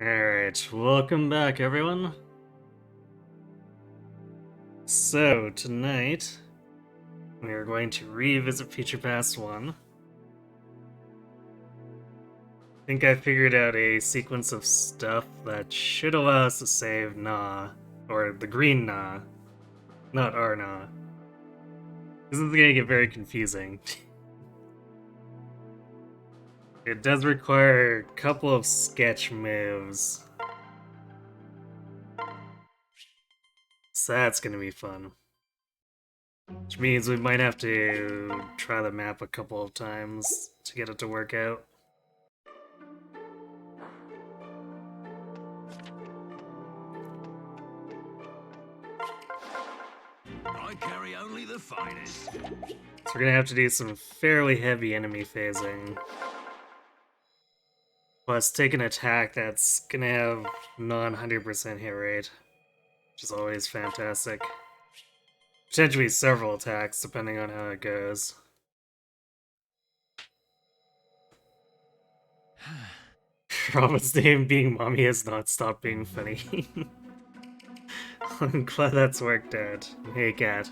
Alright, welcome back everyone. So, tonight, we are going to revisit Future Past 1. I think I figured out a sequence of stuff that should allow us to save Na, or the green Na, not our Na. This is gonna get very confusing. It does require a couple of sketch moves. So that's gonna be fun. Which means we might have to try the map a couple of times to get it to work out. I carry only the finest. So we're gonna have to do some fairly heavy enemy phasing. Plus take an attack that's gonna have non-100% hit rate, which is always fantastic. Potentially several attacks depending on how it goes. Robin's name being Mommy has not stopped being funny. I'm glad that's worked out. Hey, cat.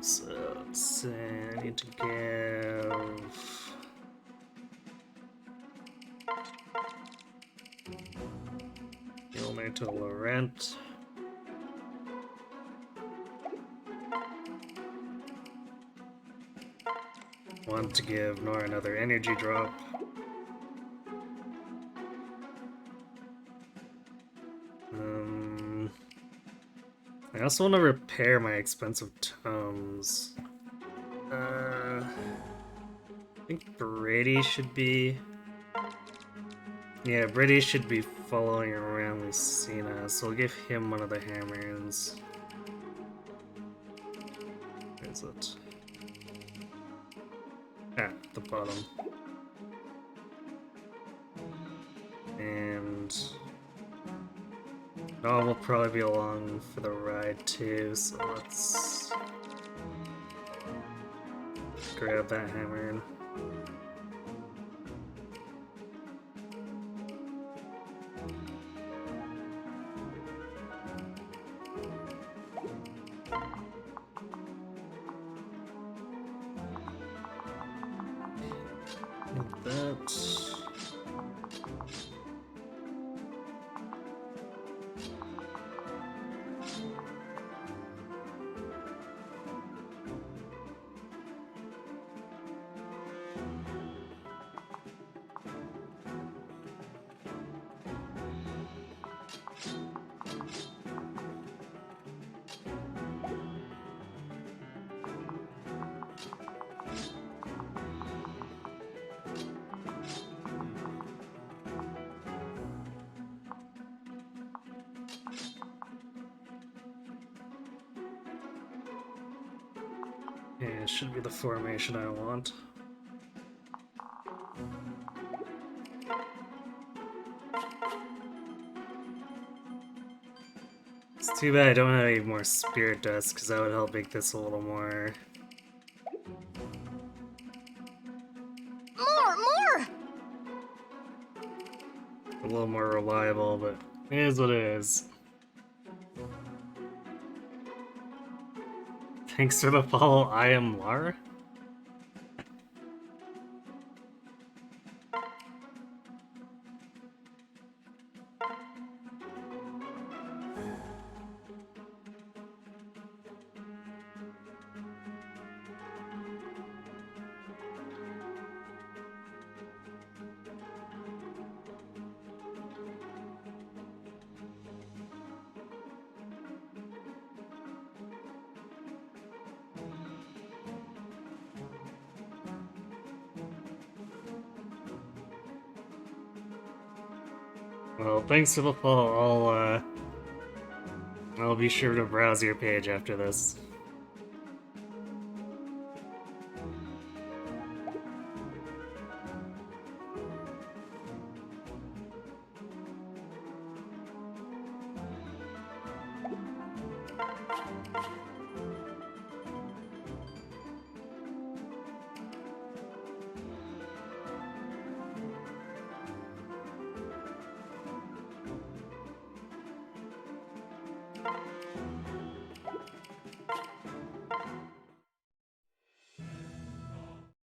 So, I need to give... Gilmer to Laurent. Want to give Nora another energy drop. I also want to repair my expensive tomes. I think Brady should be... Yeah, Brady should be following around Lucina, so I'll give him one of the hammers. Where is it? Ah, the bottom. And... Dom will probably be along for the ride too, so let's... grab that hammer. Like that. Yeah, it should be the formation I want. It's too bad I don't have any more spirit dust, because that would help make this a little more... More! a little more reliable, but it is what it is. Thanks for the follow, I am Lara. Well, thanks for the follow. I'll be sure to browse your page after this.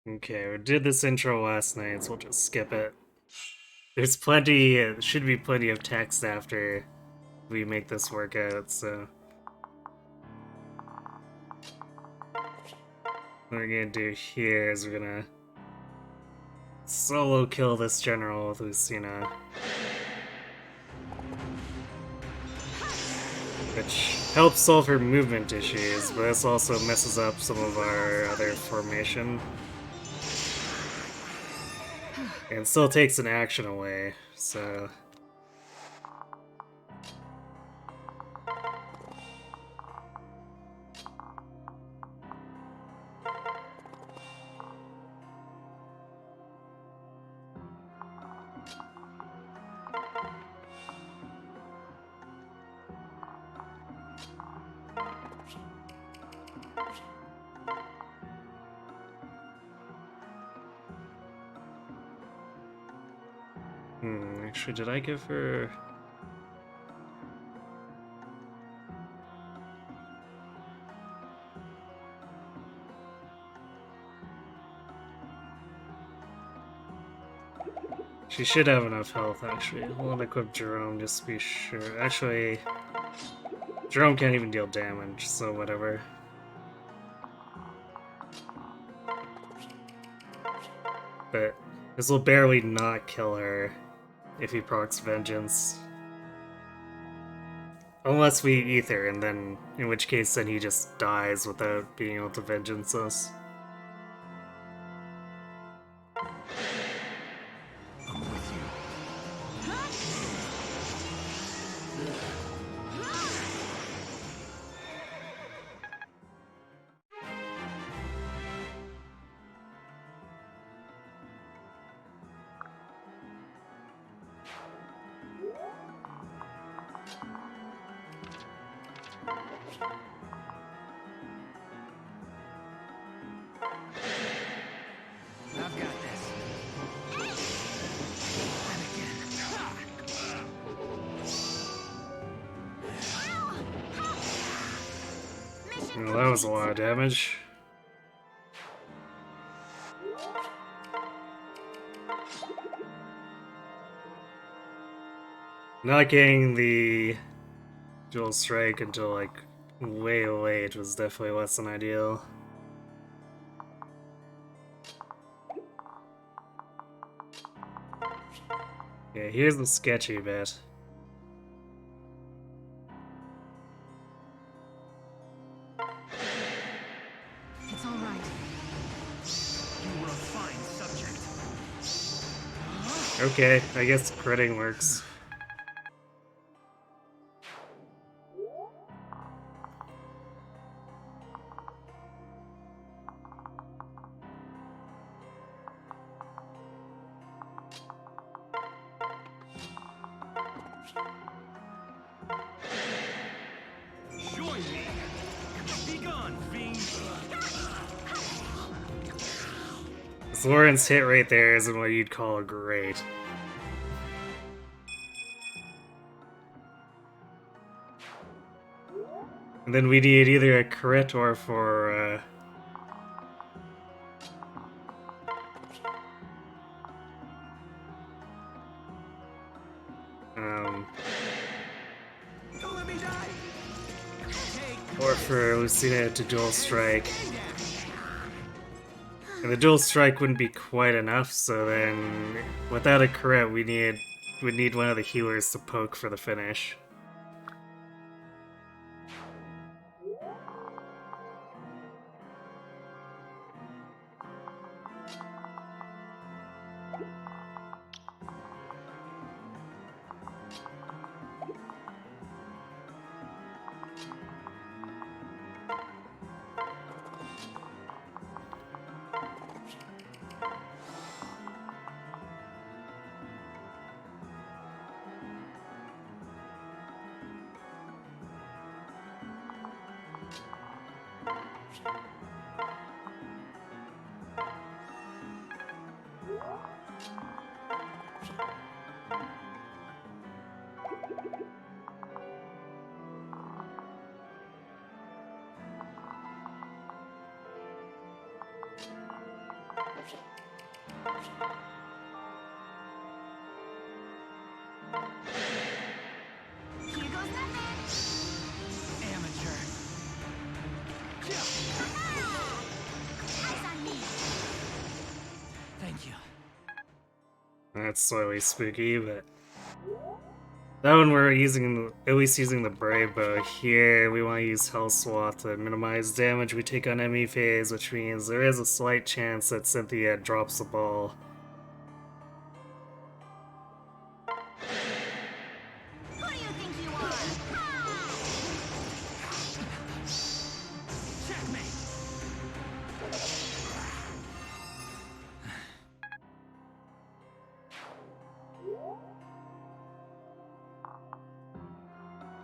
Okay, we did this intro last night, so we'll just skip it. There's plenty, should be plenty of text after we make this work out, so... What we're gonna do here is we're gonna solo kill this general with Lucina. Which helps solve her movement issues, but this also messes up some of our other formation. And still takes an action away, so... actually, did I give her... She should have enough health, actually. We'll equip Jerome just to be sure. Actually, Jerome can't even deal damage, so whatever. But this will barely not kill her if he procs Vengeance. Unless we Ether, and then, in which case, then he just dies without being able to Vengeance us. I'm with you. I've got this. Well, that was a lot of damage. Not getting the dual strike until like way late was definitely less than ideal. Yeah, here's the sketchy bit. It's all right. You were a fine subject. Okay, I guess critting works. Join me. Be gone, fiend. This Lawrence hit right there isn't what you'd call great. And then we need either a crit or for, Don't let me die. or for Lucina to dual strike. And the dual strike wouldn't be quite enough, so then without a crit we'd need one of the healers to poke for the finish. Here goes nothing. Amateur. Eyes on me. Thank you. That's slightly spooky, but that one we're using, at least using the Brave Bow. Here, we want to use Hell Swath to minimize damage we take on enemy phase, which means there is a slight chance that Cynthia drops the ball. Who do you think you are? Checkmate.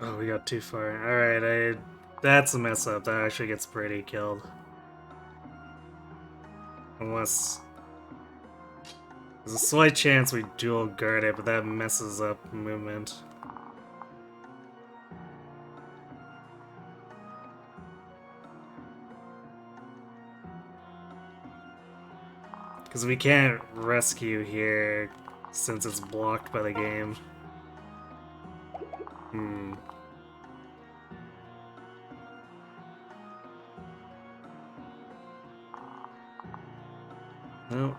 Oh, we got too far. Alright, that's a mess up. That actually gets Brady killed. Unless... There's a slight chance we dual guard it, but that messes up movement. Because we can't rescue here since it's blocked by the game. No.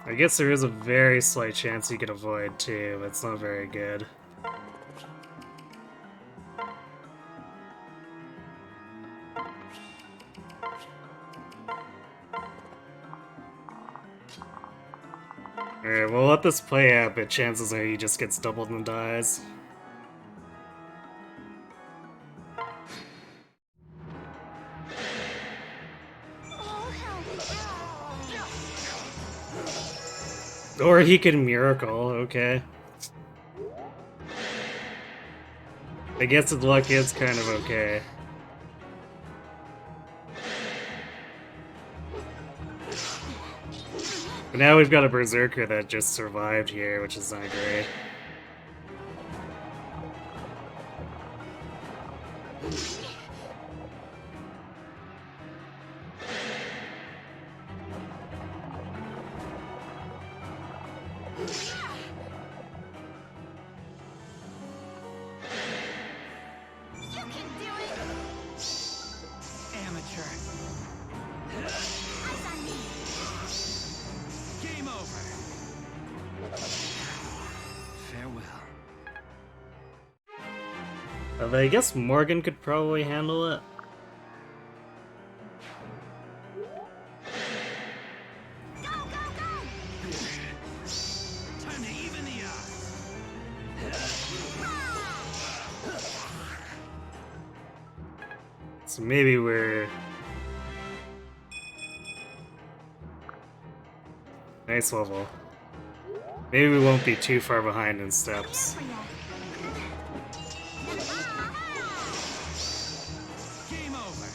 I guess there is a very slight chance you could avoid too, but it's not very good. Alright, we'll let this play out, but chances are he just gets doubled and dies. Oh, help. Or he can miracle, okay. I guess his luck is kind of okay. But now we've got a Berserker that just survived here, which is not great. You can do it. Amateur. Eyes on me. Game over. Farewell. But I guess Morgan could probably handle it. Go, go, go. Time to even the odds. So maybe we're... Nice level. Maybe we won't be too far behind in steps. For ya. Game over.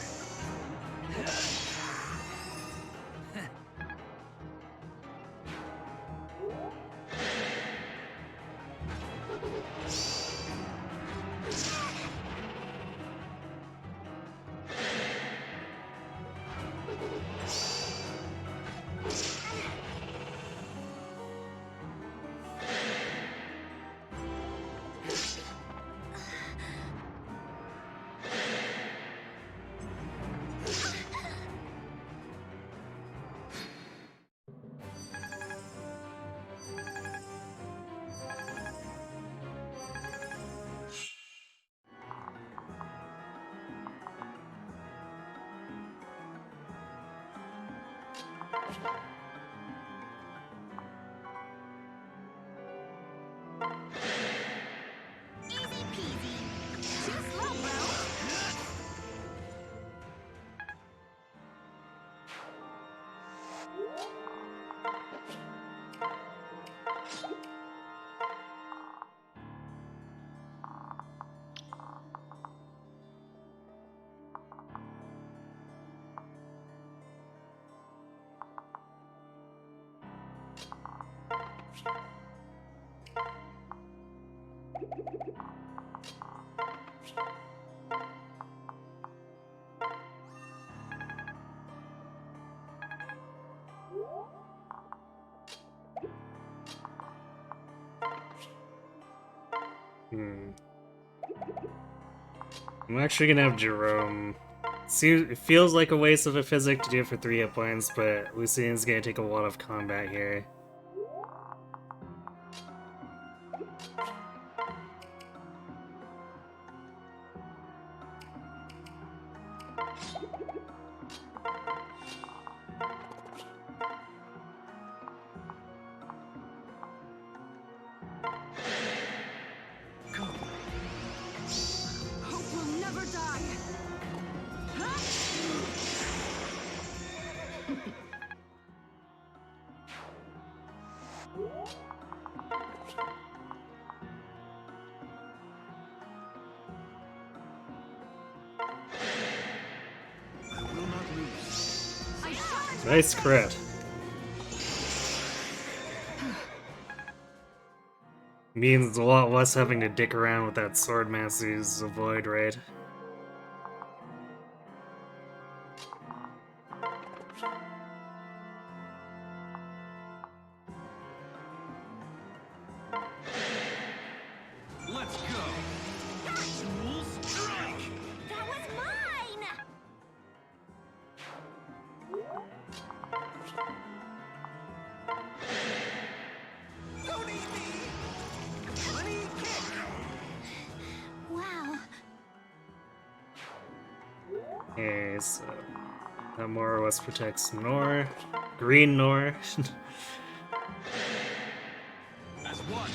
Easy peasy. Too slow, bro. I'm actually gonna have Jerome. It feels like a waste of a physic to do it for 3 hit points, but Lucian's gonna take a lot of combat here. Hope will never die. I will not lose. I shall Nice crit. Means a lot less having to dick around with that Swordmaster's avoid, right? Let's go. Dual strike. That was mine! Don't eat me. Money kick. Wow. Okay, so that more or less protects Nor. Green Nor. As one.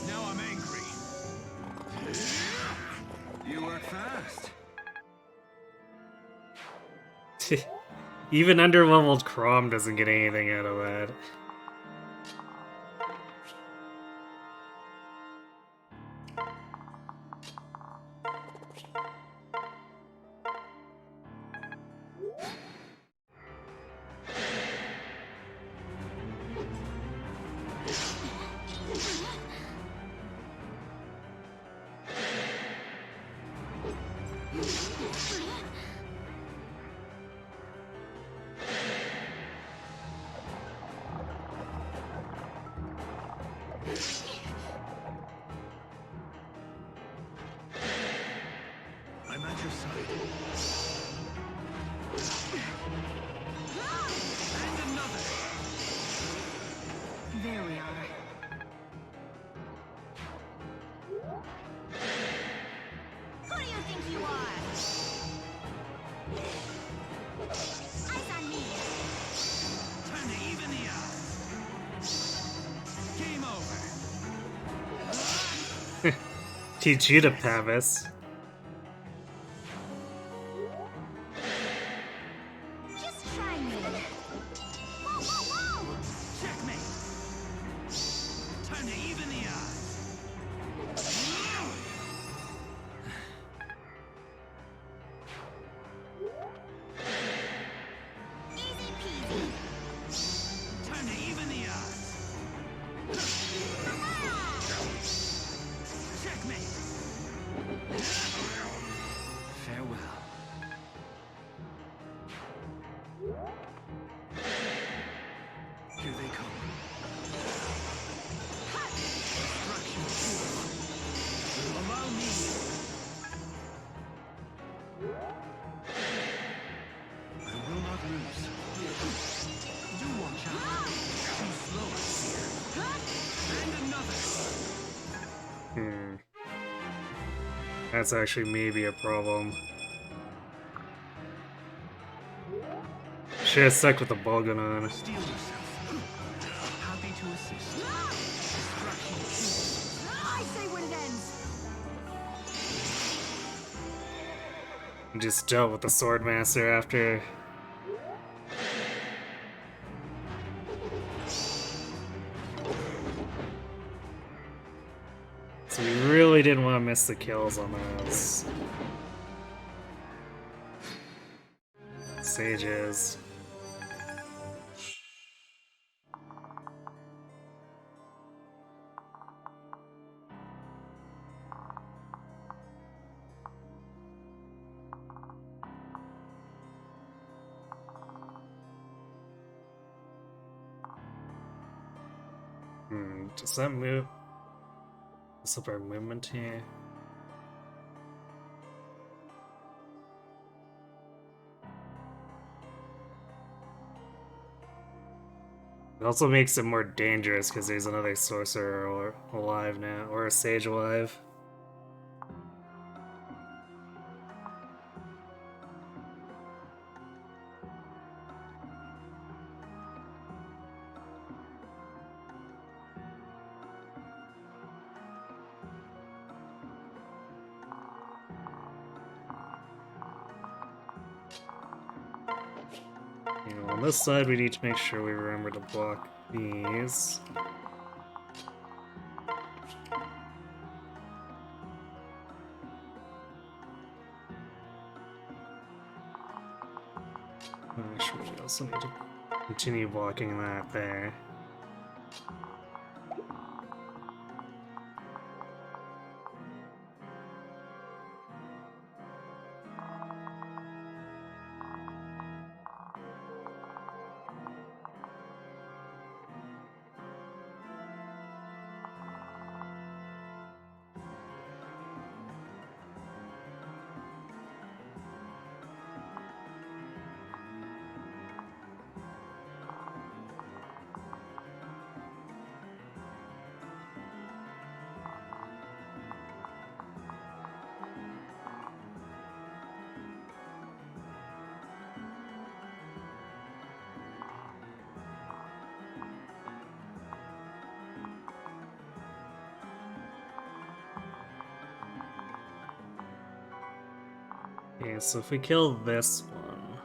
Now I'm angry. You work fast. Even underleveled Crom doesn't get anything out of that. I'm at your side. And another. There we are. Who do you think you are? Eyes on me. Time to even the odds. Game over. Teach you to Pavis. Just try me. Whoa, whoa, whoa! Checkmate. Time to even the odds. Easy peasy. Time to even the odds. Checkmate. Farewell. Here they come. Destruction. Allow me. I will not lose. Do watch out. Too slow, I fear. And another. That's actually maybe a problem. Should've stuck with the Bulgon on. Steel yourself. Happy to assist. Destruction. I say when it ends. Just dealt with the Swordmaster after. So we really didn't want to miss the kills on those. Sages. Does that move? Mess up our movement here? It also makes it more dangerous because there's another sorcerer alive now, or a sage alive. On this side, we need to make sure we remember to block these. Actually, we also need to continue blocking that there. Okay, so if we kill this one...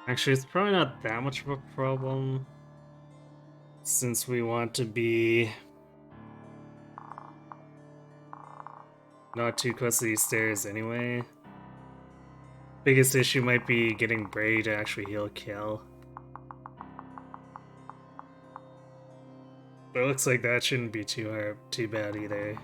Actually, it's probably not that much of a problem, since we want to be not too close to these stairs anyway. Biggest issue might be getting Brady to actually heal kill. But it looks like that shouldn't be too bad either.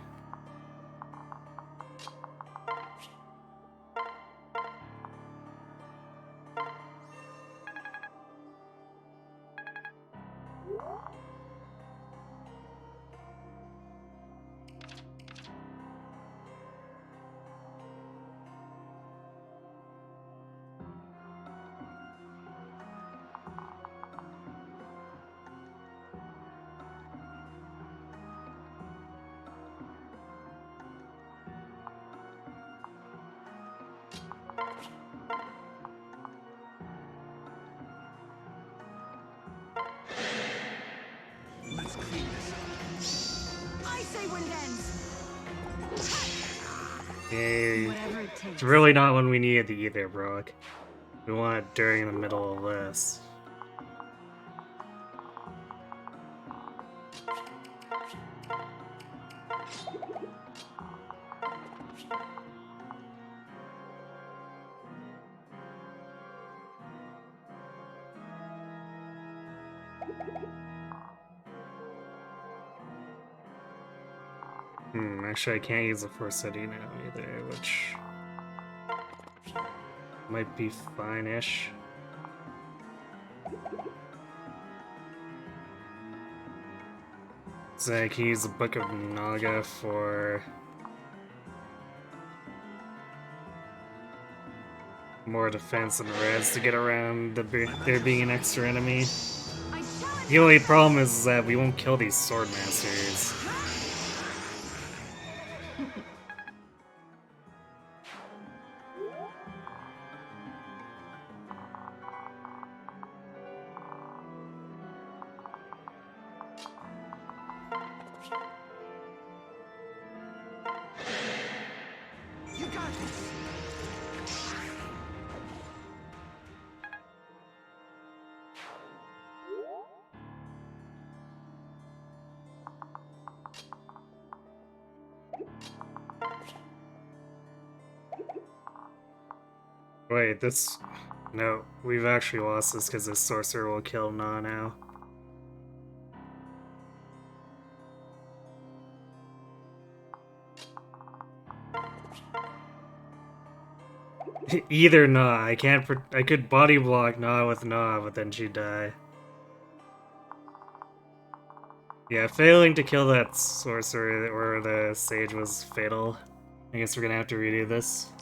Let's clean this up. I say when it ends. Yay. Whatever it takes. It's really not when we need it either, Brock. We want it during the middle of this. Actually, I can't use the Force City now either, which might be fine-ish. So I can use the Book of Naga for more defense and res to get around there being an extra enemy. I challenge The only problem is that we won't kill these sword masters. You got this. Wait, this... No, we've actually lost this because this sorcerer will kill Na now. Either nah. I can't. I could body block nah with nah, but then she'd die. Yeah, failing to kill that sorcerer or the sage was fatal. I guess we're gonna have to redo this.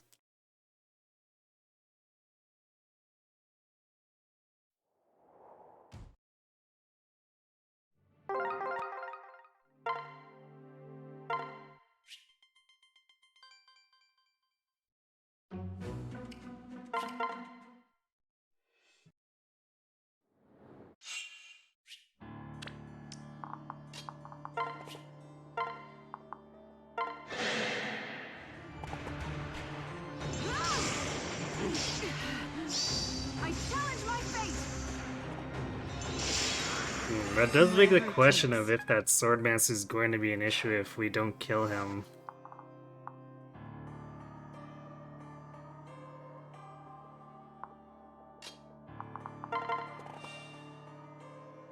I challenge my fate. That does beg the question of if that swordmaster is going to be an issue if we don't kill him.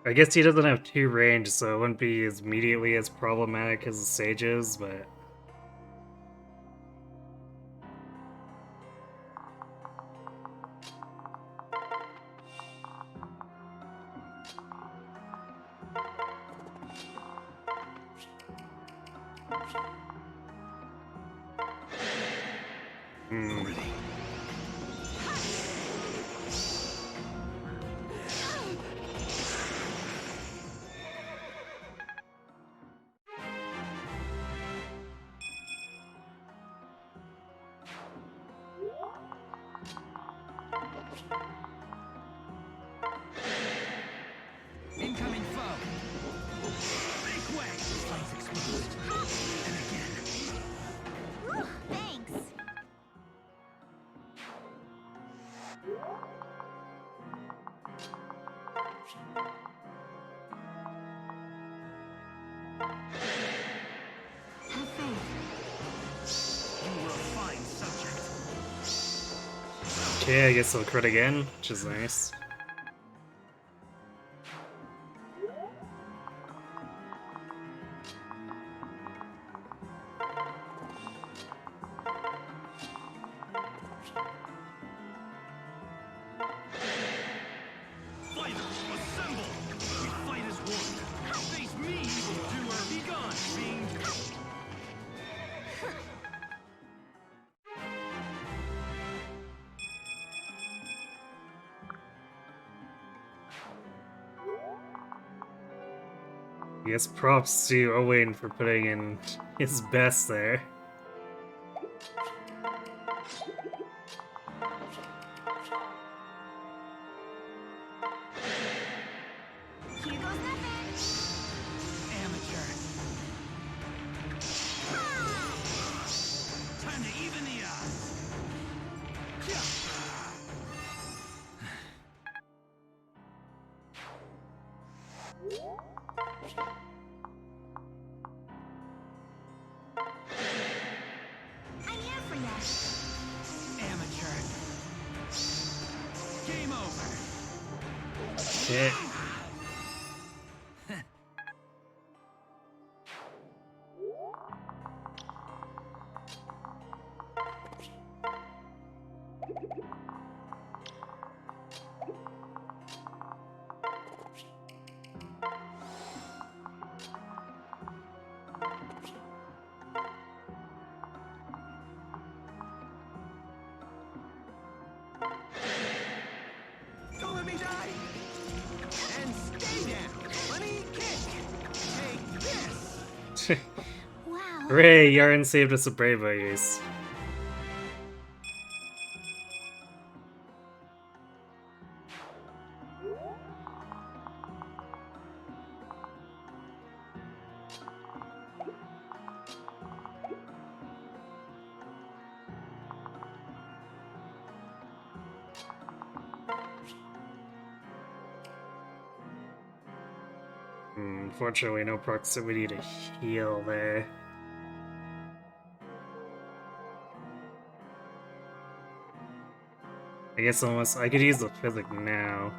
I guess he doesn't have 2 range, so it wouldn't be as immediately as problematic as the sage is, but... Incoming foe. Make way. Flames exposed. And again. Whew, thanks. Have faith. You were a fine subject. Okay, I guess I'll crit again, which is nice. Fighters, assemble! We fight as one. Face me, evildoer. Be gone, fiend. I guess props to Owen for putting in his best there. Here goes nothing. Amateur. Time to even the odds. I'm here for you. Amateur. Game over. Okay. Don't let me die. And stay down. Let me kick. Take this. Wow. Hooray, Yarn saved us a brave use. Unfortunately, no proximity to heal there. I guess almost I could use the physic now.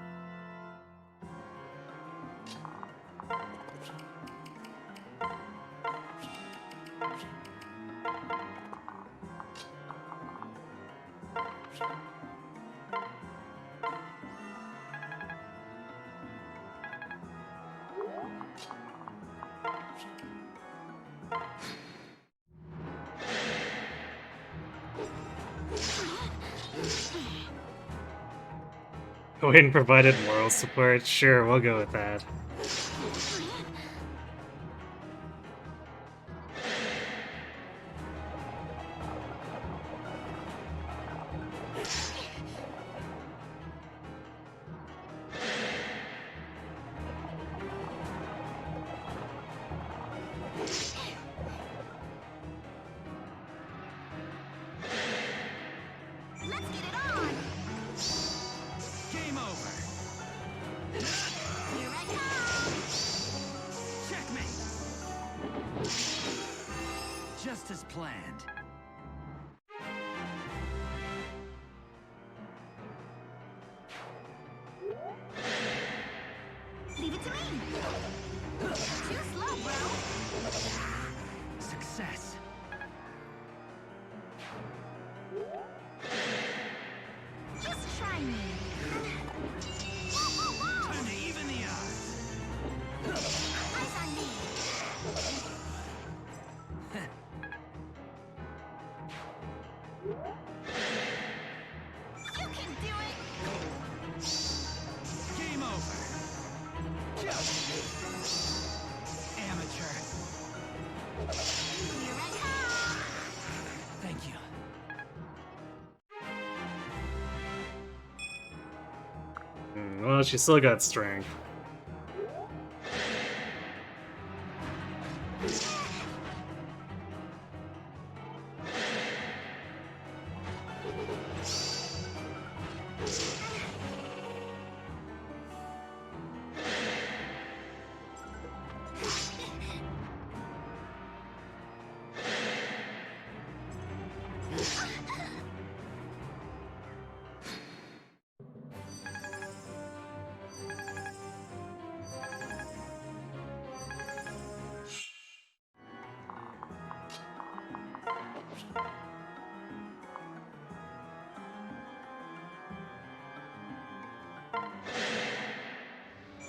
Wayne provided moral support. Sure, we'll go with that. Let's get it on! Game over. Here I come! Checkmate. Just as planned. Leave it to me! Too slow, bro! Success. Just try me! Time to even the odds. Eyes on me! You can do it! Game over. Amateur. Here I come! Thank you. Well, she still got strength.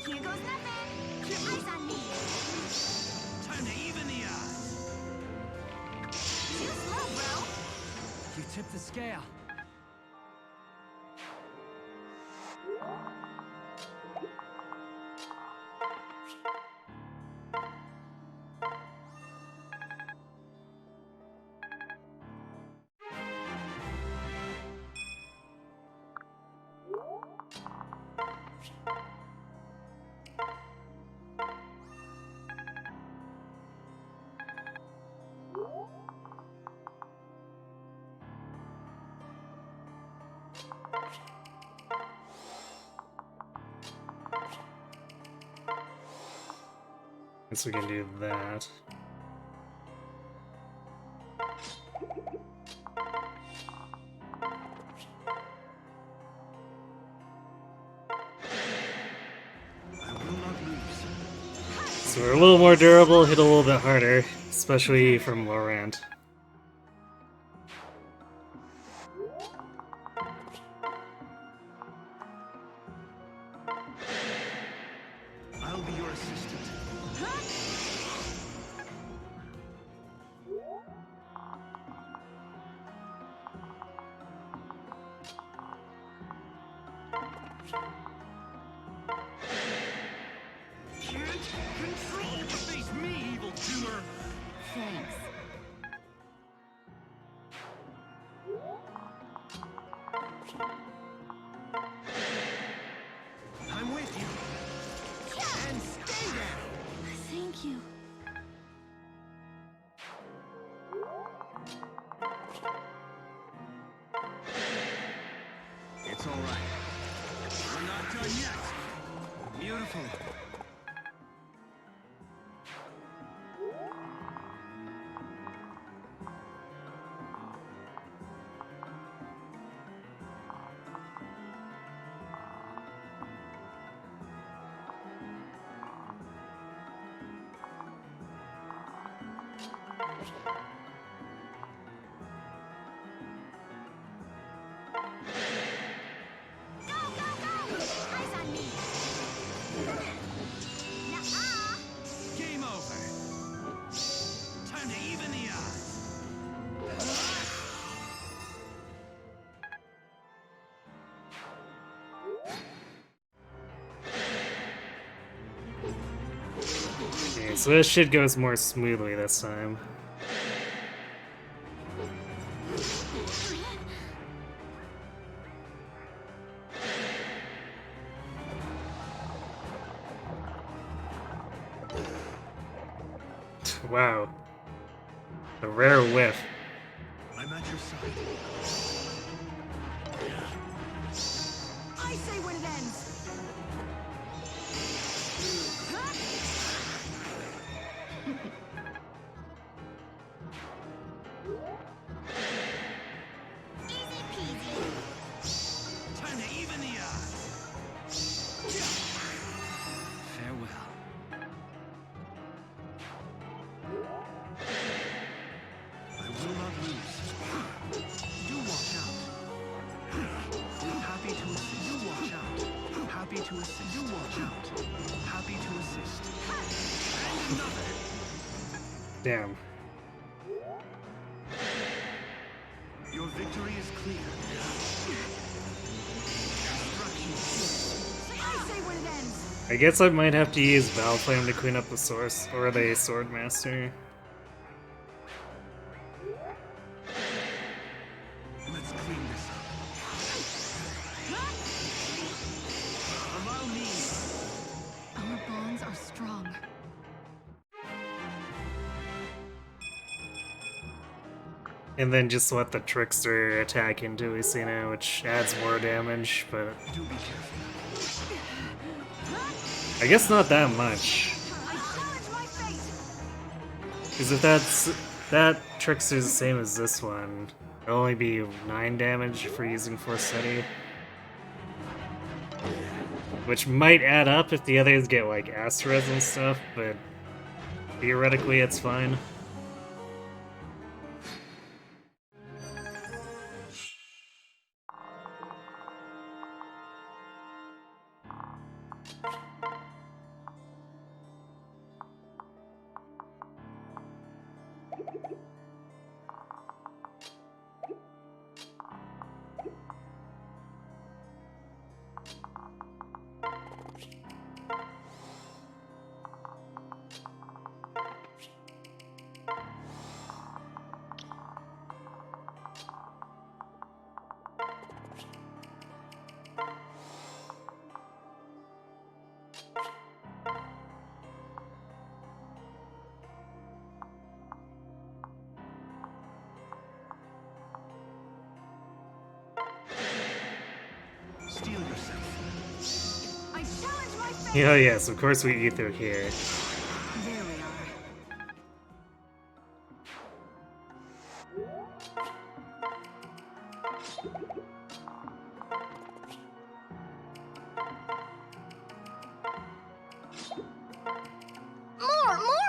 Here goes nothing! Eyes on me! Time to even the odds. Too slow, bro! You tipped the scale. Guess we can do that. I will not lose. So we're a little more durable, hit a little bit harder, especially from Laurent. I'll be your assistant. Can't control to face me, evildoer. Thanks. I'm with you. And stay there. Thank you. It's all right. We're not done yet. Beautiful. Okay, so this shit goes more smoothly this time. Wow. A rare whiff. I'm at your side. I say when it ends. Easy peasy. Time to even the odds. Farewell. I will not lose. Do watch out. Happy to assist. Do watch out. Happy to assist. Do watch out. Happy to assist. And another. Damn. Your victory is clear. I say when it ends. I guess I might have to use Valflame to clean up the source or the Swordmaster. Let's clean this up. Allow me. Our bonds are strong. And then just let the Trickster attack into Lucina, which adds more damage, but Do be careful. I guess not that much. I challenge my fate. Because if that Trickster's the same as this one, it'll only be 9 damage for using Forcetti. Which might add up if the others get like Asteras and stuff, but theoretically it's fine. Steel yourself. I challenge my fate. Oh yes, of course we Ether here. There we are.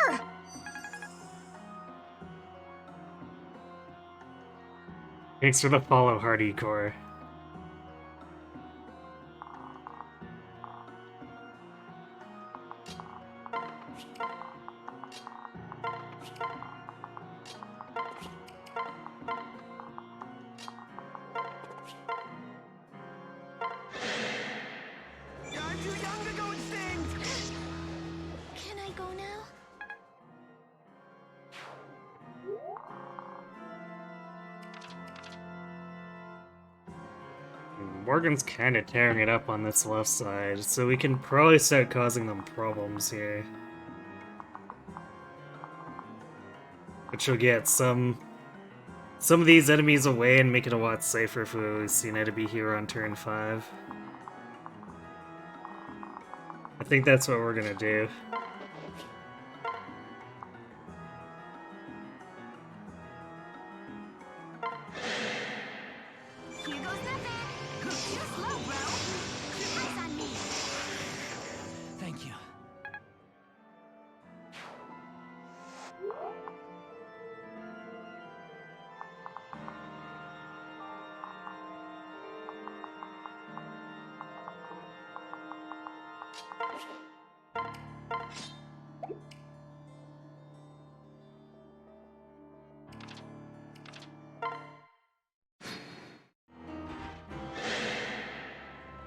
More! Thanks for the follow, Hardy Core. I'm too young to go extinct. Can I go now? Morgan's kind of tearing it up on this left side, so we can probably start causing them problems here. Which will get some of these enemies away and make it a lot safer for Lucina to be here on turn 5. I think that's what we're gonna do. Here goes nothing. Too slow, bro. Eyes on me. Thank you.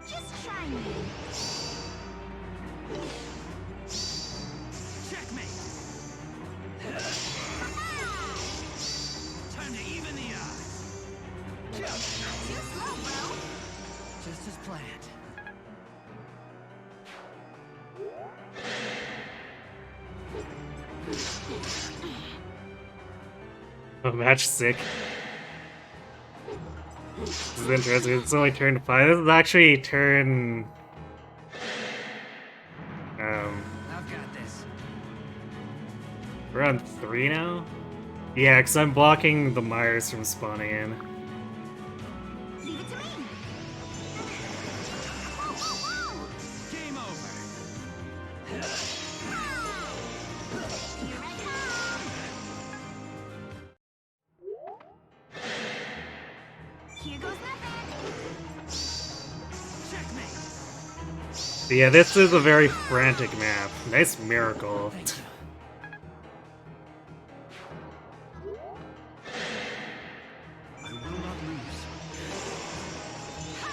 Just try me. Checkmate. Oh, match sick. This is interesting. It's only turn 5. This is actually turn. I've got this. We're on 3 now? Yeah, because I'm blocking the Myers from spawning in. Leave it to me. Game over. Here I come. Here goes nothing. Checkmate. But yeah, this is a very frantic map. Nice miracle. Thank you. I will not lose.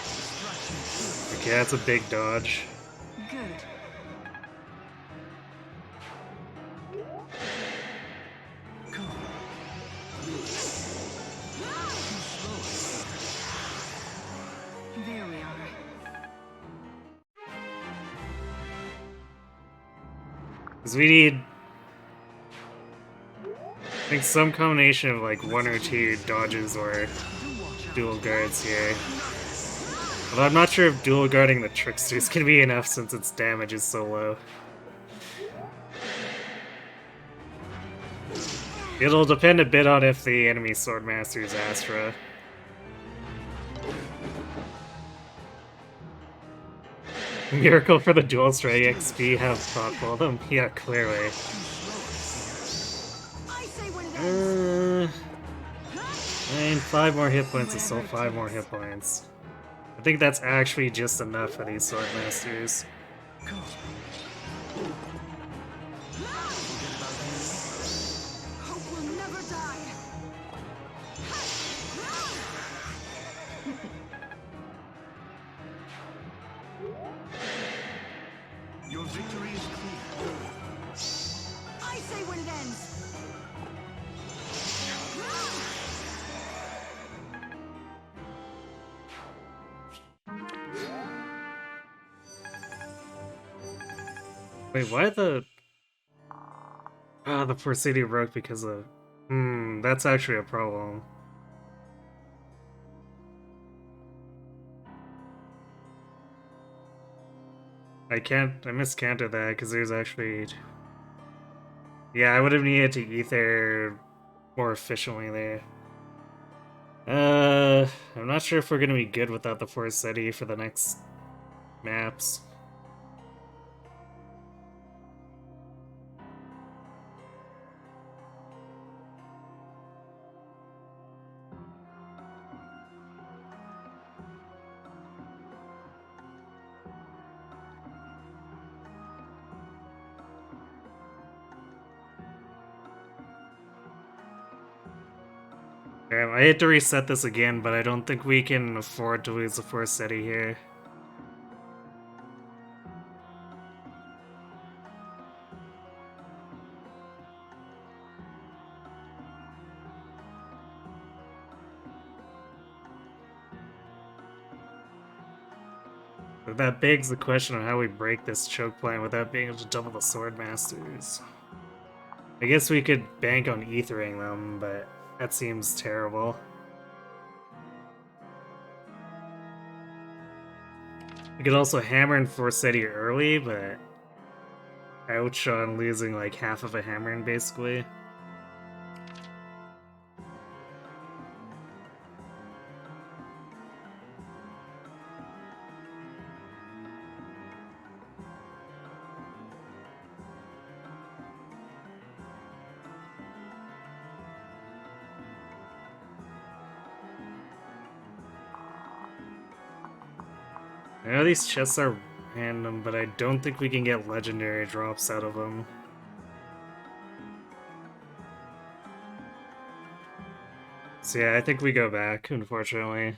Destruction. Okay, that's a big dodge. Good. Come. Too slow. There we are. Because we need... I think some combination of like 1 or 2 dodges or Do watch out. dual guards here. Although I'm not sure if dual guarding the Tricksters can be enough since its damage is so low. It'll depend a bit on if the enemy Swordmaster is Astra. Miracle for the dual strike XP have thoughtful them. Yeah, clearly. I say when it ends. I mean, 5 more hit points is still 5 more hit points. I think that's actually just enough for these Swordmasters. Come. Hope will never die. Your victory is clear. I say when it ends. Wait, why the... Ah, the Force City broke because of... that's actually a problem. I miscounted that because there's actually... Yeah, I would have needed to ether more efficiently there. I'm not sure if we're gonna be good without the Force City for the next maps. Damn, I hate to reset this again, but I don't think we can afford to lose the Force City here. But that begs the question of how we break this choke point without being able to double the Swordmasters. I guess we could bank on ethering them, but that seems terrible. We could also hammer in Force City early, but ouch on losing like half of a hammer in basically. I know these chests are random, but I don't think we can get legendary drops out of them. So yeah, I think we go back, unfortunately.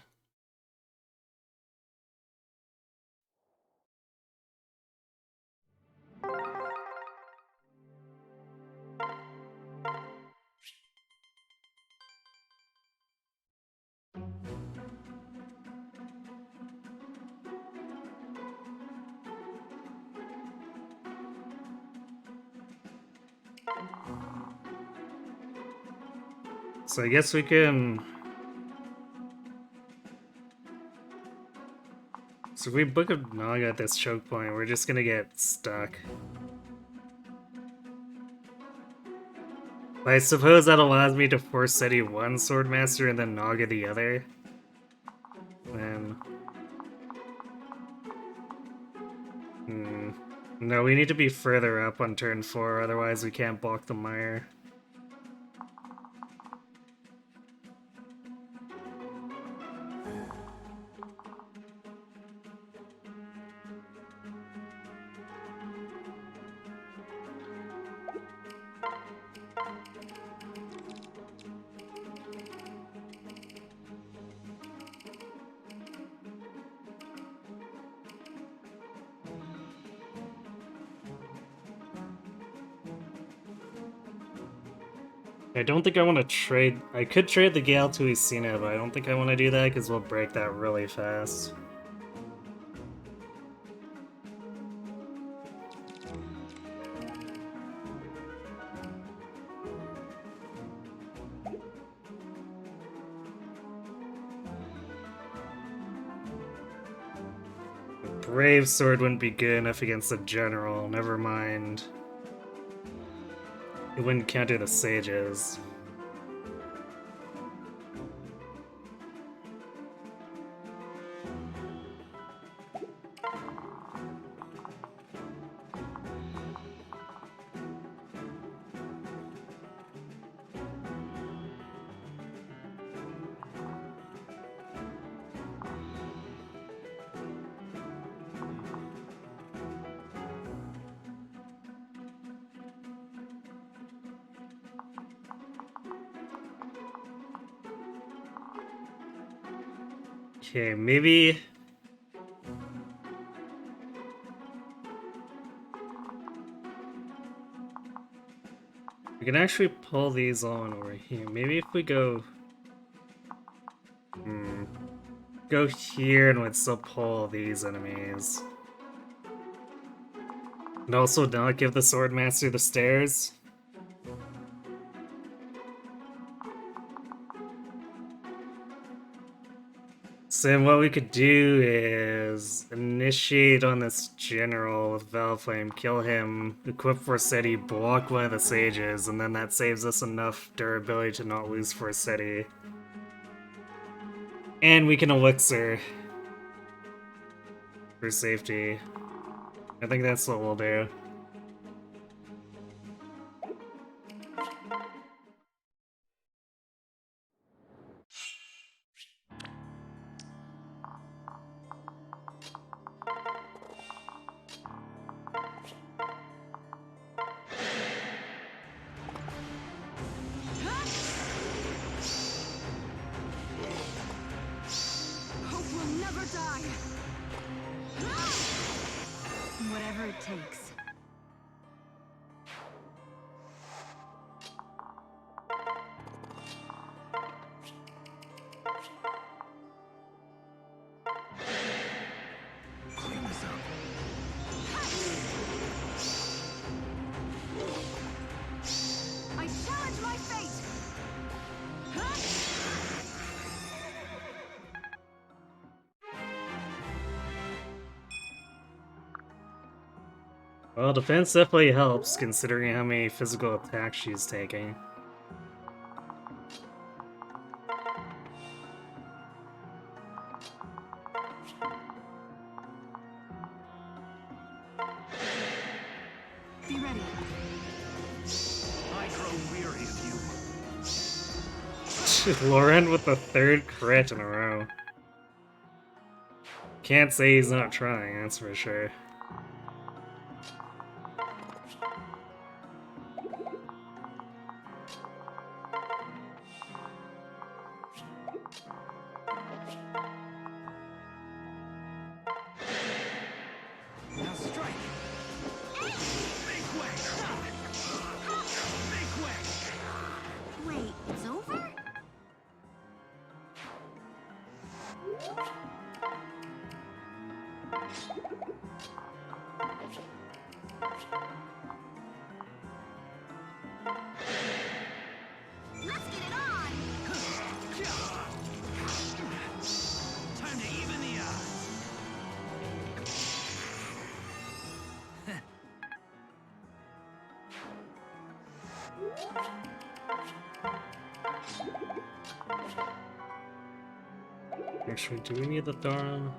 So I guess we can... So if we book a Naga at this choke point, we're just gonna get stuck. But I suppose that allows me to force Seti one Swordmaster and then Naga the other. Then... No, we need to be further up on turn 4, otherwise we can't block the mire. I don't think I want to trade... I could trade the Gale to Isina, but I don't think I want to do that because we'll break that really fast. The Brave Sword wouldn't be good enough against the General, never mind. It wouldn't counter the Sages. Okay, maybe... We can actually pull these on over here. Maybe if we go... Go here and we'd still pull these enemies. And also not give the Swordmaster the stairs. So then what we could do is initiate on this general with Valflame, kill him, equip Forseti, block one of the sages, and then that saves us enough durability to not lose Forseti. And we can elixir for safety. I think that's what we'll do. Hope will never die. Whatever it takes. Clean this up. I challenge my fate. Well, defense definitely helps, considering how many physical attacks she's taking. Be ready. I grow weary of you. Lauren with the 3rd crit in a row. Can't say he's not trying, that's for sure. Now strike. Make way. Make way. Wait, it's over? Let's get it on! Actually, do we need the Thoron?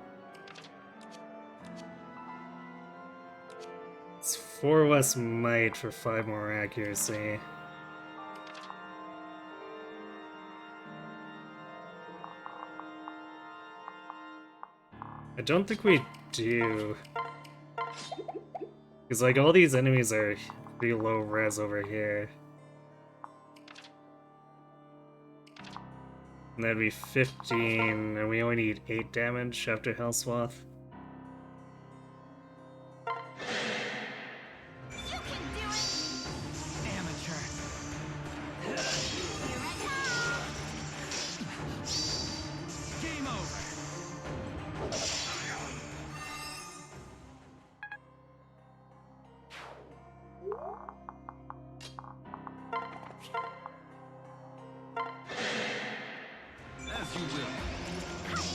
It's 4 less might for 5 more accuracy. I don't think we do. Because, like, all these enemies are pretty low res over here. And that'd be 15, and we only need 8 damage after Hellswath. You can do it! Amateur. Here I come! Game over. As you will.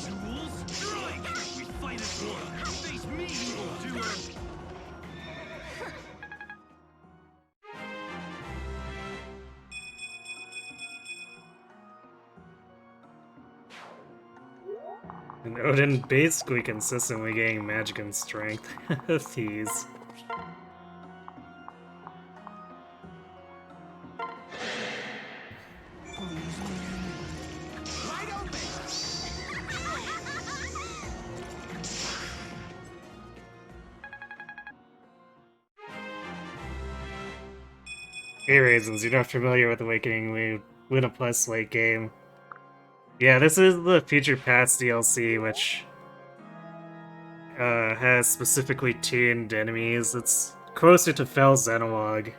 Duels strike! We fight as one. Face me, evildoer! And Odin basically consistently getting magic and strength. These. Wide open! Hey Raisins, you're not familiar with Awakening, we win a plus late game. Yeah, this is the Future Past DLC, which has specifically tuned enemies. It's closer to Fell's analog.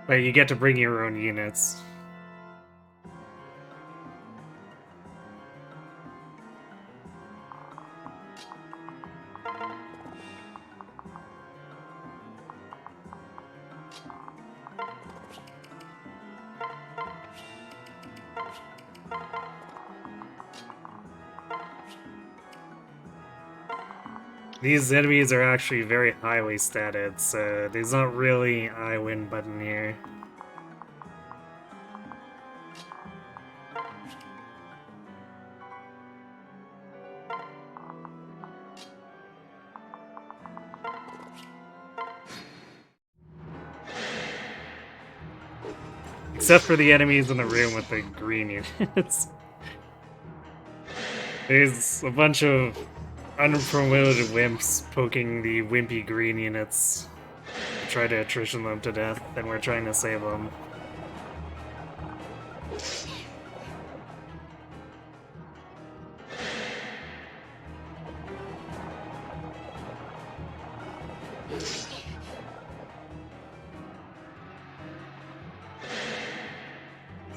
But you get to bring your own units. These enemies are actually very highly statted, so there's not really an I win button here. Except for the enemies in the room with the green units. There's a bunch of unpromoted wimps poking the wimpy green units to try to attrition them to death, and we're trying to save them.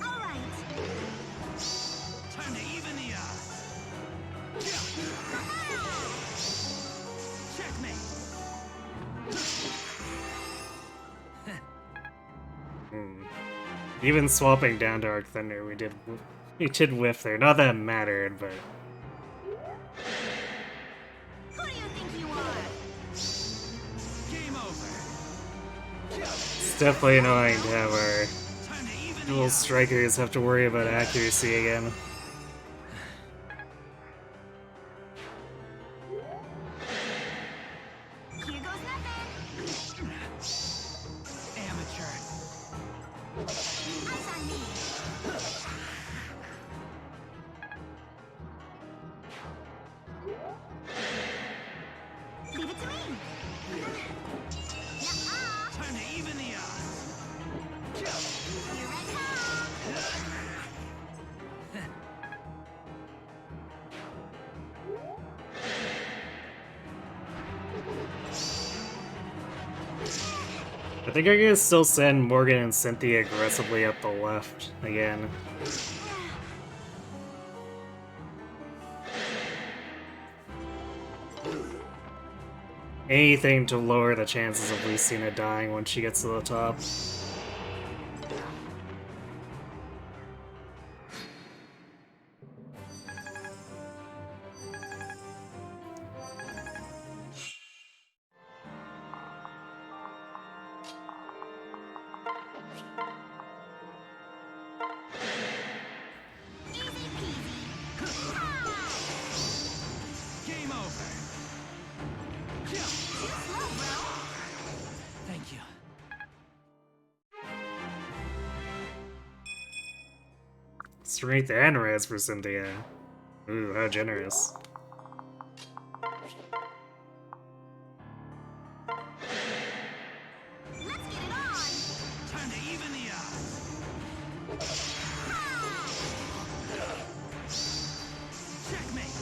Alright! Time to even the odds. Checkmate. Even swapping down to Arc Thunder, we did whiff there. Not that it mattered, but Who do you think you are? Game over. it's definitely annoying to have our Time to even the dual odds. strikers have to worry about accuracy again. Here goes nothing! Amateur. Eyes on me! Leave it to me! Nuh-uh. Time to even the odds. Here I come! I think I can still send Morgan and Cynthia aggressively up the left again. Anything to lower the chances of Lucina dying when she gets to the top. Strength and res for Cynthia. Ooh, how generous. Let's get it on! Time to even the odds. Checkmate.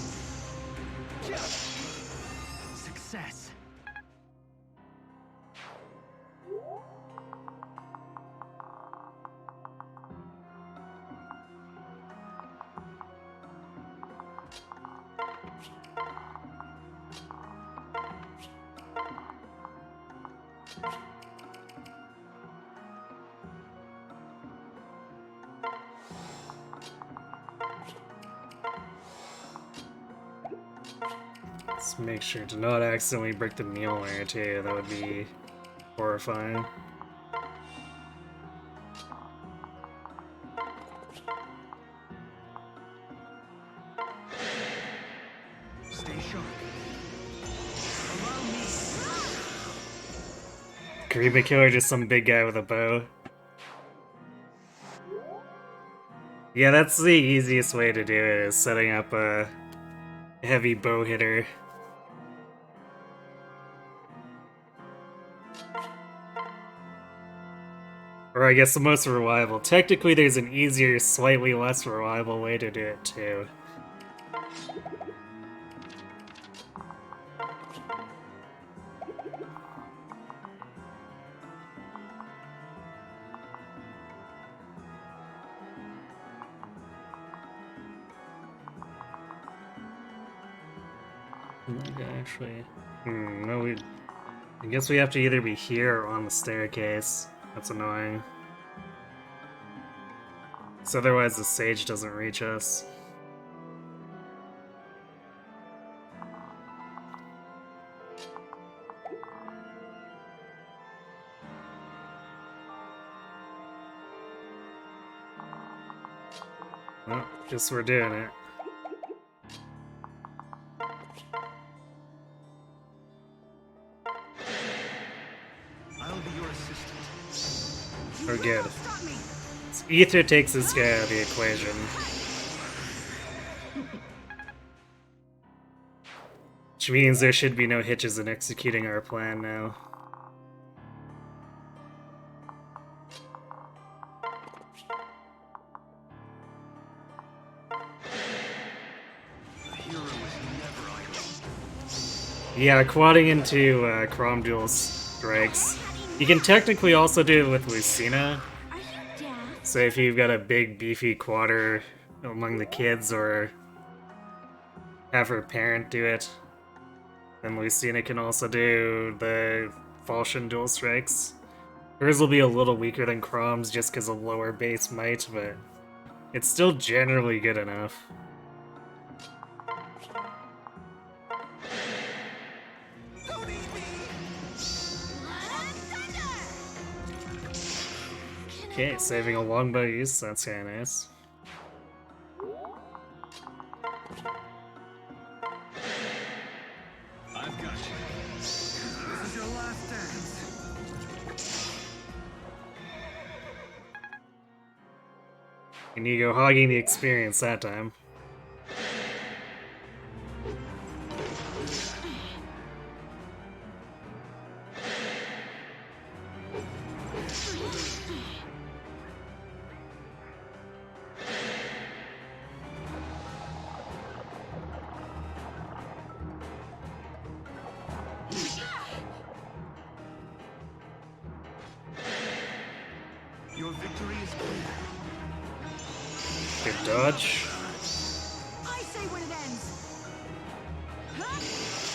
Success. Let's make sure to not accidentally break the meal layer too. That would be horrifying. Stay sharp. Allow me. Kariba Killer, just some big guy with a bow. Yeah, that's the easiest way to do it, is setting up a heavy bow hitter. Or I guess the most reliable. Technically there's an easier, slightly less reliable way to do it too. Actually, no, I guess we have to either be here or on the staircase. That's annoying. So otherwise the sage doesn't reach us. Well, guess we're doing it. I'll be your assistant. We're good. Ether takes this guy out of the equation. Which means there should be no hitches in executing our plan now. The hero is never idle. Yeah, quadding into Crom Duel strikes. You can technically also do it with Lucina. Are you daft? So if you've got a big beefy quadder among the kids, or have her parent do it, then Lucina can also do the Falchion dual strikes. Hers will be a little weaker than Crom's just because of lower base might, but it's still generally good enough. Okay, saving a longbow use, that's kinda nice. I've got you. This is your last dance. And you go hogging the experience that time. Your victory is clear. Good dodge. I say when it ends.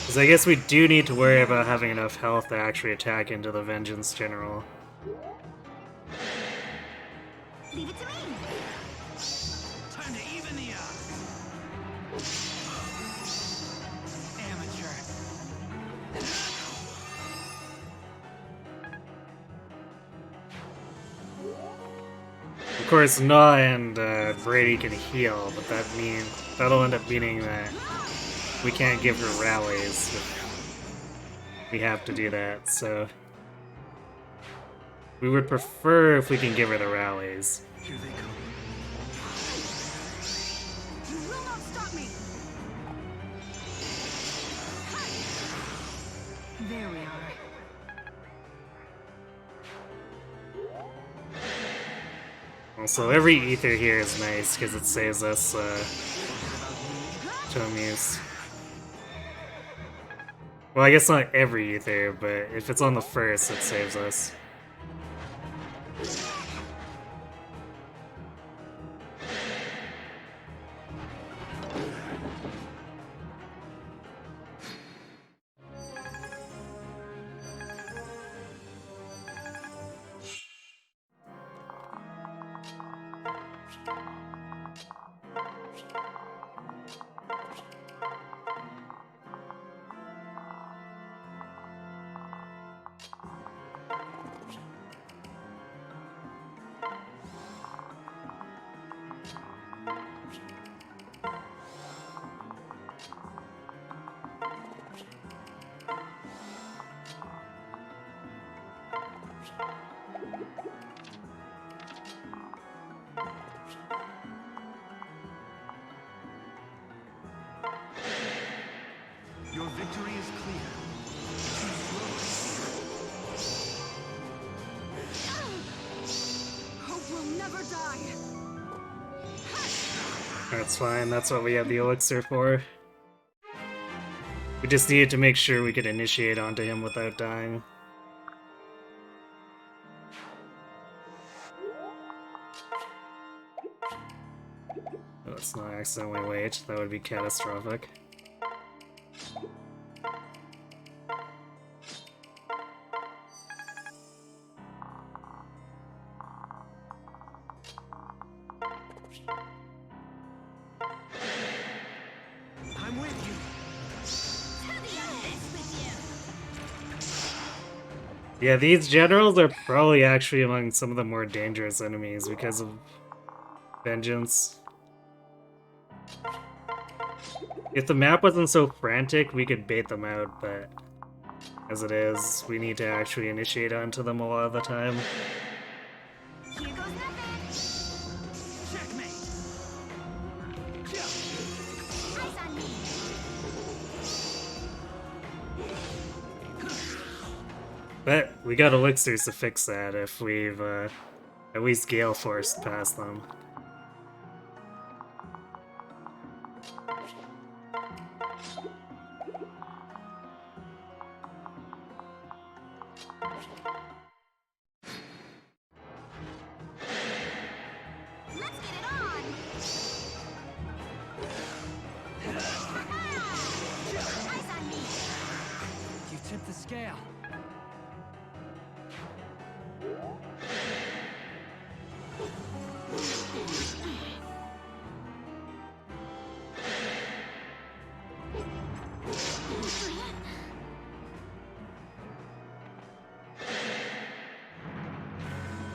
Because I guess we do need to worry about having enough health to actually attack into the Vengeance General. Leave it to me. Time to even the odds. Amateur. Of course, Na and Brady can heal, but that'll end up meaning that we can't give her rallies if we have to do that, so we would prefer if we can give her the rallies. Here they come. Also, every ether here is nice because it saves us tome use. Well, I guess not every ether, but if it's on the first, it saves us. Your victory is clear. Hope will never die. That's fine, that's what we have the elixir for. We just needed to make sure we could initiate onto him without dying. Let's not accidentally wait, that would be catastrophic. I'm with you. Yeah, these generals are probably actually among some of the more dangerous enemies because of vengeance. If the map wasn't so frantic, we could bait them out, but as it is, we need to actually initiate onto them a lot of the time. Here goes nothing. Checkmate. Eyes on me. But we got elixirs to fix that if we've at least gale forced past them. Let's get it on. Eyes on me. You tipped the scale.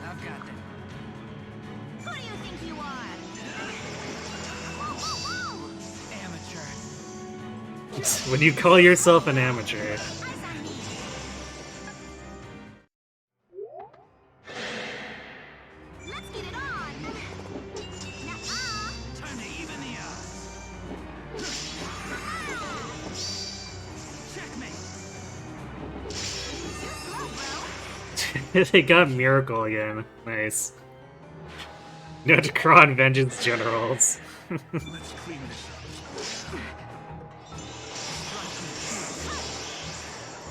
I've got them. Who do you think you are? Whoa, whoa, whoa. Amateur. When you call yourself an amateur. Eyes on me. Let's get it on. Nuh-uh. Time to even the odds. Checkmate. Too slow, bro. They got Miracle again. Nice. No to Kron Vengeance Generals. Let's clean this up.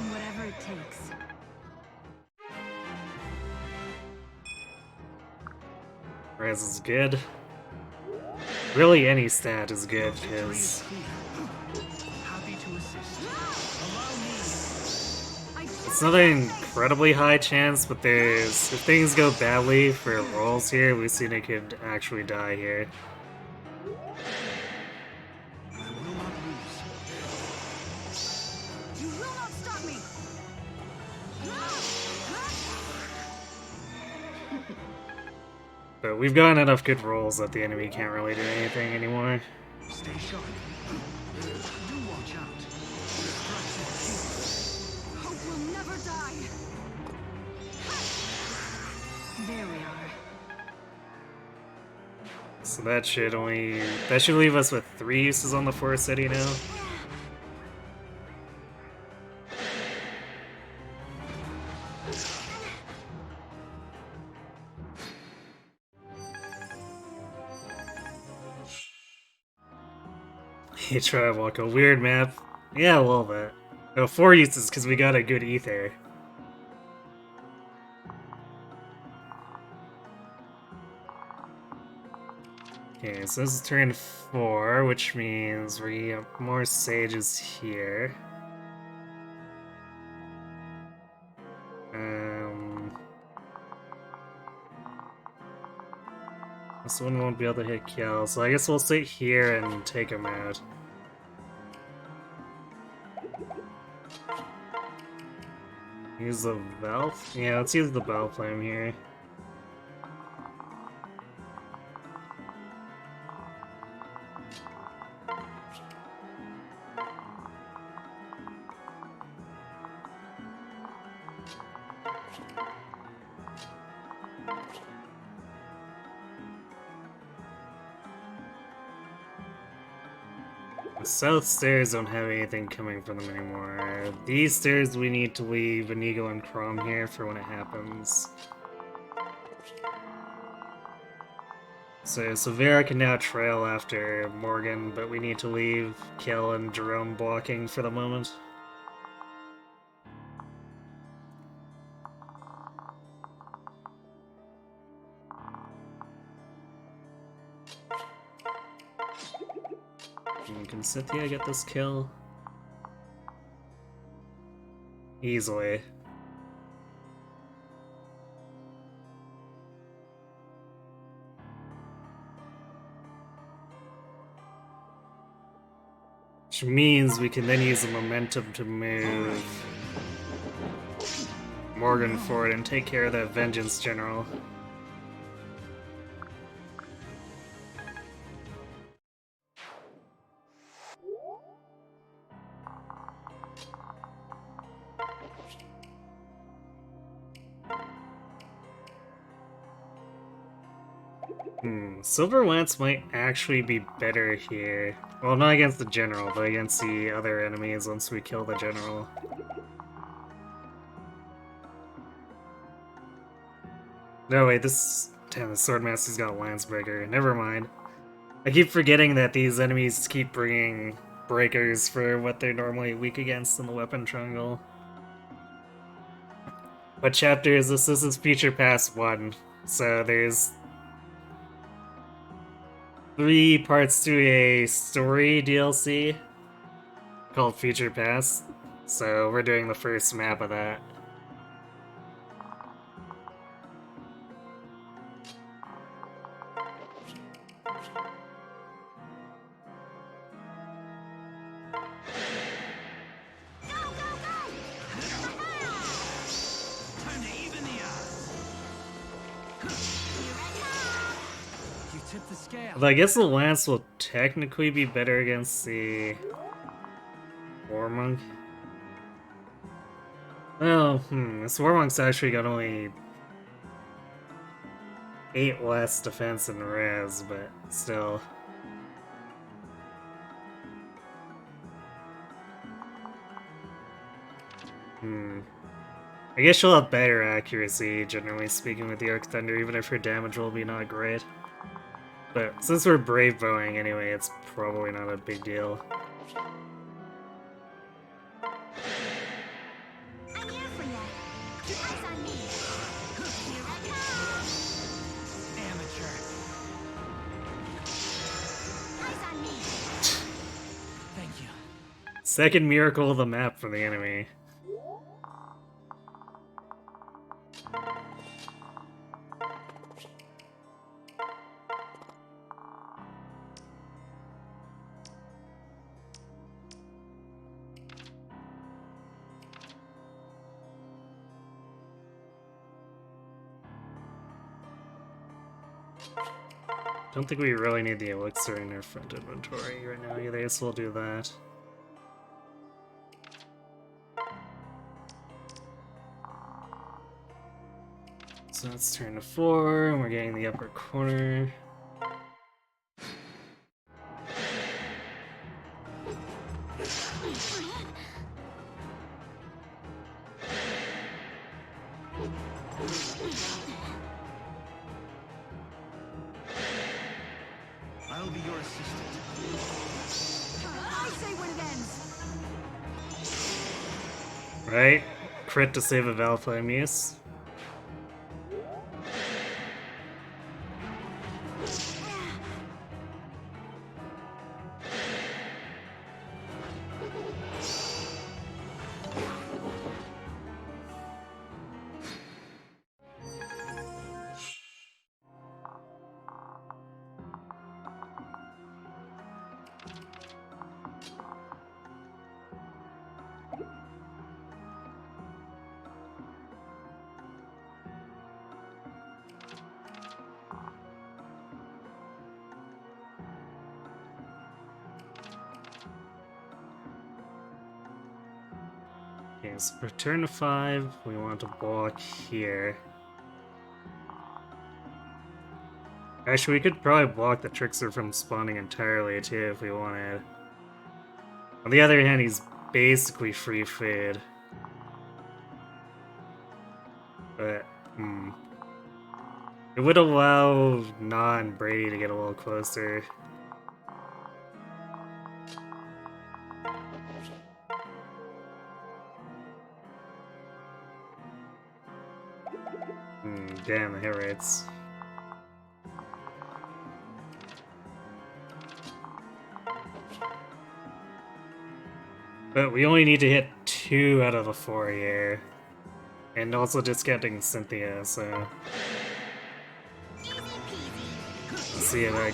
Whatever it takes. Res is good. Really, any stat is good, Victory is because clear. Happy to assist. Allow me. it's not an incredibly high chance, but there's if things go badly for rolls here, Lucina could actually die here. I will not lose. You will not stop me. But we've gotten enough good rolls that the enemy can't really do anything anymore. Stay sharp. Do watch out. Hope will never die. There we are. So that should leave us with 3 uses on the Forest City now. You try to walk a weird map. Yeah, a little bit. No, 4 uses because we got a good ether. Okay, so this is turn 4, which means we have more sages here. This one won't be able to hit kill, so I guess we'll sit here and take him out. Use the Bell? Yeah, let's use the Bell Flame here. The south stairs don't have anything coming from them anymore. These stairs we need to leave Inigo and Chrome here for when it happens. So Vera can now trail after Morgan, but we need to leave Kel and Jerome blocking for the moment. Can Cynthia get this kill? Easily. Which means we can then use the momentum to move Morgan forward and take care of that Vengeance General. Silver Lance might actually be better here. Well, not against the General, but against the other enemies once we kill the General. No, wait, this... Damn, the Swordmaster's got a Lancebreaker. Never mind. I keep forgetting that these enemies keep bringing breakers for what they're normally weak against in the weapon triangle. What chapter is this? This is Future Past 1. So there's 3 parts to a story DLC called Future Past. So we're doing the first map of that. Although I guess the Lance will technically be better against the War Monk. Well, this War Monk's actually got only 8 less defense and res, but still. I guess she'll have better accuracy, generally speaking, with the Arc Thunder, even if her damage will be not great. But since we're brave bowing anyway, it's probably not a big deal. I'm here for ya. Keep eyes on me. Here I come. Amateur. Eyes on me. Thank you. Second miracle of the map for the enemy. Don't think we really need the elixir in our front inventory right now either, so we'll do that. So let's turn to 4, and we're getting the upper corner. I'll be your assistant. Right? Crit to save a Valflame Muse. Okay, so for turn 5, we want to block here. Actually, we could probably block the Trickster from spawning entirely too if we wanted. On the other hand, he's basically free food. But, it would allow Na and Brady to get a little closer. Damn, the hit rates. But we only need to hit 2 out of the 4 here. And also discounting Cynthia, so... Let's see about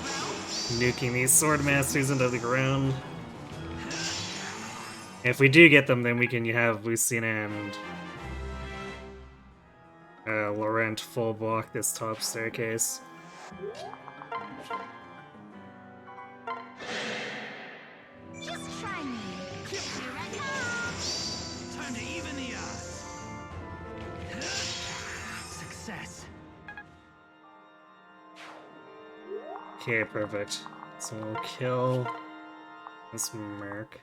nuking these Sword Masters into the ground. If we do get them, then we can have Lucina and Laurent full block this top staircase. Just try me. Here I come. Time to even the odds. Success. Okay, perfect. So we'll kill this Merc.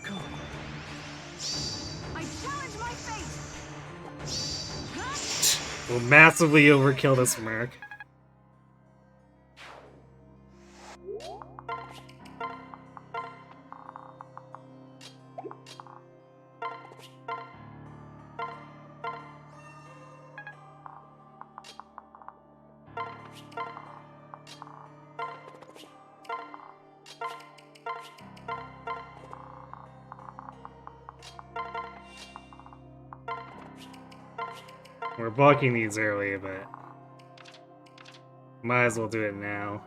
Go. I challenge my fate. Huh? We'll massively overkill this Merc. We're blocking these early, but might as well do it now.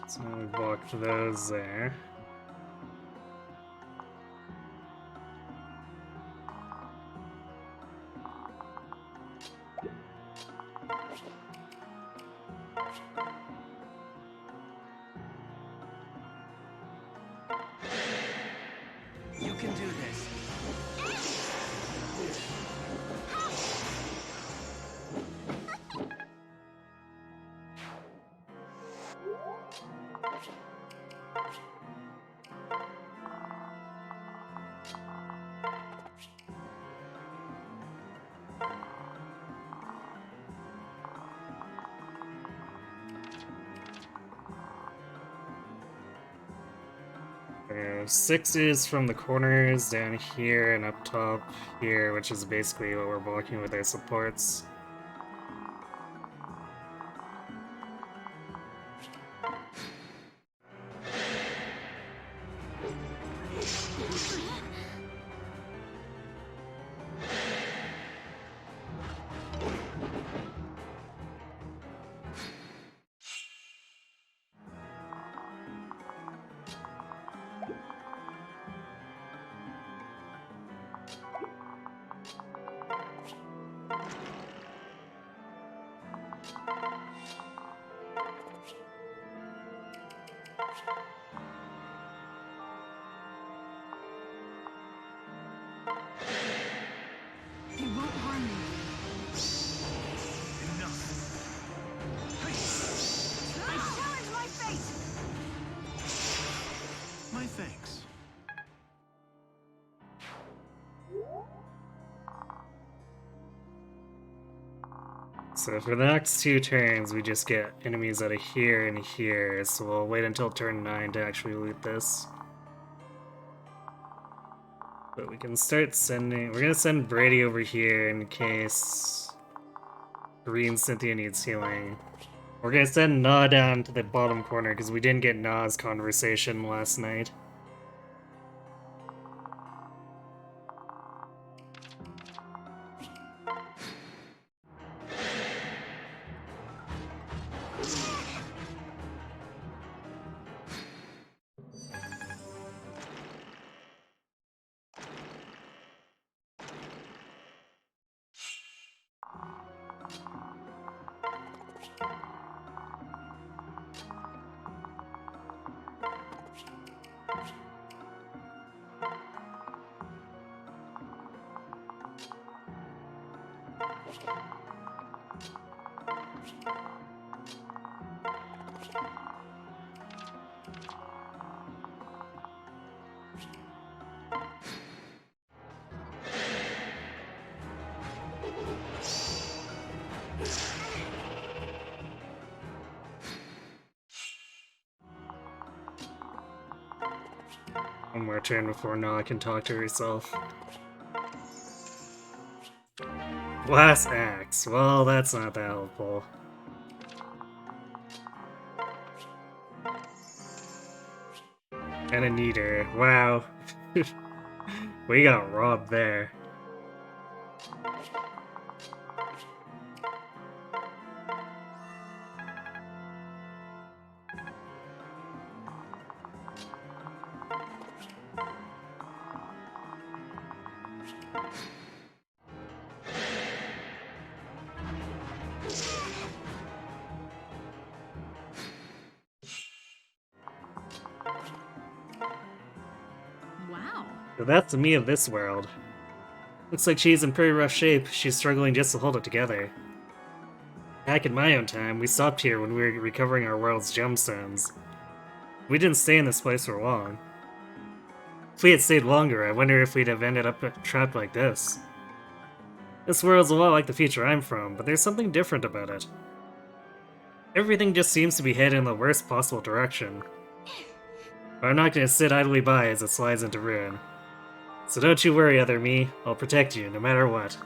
So we blocked those there. You can do this. Sixes from the corners down here and up top here, which is basically what we're blocking with our supports. He won't harm me. Enough. I challenge my fate! My thanks. So for the next 2 turns, we just get enemies out of here and here, so we'll wait until turn 9 to actually loot this. But we can start sending... We're gonna send Brady over here in case Green Cynthia needs healing. We're gonna send Na down to the bottom corner because we didn't get Na's conversation last night. One more turn before Na can talk to herself. Blast Axe. Well, that's not that helpful. And a Neater. Wow. We got robbed there. Wow. So that's the me of this world. Looks like she's in pretty rough shape. She's struggling just to hold it together. Back in my own time, we stopped here when we were recovering our world's gemstones. We didn't stay in this place for long. If we had stayed longer, I wonder if we'd have ended up trapped like this. This world's a lot like the future I'm from, but there's something different about it. Everything just seems to be headed in the worst possible direction. But I'm not gonna sit idly by as it slides into ruin. So don't you worry, other me. I'll protect you, no matter what.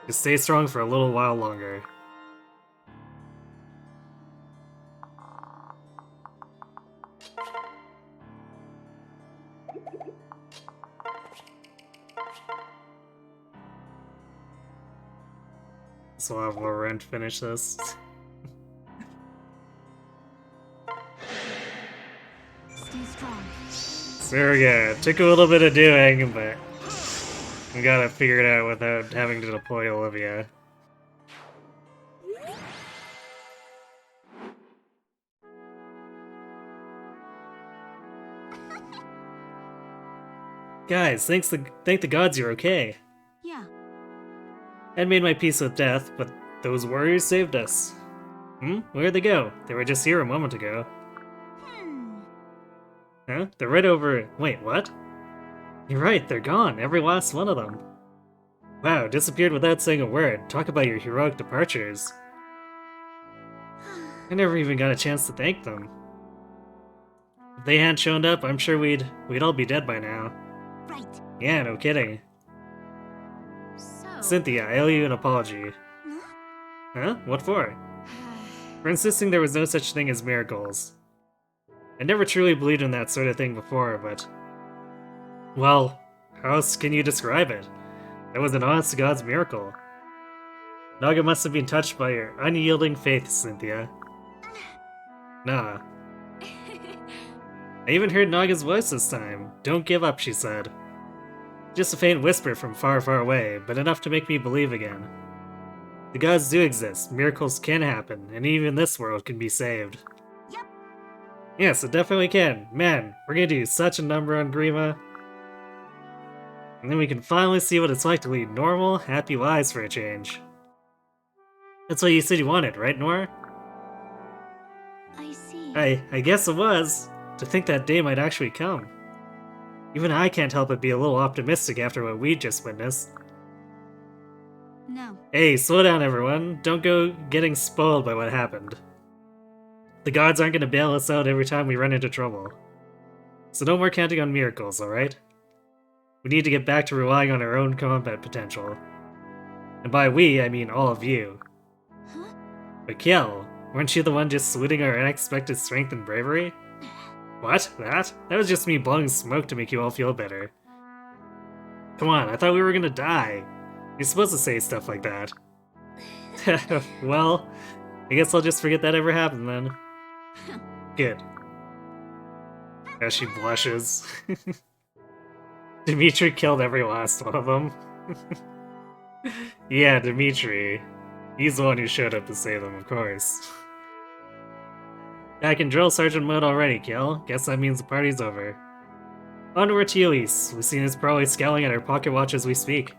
Just stay strong for a little while longer. So I'll have more run to finish this. Stay strong. So there we go. Took a little bit of doing, but we gotta figure it out without having to deploy Olivia. Guys, thank the gods you're okay. Yeah. I'd made my peace with death, but those warriors saved us. Where'd they go? They were just here a moment ago. Huh? They're right over... Wait, what? You're right, they're gone, every last one of them. Wow, disappeared without saying a word. Talk about your heroic departures. I never even got a chance to thank them. If they hadn't shown up, I'm sure we'd all be dead by now. Right. Yeah, no kidding. So. Cynthia, I owe you an apology. Huh? What for? For insisting there was no such thing as miracles. I never truly believed in that sort of thing before, but... Well, how else can you describe it? That was an honest-to-God's miracle. Naga must have been touched by your unyielding faith, Cynthia. Nah. I even heard Naga's voice this time. Don't give up, she said. Just a faint whisper from far, far away, but enough to make me believe again. The gods do exist, miracles can happen, and even this world can be saved. Yep. Yes, it definitely can. Man, we're gonna do such a number on Grima. And then we can finally see what it's like to lead normal, happy lives for a change. That's what you said you wanted, right, Nora? I see. I guess it was. To think that day might actually come. Even I can't help but be a little optimistic after what we just witnessed. No. Hey, slow down everyone. Don't go getting spoiled by what happened. The gods aren't gonna bail us out every time we run into trouble. So no more counting on miracles, alright? We need to get back to relying on our own combat potential. And by we, I mean all of you. Huh? But Kiel, weren't you the one just saluting our unexpected strength and bravery? What? That? That was just me blowing smoke to make you all feel better. Come on, I thought we were gonna die. You're supposed to say stuff like that. Well, I guess I'll just forget that ever happened then. Good. As she blushes. Dimitri killed every last one of them. Yeah, Dimitri. He's the one who showed up to save them, of course. Back in drill sergeant mode already, Kiel. Guess that means the party's over. Onward to Elise. Lucina's probably scowling at her pocket watch as we speak.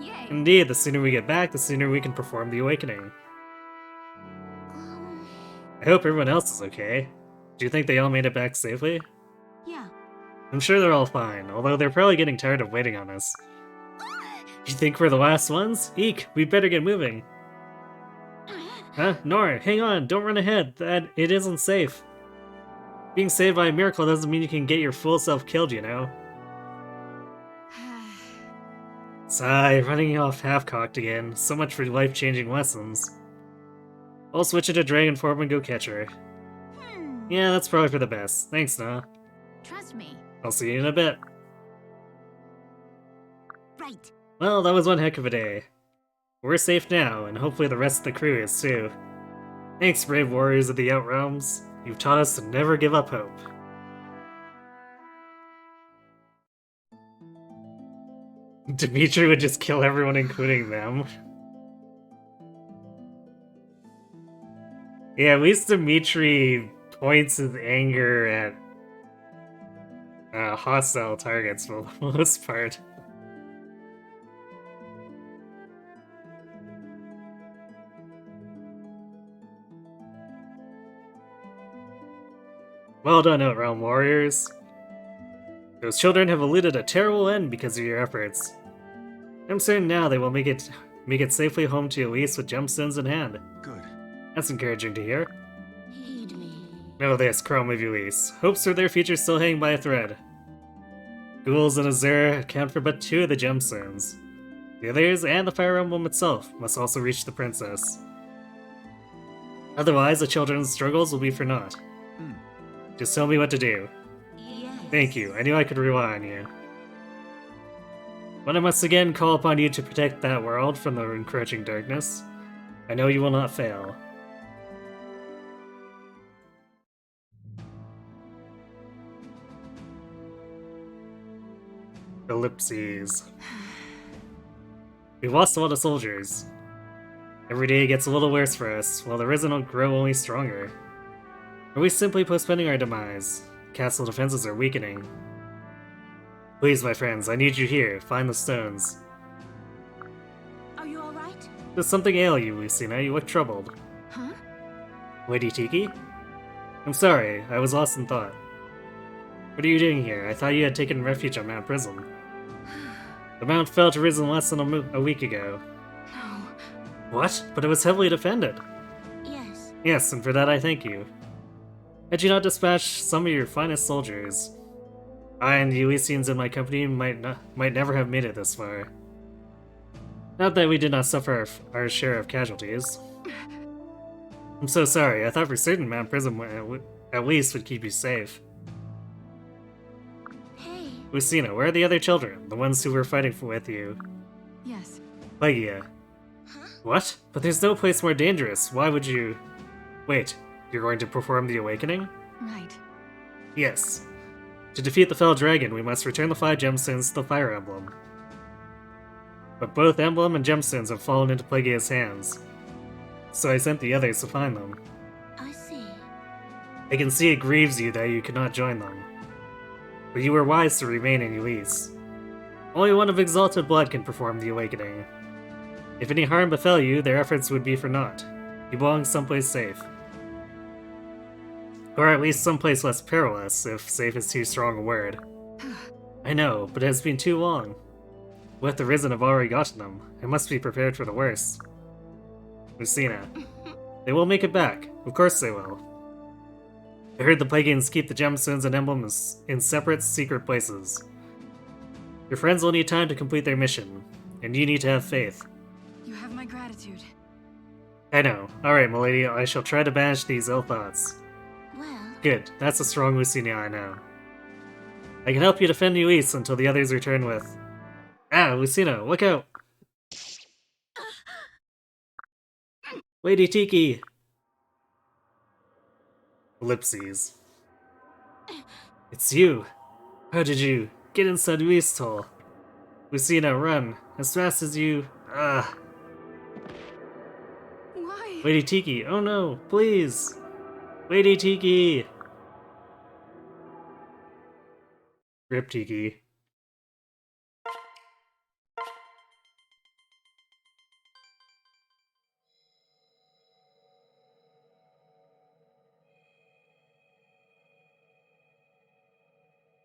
Yay. Indeed, the sooner we get back, the sooner we can perform the awakening. I hope everyone else is okay. Do you think they all made it back safely? Yeah. I'm sure they're all fine, although they're probably getting tired of waiting on us. You think we're the last ones? Eek, we better get moving. Huh? Nora, hang on, don't run ahead. It isn't safe. Being saved by a miracle doesn't mean you can get your full self killed, you know. Sigh, running off half-cocked again. So much for life-changing lessons. I'll switch it to dragon form and go catch her. Yeah, that's probably for the best. Thanks, nah. Trust me. I'll see you in a bit. Right. Well, that was one heck of a day. We're safe now, and hopefully the rest of the crew is too. Thanks, brave warriors of the Outrealms. You've taught us to never give up hope. Dimitri would just kill everyone, including them. Yeah, at least Dimitri points his anger at hostile targets for the most part. Well done, Outrealm warriors. Those children have eluded a terrible end because of your efforts. I'm certain now they will make it safely home to Elise with gemstones in hand. Good. That's encouraging to hear. Heed me. Know this, Chrome of Elise. Hopes for their future still hang by a thread. Ghouls and Azura account for but 2 of the gemstones. The others, and the Fire Emblem itself, must also reach the princess. Otherwise, the children's struggles will be for naught. Just tell me what to do. Yes. Thank you, I knew I could rely on you. When I must again call upon you to protect that world from the encroaching darkness, I know you will not fail. Ellipses. We've lost a lot of soldiers. Every day it gets a little worse for us, while the Risen will grow only stronger. Are we simply postponing our demise? Castle defenses are weakening. Please, my friends, I need you here. Find the stones. Are you alright? Does something ail you, Lucina? You look troubled. Huh? Lady Tiki? I'm sorry, I was lost in thought. What are you doing here? I thought you had taken refuge on Mount Prism. The mount fell to Risen less than a week ago. No. What? But it was heavily defended. Yes. Yes, and for that I thank you. Had you not dispatched some of your finest soldiers, I and the Elysians in my company might never have made it this far. Not that we did not suffer our share of casualties. I'm so sorry, I thought for certain Mount Prism at least would keep you safe. Hey. Lucina, where are the other children? The ones who were fighting with you? Yes. Legia. Huh? What? But there's no place more dangerous. Why would you... Wait, you're going to perform the awakening? Right. Yes. To defeat the fell dragon, we must return the 5 gemstones to the Fire Emblem. But both emblem and gemstones have fallen into Plagueis' hands. So I sent the others to find them. I see. I can see it grieves you that you could not join them. But you were wise to remain in Elis. Only one of exalted blood can perform the awakening. If any harm befell you, their efforts would be for naught. You belong someplace safe. Or at least someplace less perilous, if safe is too strong a word. I know, but it has been too long. What the Risen have already gotten them. I must be prepared for the worst. Lucina. They will make it back. Of course they will. I heard the Plagueans keep the gemstones and emblems in separate, secret places. Your friends will need time to complete their mission, and you need to have faith. You have my gratitude. I know. Alright, milady, I shall try to banish these ill thoughts. Well, Good, that's a strong Lucina I know. I can help you defend Elis until the others return with... Ah, Lucina, look out! Lady Tiki! Ellipses. It's you! How did you get inside Elis Toll? Lucina, run! As fast as you... Ah! Why? Lady Tiki, oh no, please! Lady Tiki! Rip Tiki.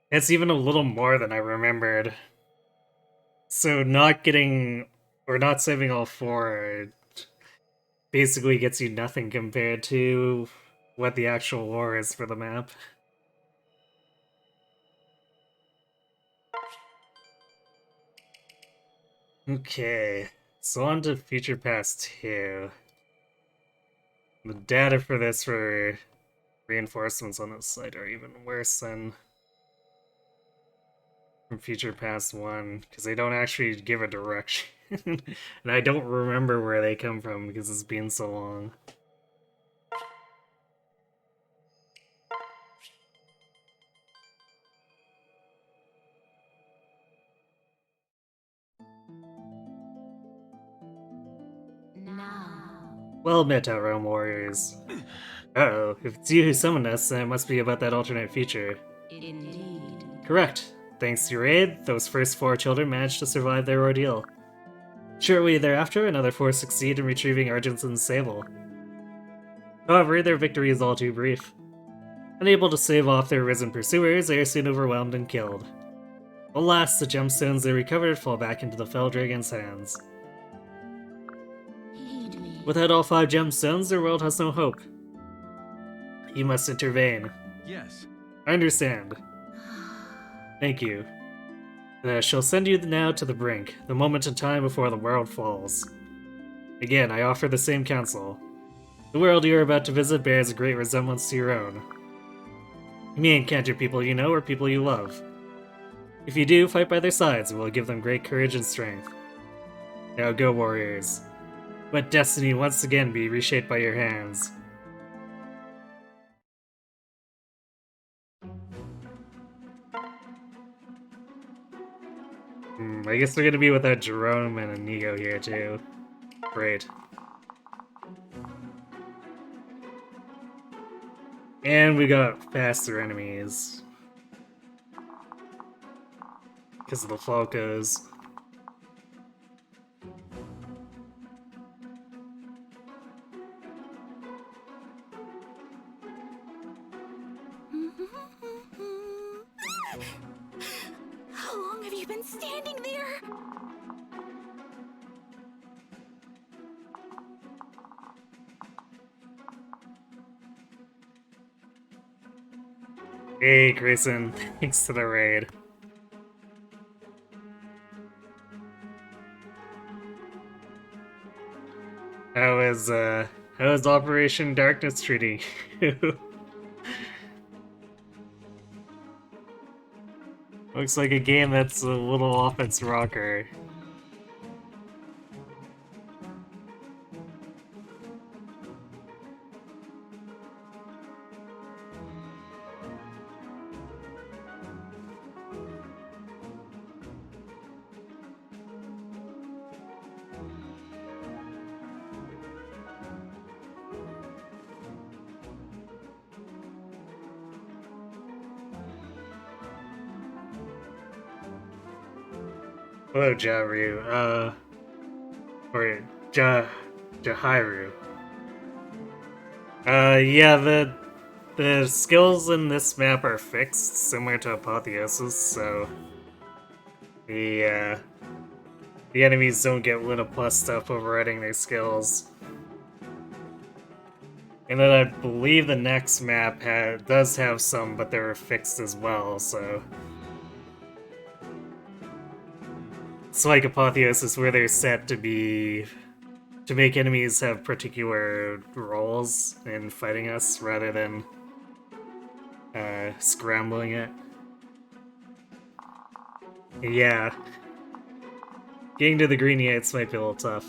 It's even a little more than I remembered. So not getting, or not saving all four basically gets you nothing compared to what the actual lore is for the map. Okay, so on to Future Past 2. The data for this for reinforcements on this site are even worse than from Future Past 1, because they don't actually give a direction. And I don't remember where they come from because it's been so long. now. Well met, Outrealm warriors. Uh-oh, if it's you who summoned us, then it must be about that alternate future. Indeed. Correct. Thanks to your aid, those first 4 children managed to survive their ordeal. Shortly thereafter, another 4 succeed in retrieving Argentson's sable. However, their victory is all too brief. Unable to stave off their risen pursuers, they are soon overwhelmed and killed. Alas, the gemstones they recovered fall back into the Fell Dragon's hands. Heed me. Without all 5 gemstones, their world has no hope. You must intervene. Yes. I understand. Thank you. I shall send you now to the brink, the moment in time before the world falls. Again, I offer the same counsel. The world you are about to visit bears a great resemblance to your own. You may encounter people you know or people you love. If you do, fight by their sides and will give them great courage and strength. Now go, warriors. Let destiny once again be reshaped by your hands. I guess we're gonna be without Jerome and Inigo here too. Great. And we got faster enemies. Because of the Falcos. How long have you been standing there? Hey, Grayson. Thanks to the raid. How is Operation Darkness treating you? Looks like a game that's a little off its rocker. Hello, Jaru. Or Jahairu. Yeah, the skills in this map are fixed, similar to Apotheosis, so the the enemies don't get Luna Plus stuff overriding their skills. And then I believe the next map does have some, but they're fixed as well, so... It's like Apotheosis where they're set to be... to make enemies have particular roles in fighting us, rather than scrambling it. Yeah. Getting to the green yates might be a little tough.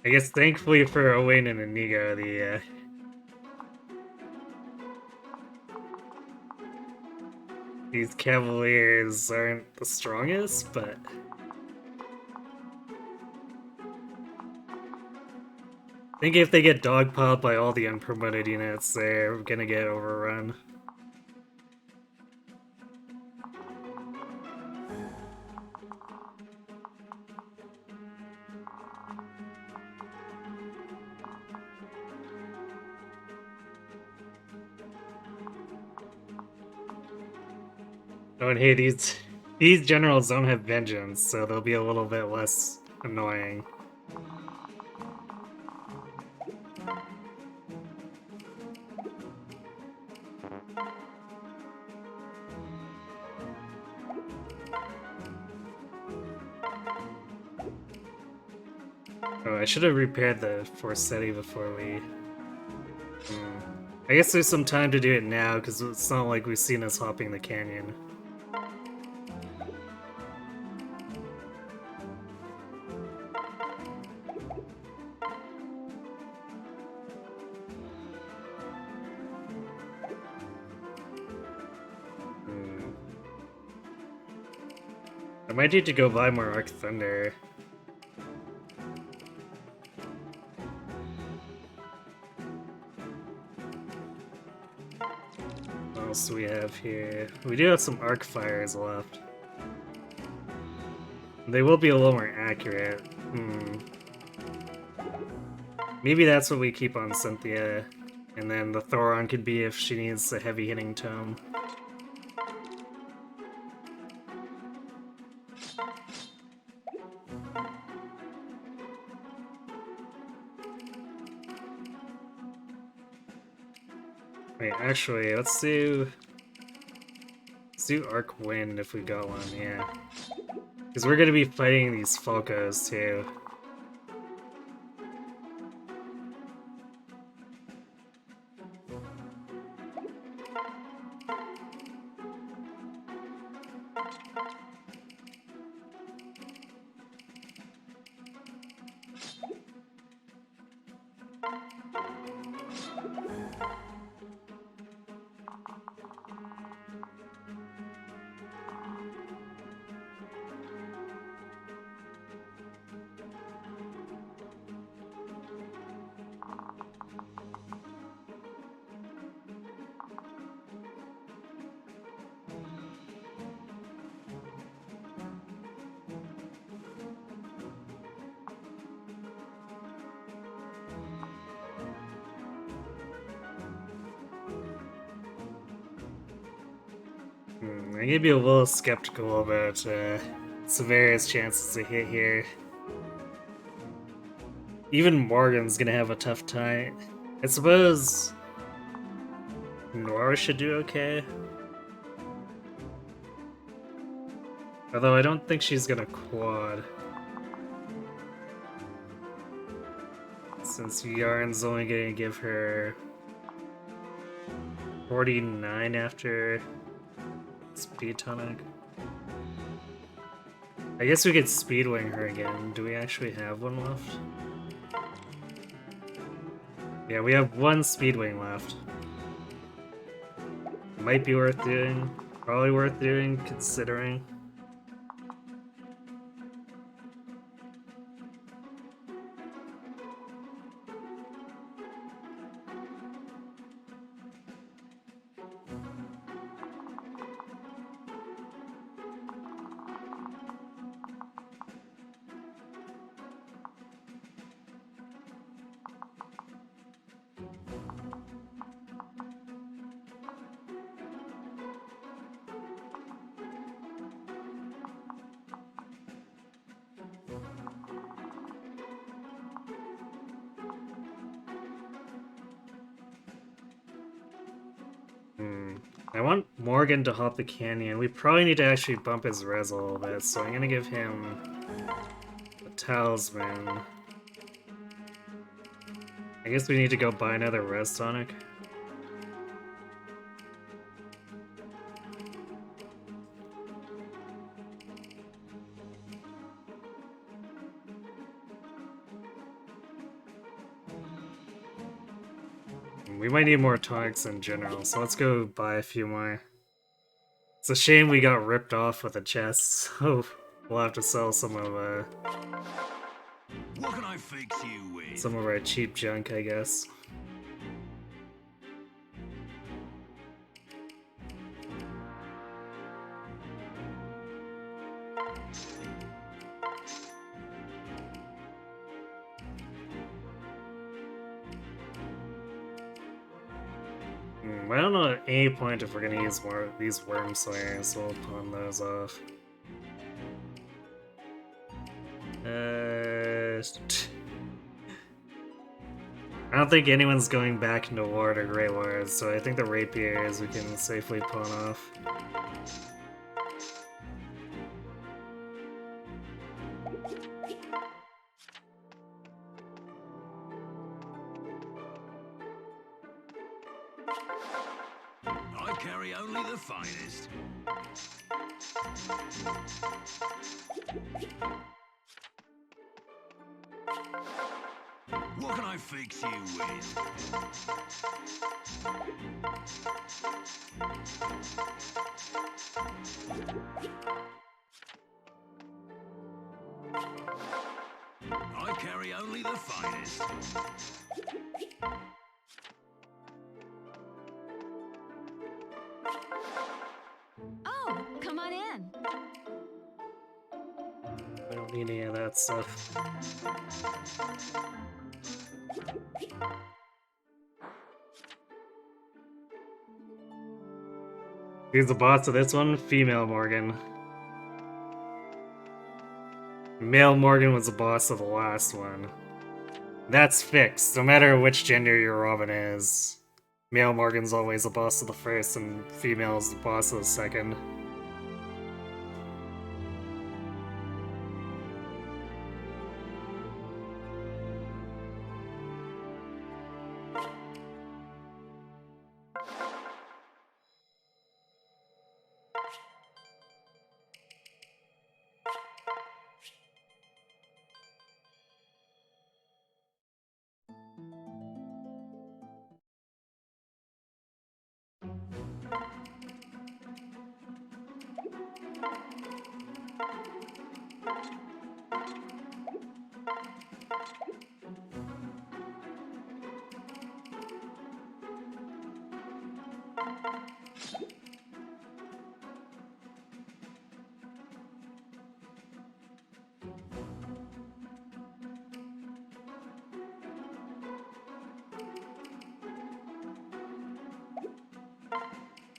I guess thankfully for Owain and Inigo, these Cavaliers aren't the strongest, but... I think if they get dogpiled by all the unpromoted units, they're gonna get overrun. Oh, and hey, these generals don't have vengeance, so they'll be a little bit less annoying. Oh, I should have repaired the Forcetti before we... I guess there's some time to do it now, because it's not like we've seen us hopping the canyon. I might need to go buy more Arc Thunder. What else do we have here? We do have some Arc Fires left. They will be a little more accurate. Maybe that's what we keep on Cynthia. And then the Thoron could be if she needs a heavy-hitting tome. Wait, actually, let's do Arc Wind if we got one, yeah. Because we're gonna be fighting these Falcos too. I'm gonna be a little skeptical about Severa's chances to hit here. Even Morgan's gonna have a tough time. I suppose Nora should do okay. Although I don't think she's gonna quad. Since Yarn's only gonna give her 49 after Speed Tonic. I guess we could Speedwing her again. Do we actually have one left? Yeah, we have one Speedwing left. Might be worth doing. Probably worth doing, considering. I want Morgan to hop the canyon. We probably need to actually bump his res a little bit, so I'm gonna give him a talisman. I guess we need to go buy another res tonic. We might need more tonics in general, so let's go buy a few more. It's a shame we got ripped off with the chests, so we'll have to sell What can I fix you with? some of our cheap junk, I guess. I don't know at any point if we're gonna use more of these worm slayers, so we'll pawn those off. I don't think anyone's going back into War or Grey Wars, so I think the rapiers we can safely pawn off. I carry only the finest. What can I fix you with? I carry only the finest. Oh, come on in. I don't need any of that stuff. Who's the boss of this one? Female Morgan. Male Morgan was the boss of the last one. That's fixed. No matter which gender your Robin is, male Morgan's always the boss of the first, and female is the boss of the second.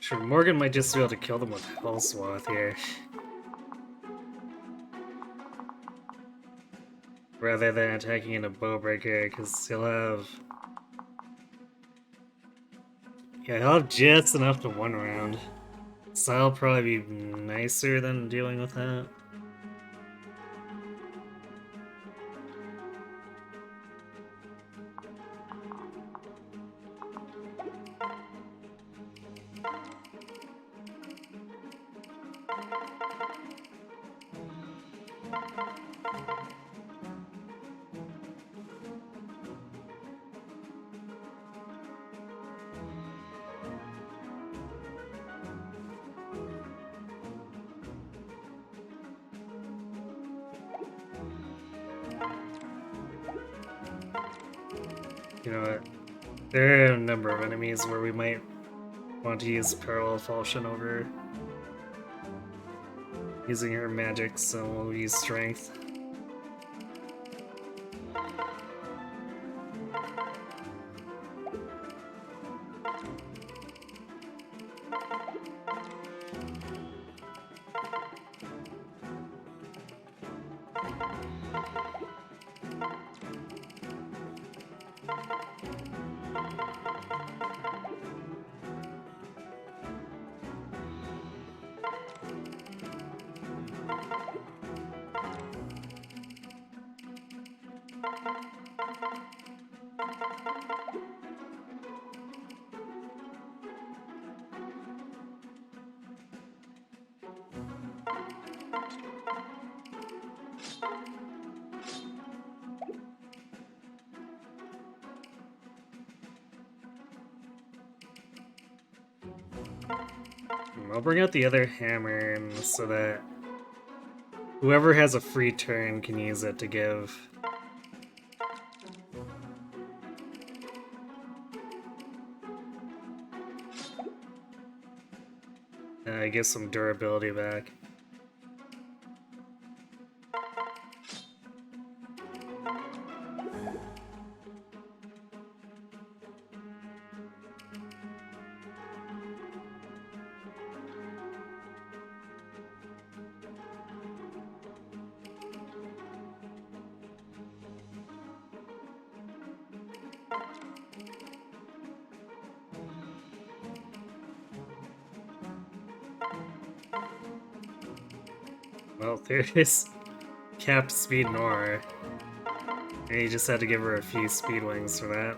Sure, Morgan might just be able to kill them with Hellswath here. Rather than attacking in a Bowbreaker, because he'll have... Yeah, he'll have just enough to one round. So that'll probably be nicer than dealing with that. You know what? There are a number of enemies where we might want to use Parallel Falchion over using her magic, so we'll use Strength. I'll bring out the other hammer so that whoever has a free turn can use it to give. Get some durability back. Well, there is capped speed Nora. And you just had to give her a few speed wings for that.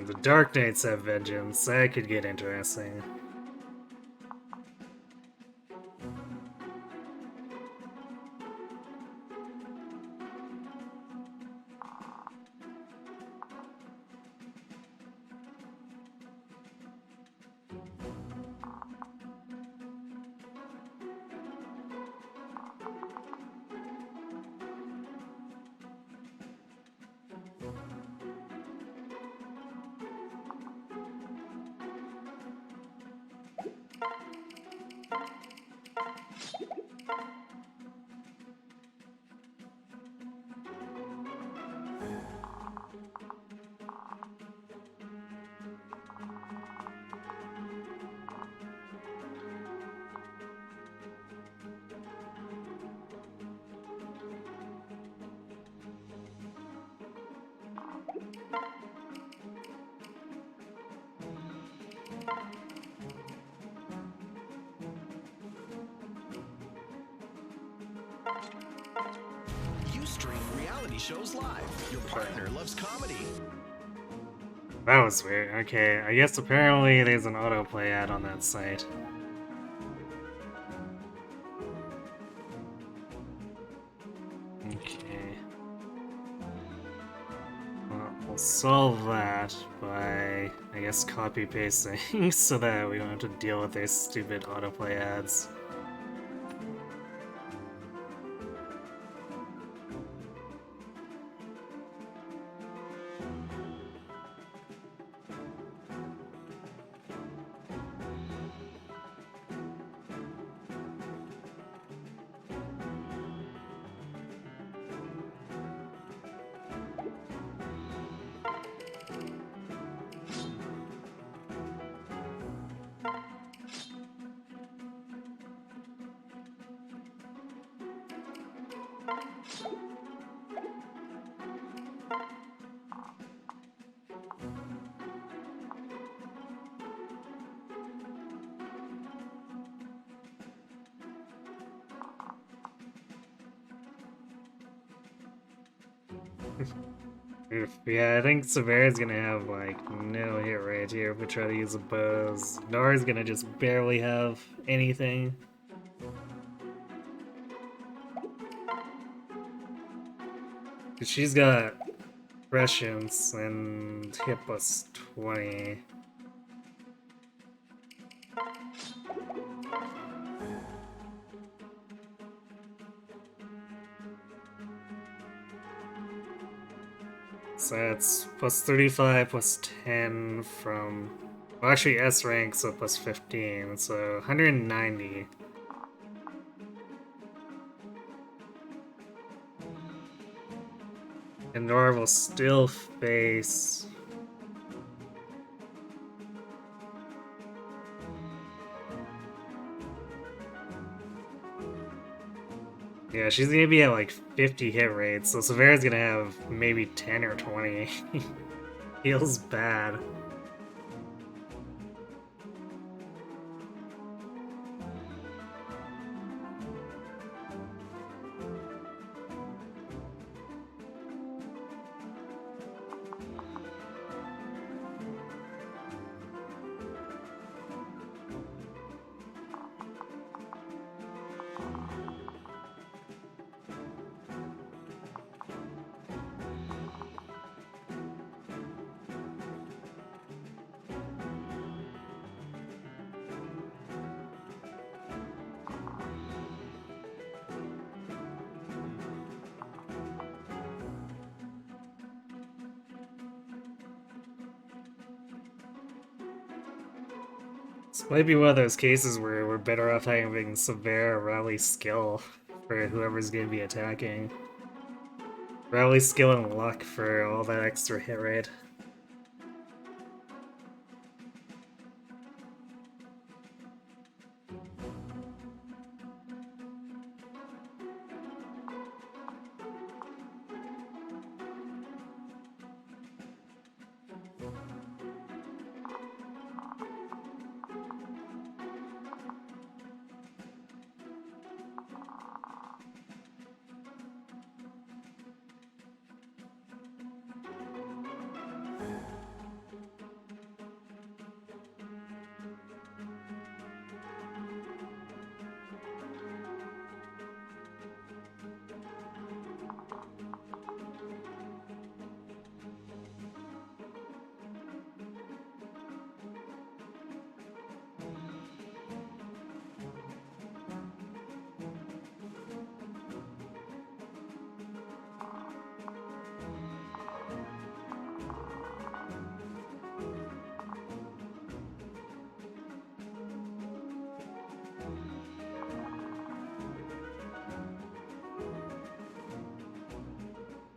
The Dark Knights have vengeance. That could get interesting. You stream reality shows live. Your partner loves comedy. That was weird. Okay, I guess apparently there's an autoplay ad on that site. Okay. Well, we'll solve that by, I guess, copy-pasting so that we don't have to deal with their stupid autoplay ads. Yeah, I think Severa's gonna have, like, no hit rate here if we try to use a bows. Nara's gonna just barely have anything. Cause she's got prescience and hit plus 20. So that's plus 35 plus 10 from... Well, actually S rank, so plus 15, so 190. And Nora will still face... Yeah, she's gonna be at like 50 hit rates, so Severa's gonna have maybe 10 or 20. Feels bad. This might be one of those cases where we're better off having Severe rally skill for whoever's gonna be attacking. Rally skill and luck for all that extra hit rate.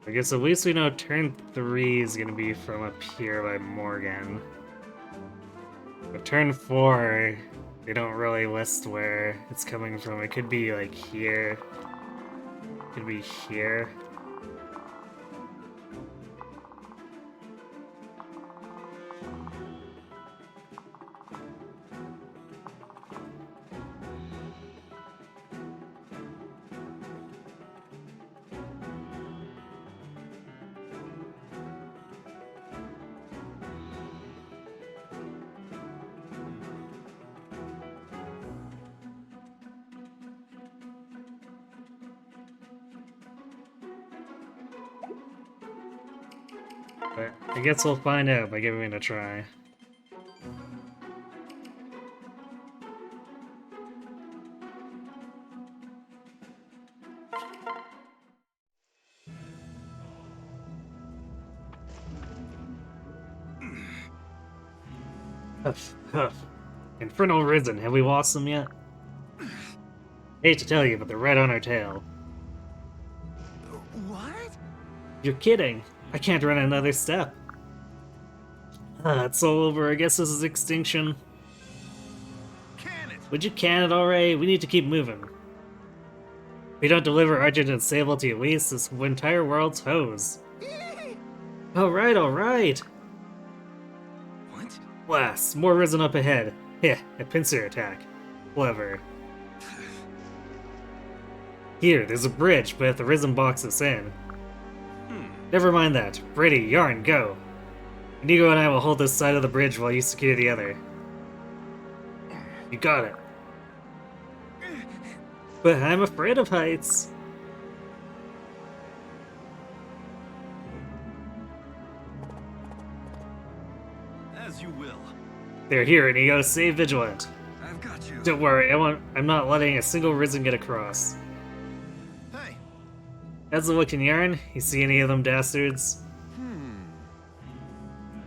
I guess at least we know turn 3 is gonna be from up here by Morgan. But turn 4, they don't really list where it's coming from. It could be like here. It could be here. But I guess we'll find out by giving it a try. Huff, huff. Infernal Risen, have we lost them yet? Hate to tell you, but they're right on our tail. What? You're kidding! I can't run another step. It's all over. I guess this is extinction. Can it? Would you can it already? We need to keep moving. If we don't deliver Argent and Sable to Elise, this entire world's hosed. Alright, alright! What? Blast! More Risen up ahead. Heh, a pincer attack. Clever. Here, there's a bridge, but if the Risen box us in. Never mind that. Brady, Yarn, go! Inigo and I will hold this side of the bridge while you secure the other. You got it. But I'm afraid of heights. As you will. They're here, Inigo. Stay vigilant. I've got you. Don't worry, I'm not letting a single Risen get across. Hey. How's it looking, Yarn? You see any of them dastards?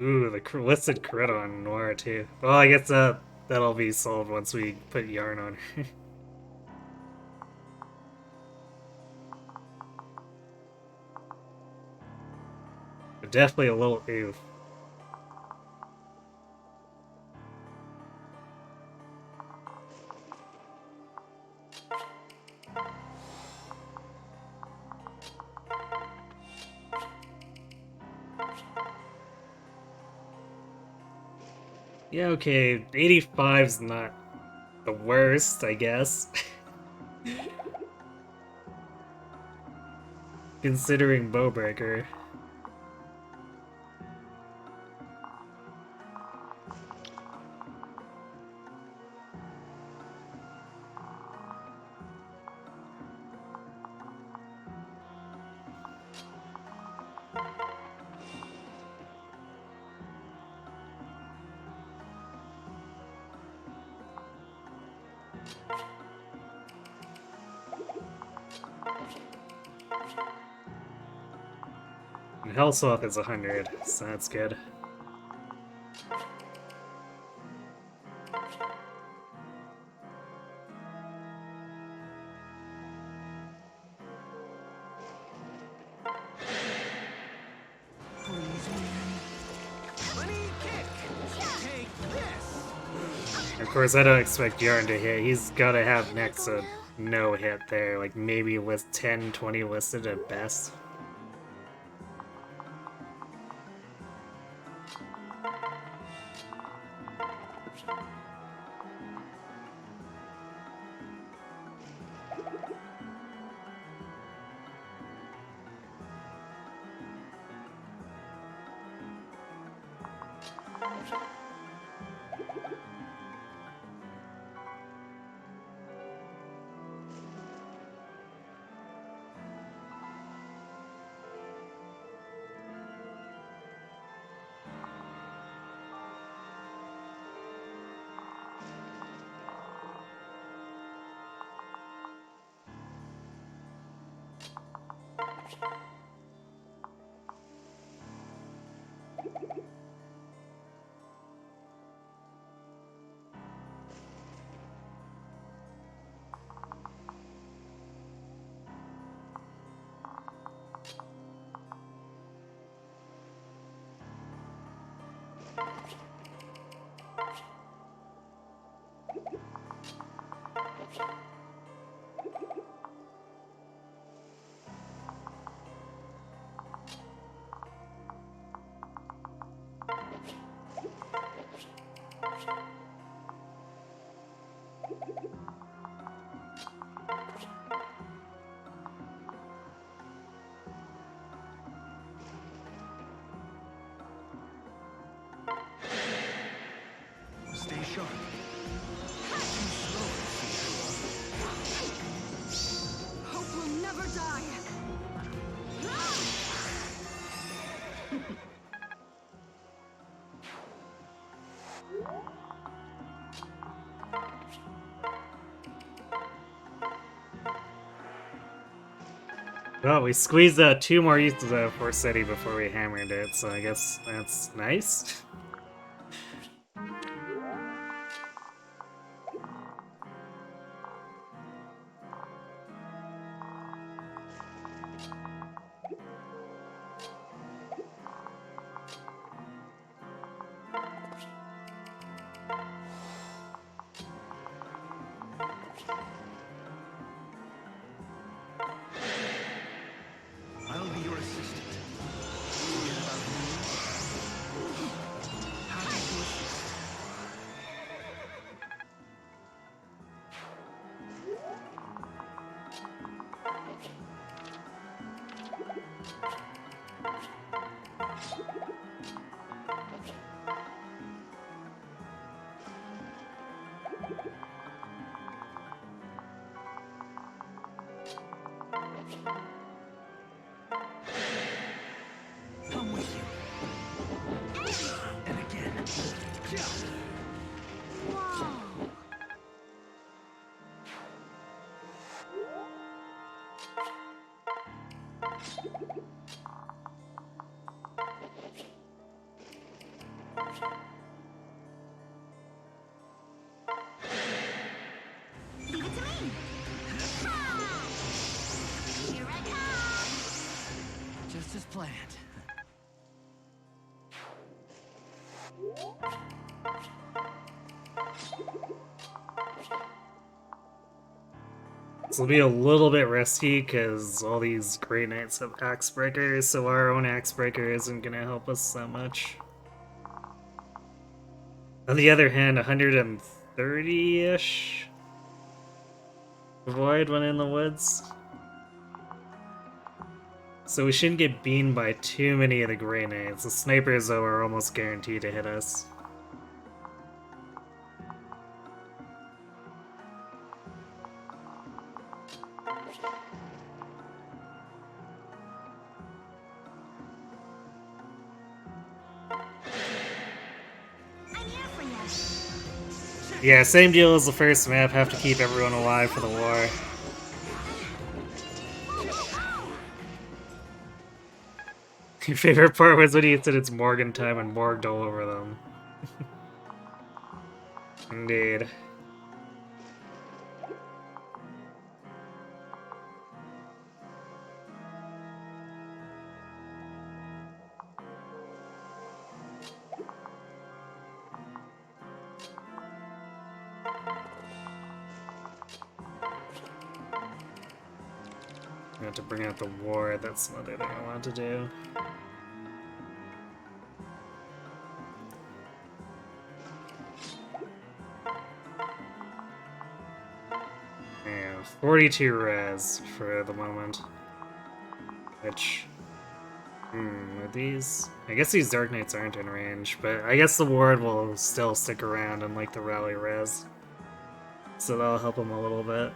Ooh, the listed crit on Noir too. Well, I guess that'll be sold once we put yarn on her. But definitely a little oof. Yeah, okay, 85's not the worst, I guess. Considering Bowbreaker. And Hellswath is 100, so that's good. Please win. Bunny kick. Take this. Of course, I don't expect Yarn to hit. He's gotta have next to no hit there, like maybe list 10, 20 listed at best. Stay sharp. Too slow, Hope will never die. Well, we squeezed out 2 more uses out of Forcetti before we hammered it, so I guess that's nice. I'll be your assistant. Forget about me. Happy to assist. I'm with you. And again. Yeah. Whoa. This will be a little bit risky because all these Grey Knights have axe breakers, so our own axe breaker isn't gonna help us that much. On the other hand, 130-ish void when in the woods. So we shouldn't get beamed by too many of the Grey Knights. The snipers, though, are almost guaranteed to hit us. I'm here for you. Yeah, same deal as the first map, have to keep everyone alive for the war. Your favorite part was when he said it's Morgan time and morged all over them. Indeed. I have to bring out the war, that's another thing I want to do. Yeah, 42 res for the moment. Which... are these... I guess these Dark Knights aren't in range, but I guess the ward will still stick around and like the rally res. So that'll help him a little bit.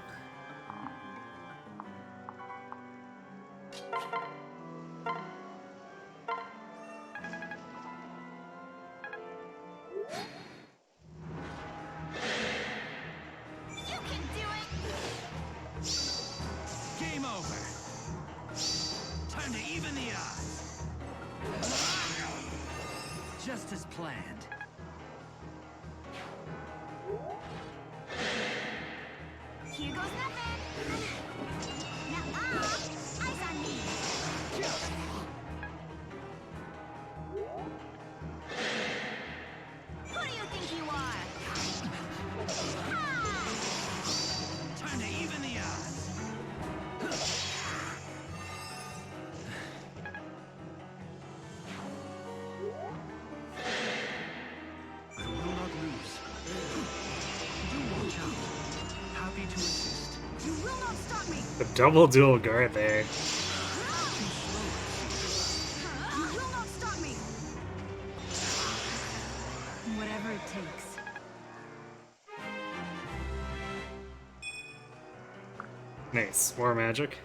You can do it. Game over. Time to even the odds. Just as planned. Here goes nothing. Now, eyes on me. Who do you think you are? Ha! Time to even the odds. I will not lose. Do watch out. Happy to assist. You will not stop me! The double dual guard there. You will not stop me! Whatever it takes. Nice. War magic.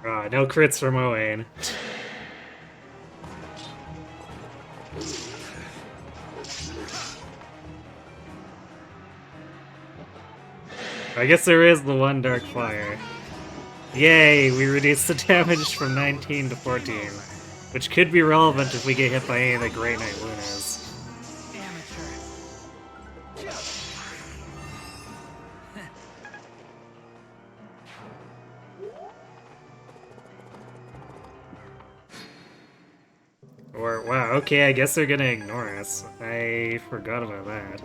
Ah, no crits from Owain. I guess there is the one Dark Fire. Yay, we reduced the damage from 19 to 14, which could be relevant if we get hit by any of the Grey Knight Lunas. Or, wow, okay, I guess they're gonna ignore us. I forgot about that.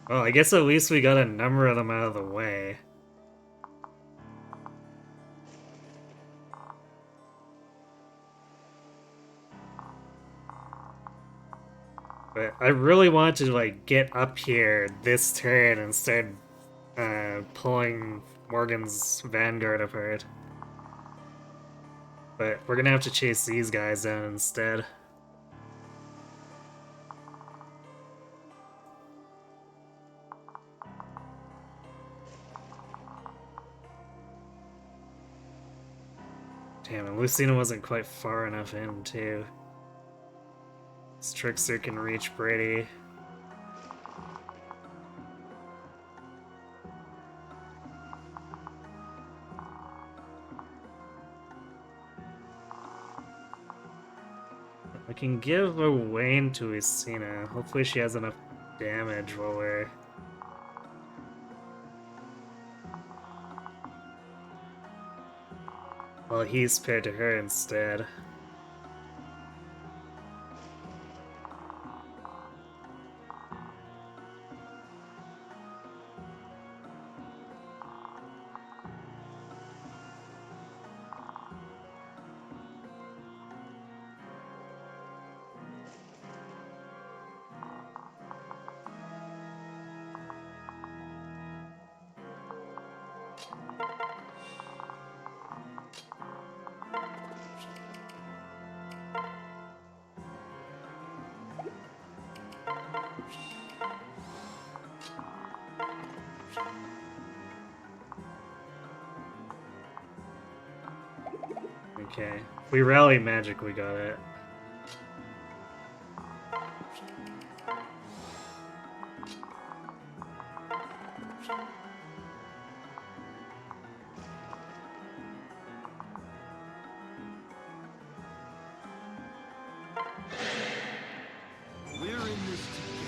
Well, I guess at least we got a number of them out of the way. But I really want to, like, get up here this turn and start pulling Morgan's Vanguard apart. But we're gonna have to chase these guys down instead. Damn, and Lucina wasn't quite far enough in, too. This trickster can reach Brady. I can give a Wayne to Isina. Hopefully she has enough damage while we're... Well, he's paired to her instead. Okay. If we rally magic, we got it. We're in this together.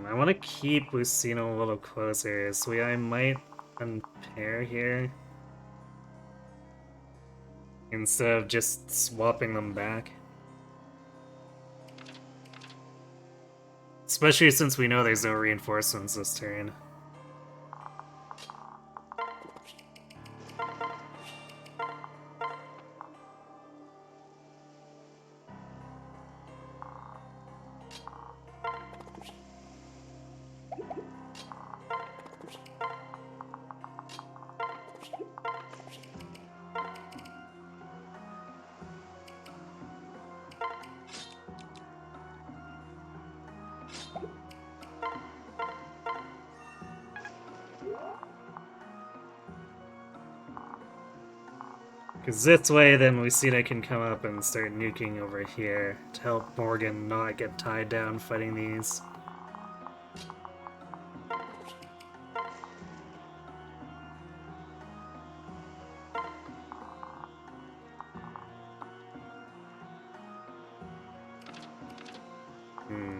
I want to keep Lucino a little closer, so I might unpair here. Instead of just swapping them back. Especially since we know there's no reinforcements this turn. Because this way, then Lucina can come up and start nuking over here to help Morgan not get tied down fighting these.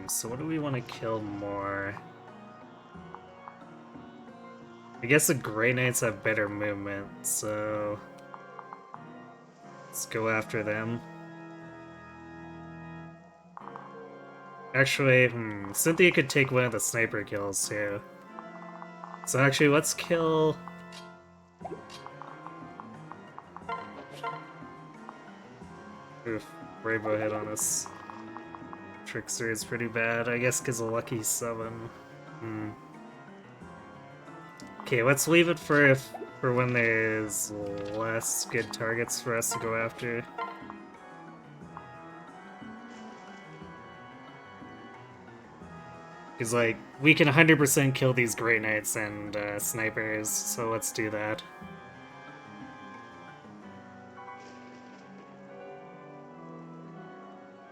So what do we want to kill more? I guess the Grey Knights have better movement, so... let's go after them. Actually, Cynthia could take one of the sniper kills too. So actually, let's kill... Oof, Rainbow hit on us. Trickster is pretty bad, I guess because of Lucky 7. Okay, let's leave it for when there's less good targets for us to go after. Because, like, we can 100% kill these Grey Knights and snipers, so let's do that.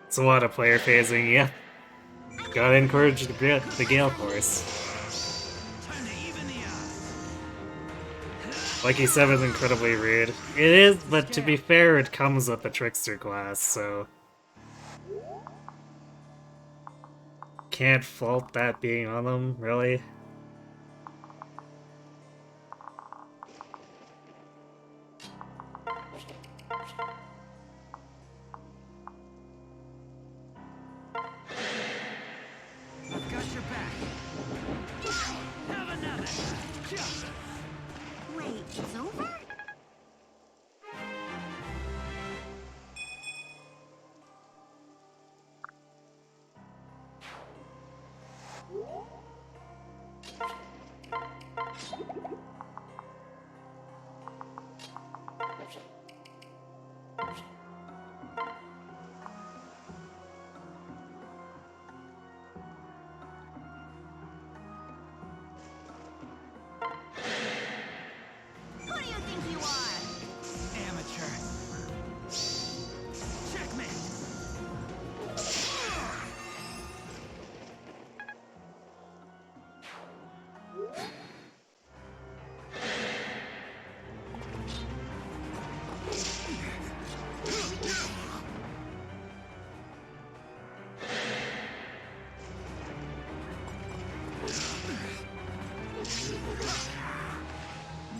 It's a lot of player phasing, yeah. Gotta encourage the Gale Force. Time to even the odds. Lucky 7 is incredibly rude. It is, but to be fair, it comes with the Trickster class, so... can't fault that being on them, really. I've got your back. Have another. Wait, it's over?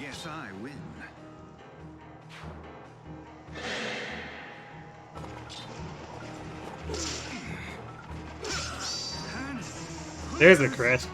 guess I win. There's a crit.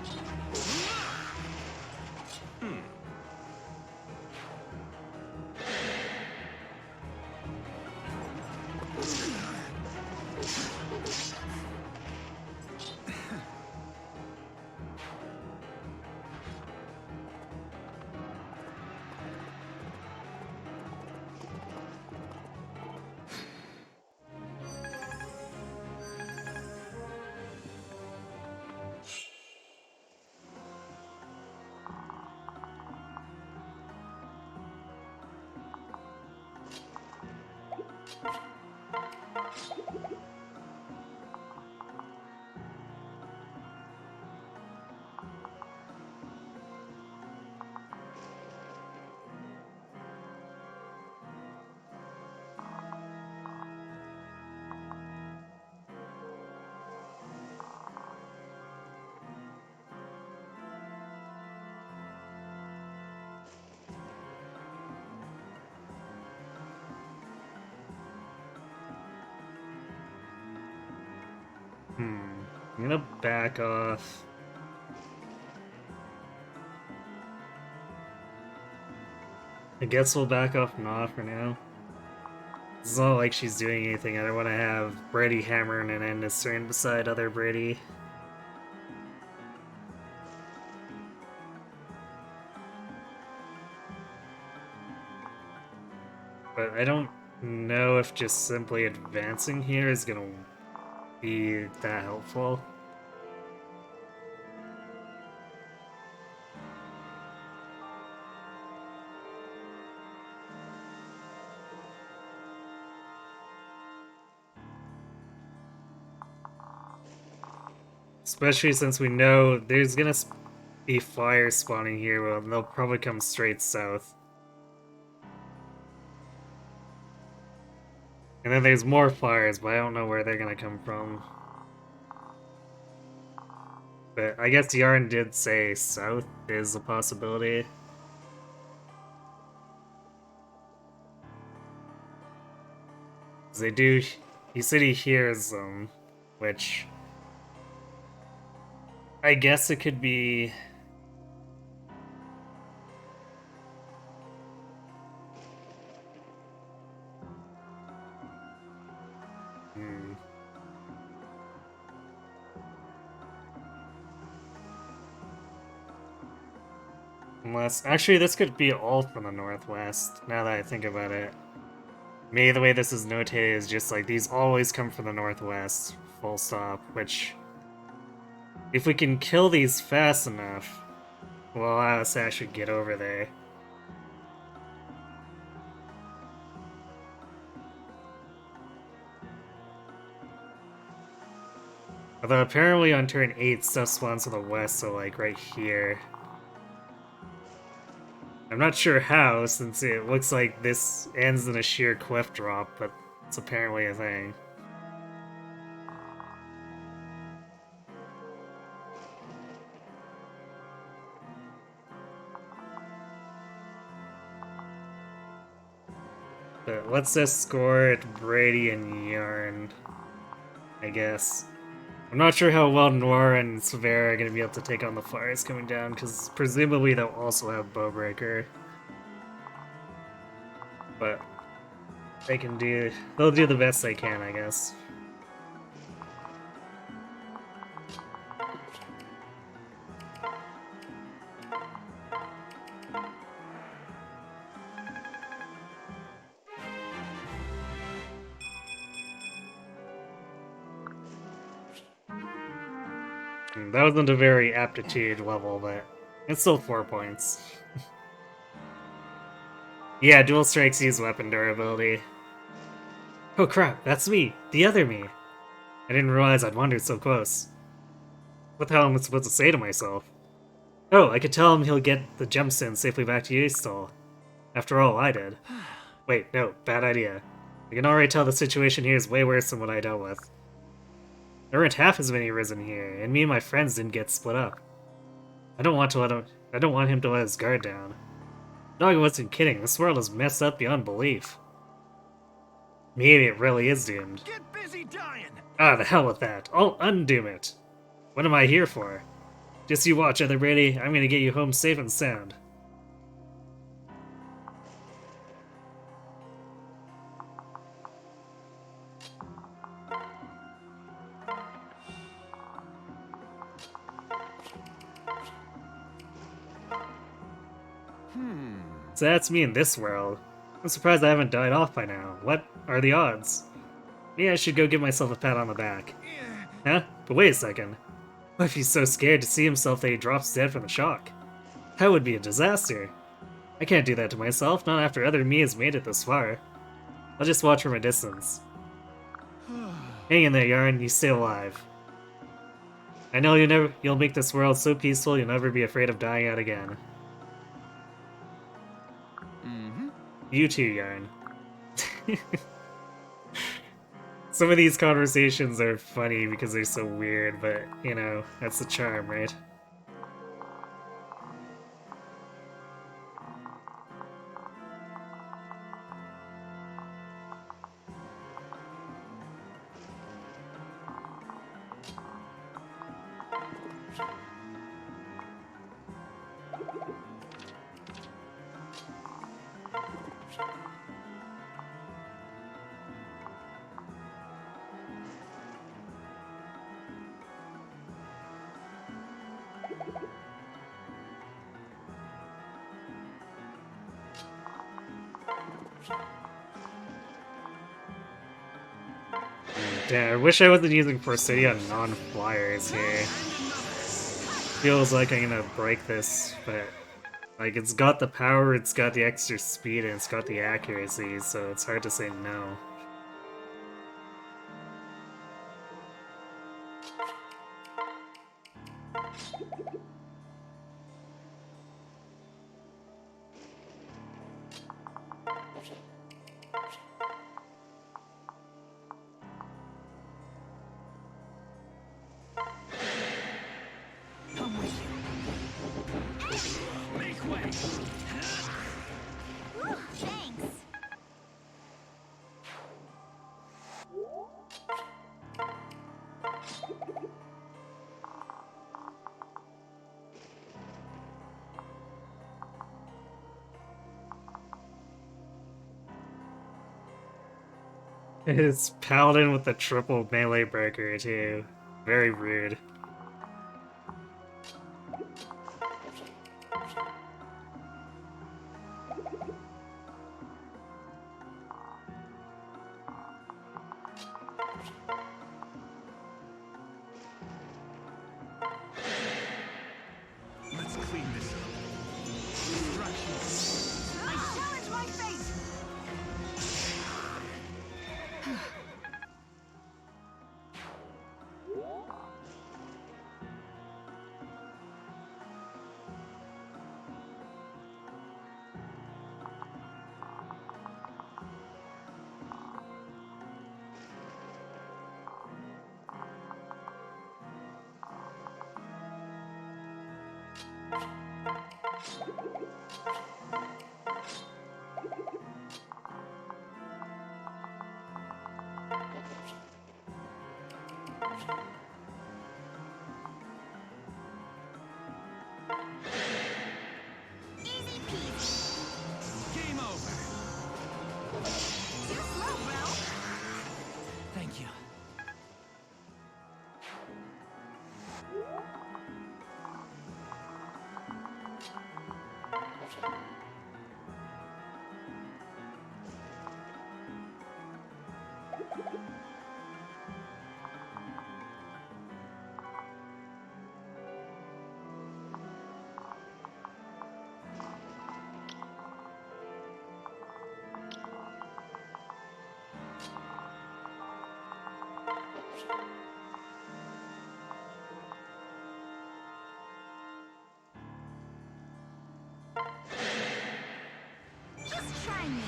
I'm gonna back off. I guess we'll back off Nah for now. It's not like she's doing anything. I don't want to have Brady hammering an end his turn beside other Brady. But I don't know if just simply advancing here is gonna be that helpful. Especially since we know there's gonna be fire spawning here, well, they'll probably come straight south. And then there's more fires, but I don't know where they're gonna come from. But I guess Yarn did say south is a possibility. They do. He said he hears them, which I guess it could be. Unless, actually, this could be all from the northwest. Now that I think about it, maybe the way this is notated is just like these always come from the northwest, full stop. Which, if we can kill these fast enough, will allow us to actually get over there. Although apparently on turn 8 stuff spawns to the west, so like right here. I'm not sure how, since it looks like this ends in a sheer cliff drop, but it's apparently a thing. But let's escort Brady and Yarn, I guess. I'm not sure how well Noir and Severa are going to be able to take on the fires coming down, because presumably they'll also have Bowbreaker. But they'll do the best they can, I guess. That wasn't a very aptitude level, but it's still 4 points. Yeah, dual strikes use weapon durability. Oh crap, that's me! The other me! I didn't realize I'd wandered so close. What the hell am I supposed to say to myself? Oh, I could tell him he'll get the gemstone safely back to Ystol. After all, I did. Wait, no, bad idea. I can already tell the situation here is way worse than what I dealt with. There weren't half as many risen here, and me and my friends didn't get split up. I don't want him to let his guard down. Dog wasn't kidding. This world is messed up beyond belief. Maybe it really is doomed. Get busy dying! Ah, the hell with that. I'll undoom it. What am I here for? Just you watch, other Brady. I'm gonna get you home safe and sound. So that's me in this world. I'm surprised I haven't died off by now. What are the odds? Maybe I should go give myself a pat on the back. Huh? But wait a second. What if he's so scared to see himself that he drops dead from the shock? That would be a disaster. I can't do that to myself, not after other me has made it this far. I'll just watch from a distance. Hang in there, Yarn, you stay alive. I know you'll make this world so peaceful you'll never be afraid of dying out again. You too, Yarn. Some of these conversations are funny because they're so weird, but, you know, that's the charm, right? Damn, I wish I wasn't using Forsythia non-flyers here. Feels like I'm gonna break this, but like it's got the power, it's got the extra speed, and it's got the accuracy, so it's hard to say no. Make way! Whew, thanks. It's Paladin with the triple melee breaker too. Very rude. Let's clean this up. Destruction. I challenge my fate! Easy peasy. Game over. Too slow, bro. Thank you. Just try me.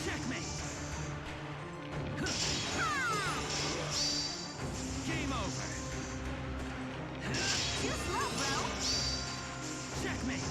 Checkmate. Game over. Too slow, bro. Checkmate.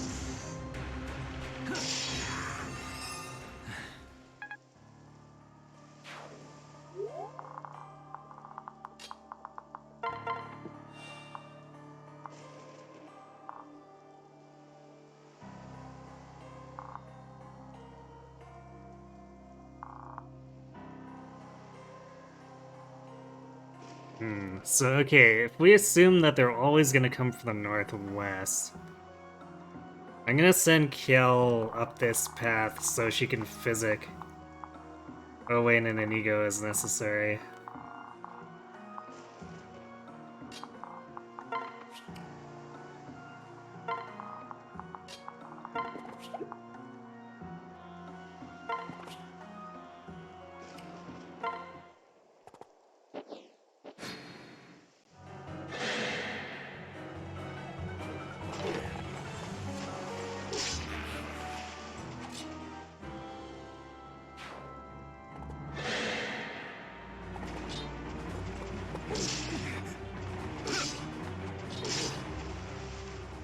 So okay, if we assume that they're always gonna come from the northwest, I'm gonna send Kiel up this path so she can physic Owain and Inigo as necessary.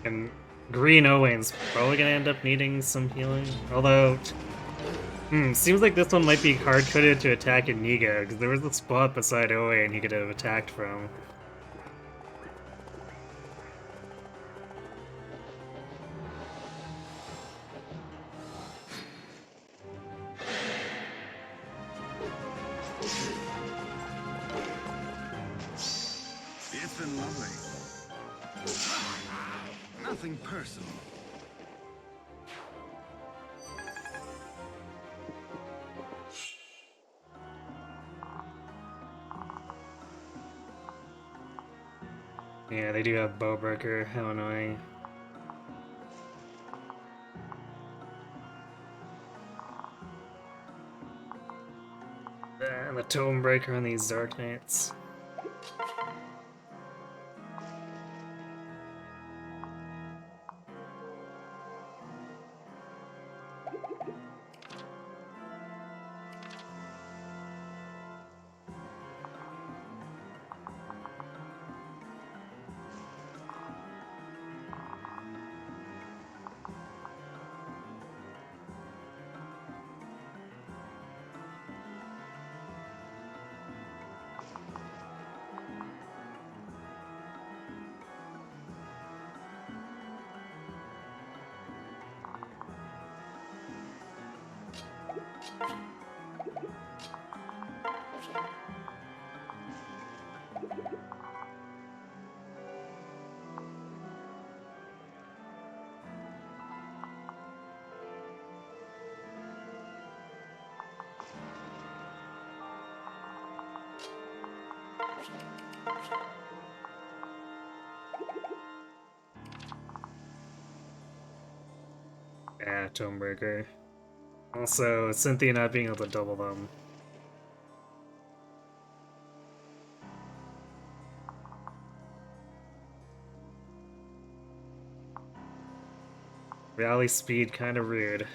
And Green Owain's probably gonna end up needing some healing. Although, seems like this one might be hard-coded to attack Inigo, because there was a spot beside Owain he could have attacked from. It's been lovely. Nothing personal. Yeah, they do have Bowbreaker, how annoying. And the Tome Breaker on these Dark Knights. Yeah, Tomebreaker. Also, Cynthia not being able to double them. Rally speed kinda rude.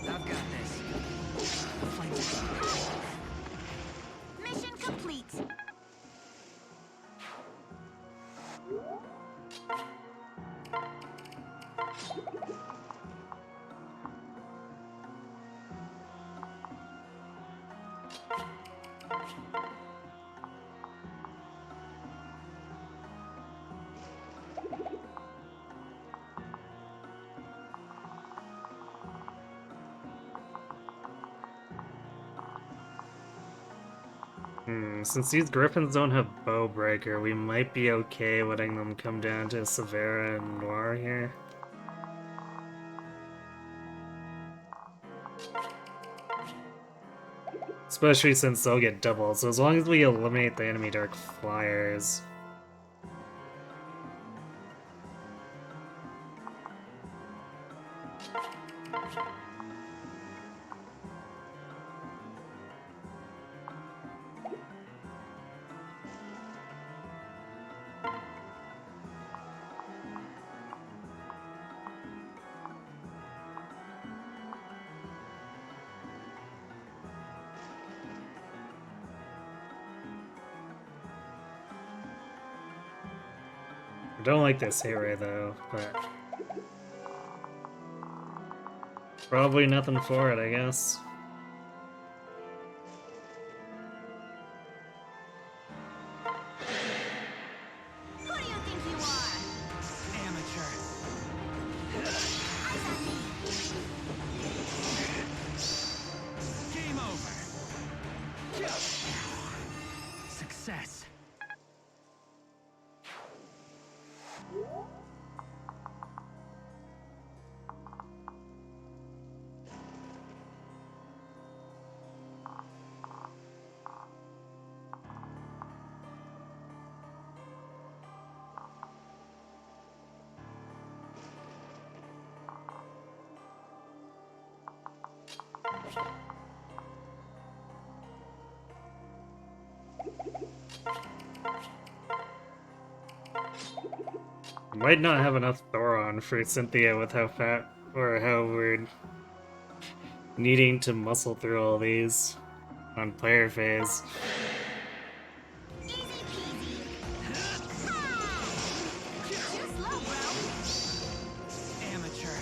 I've got this. Mission complete. Since these Griffins don't have Bowbreaker, we might be okay letting them come down to Severa and Noir here. Especially since they'll get doubled, so as long as we eliminate the enemy Dark Flyers. I don't like this hit ray though, but probably nothing for it, I guess. Who do you think you are? Amateur. Eyes on me. Game over. Success. Might not have enough Thoron for Cynthia with how fat or how we're needing to muscle through all these on player phase. Easy peasy. Ha! Too slow, bro. Amateur.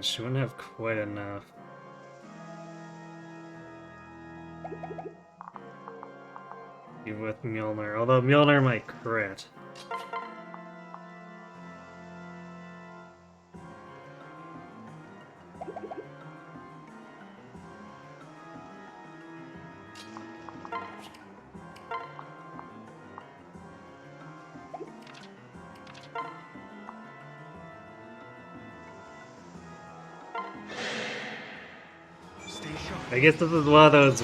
She wouldn't have quite enough. Be with Mjolnir, although Mjolnir might crit. Stay sharp. I guess this is one of those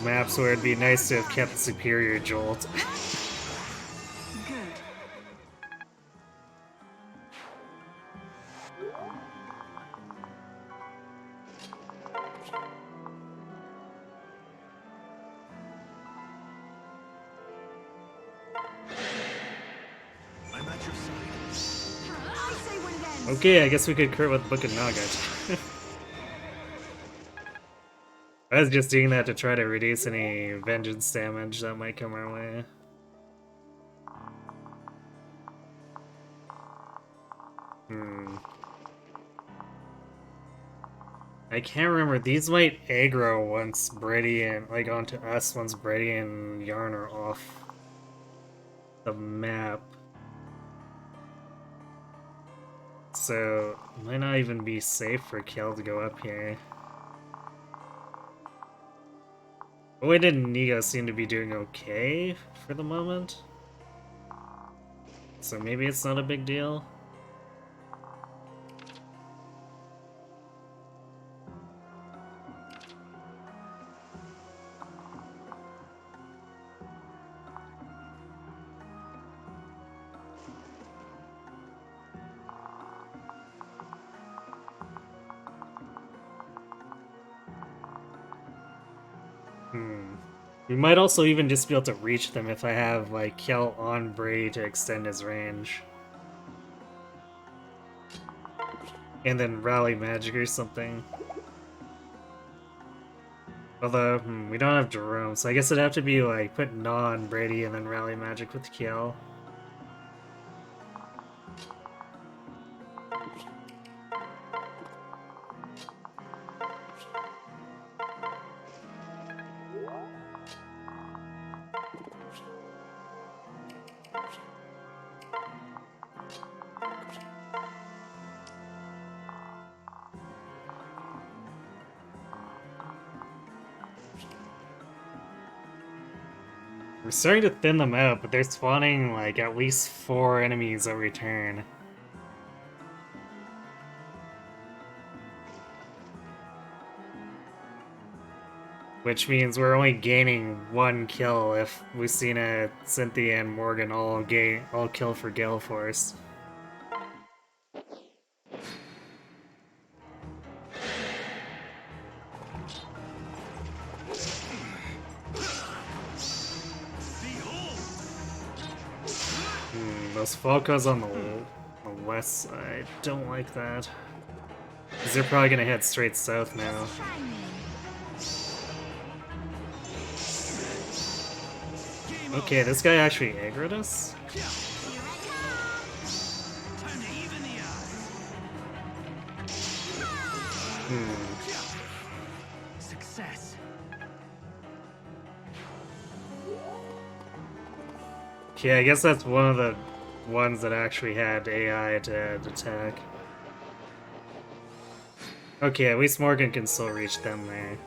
maps where it'd be nice to have kept Superior Jolt. Good. I'm at your side. I say when it ends. Okay, I guess we could crit with Book of Nugget. I was just doing that to try to reduce any vengeance damage that might come our way. I can't remember. These might aggro once Brady and like onto us once Brady and Yarn are off the map. So it might not even be safe for Kel to go up here. Oid and Nigo seem to be doing okay for the moment. So maybe it's not a big deal. We might also even just be able to reach them if I have, like, Kel on Brady to extend his range. And then Rally Magic or something. Although, we don't have Jerome, so I guess it'd have to be, like, put Gnaw on Brady and then Rally Magic with Kel. We're starting to thin them out, but they're spawning, like, at least 4 enemies every turn. Which means we're only gaining 1 kill if Lucina, Cynthia, and Morgan all kill for Gale Force. those Falcos on the west side. Don't like that. Because they're probably gonna head straight south now. Try me. Game Okay, this guy actually aggroed us? over. Here I come. Time to even the odds. Hmm. Success. Okay, I guess that's one of the ones that actually had AI to attack. Okay, at least Morgan can still reach them there.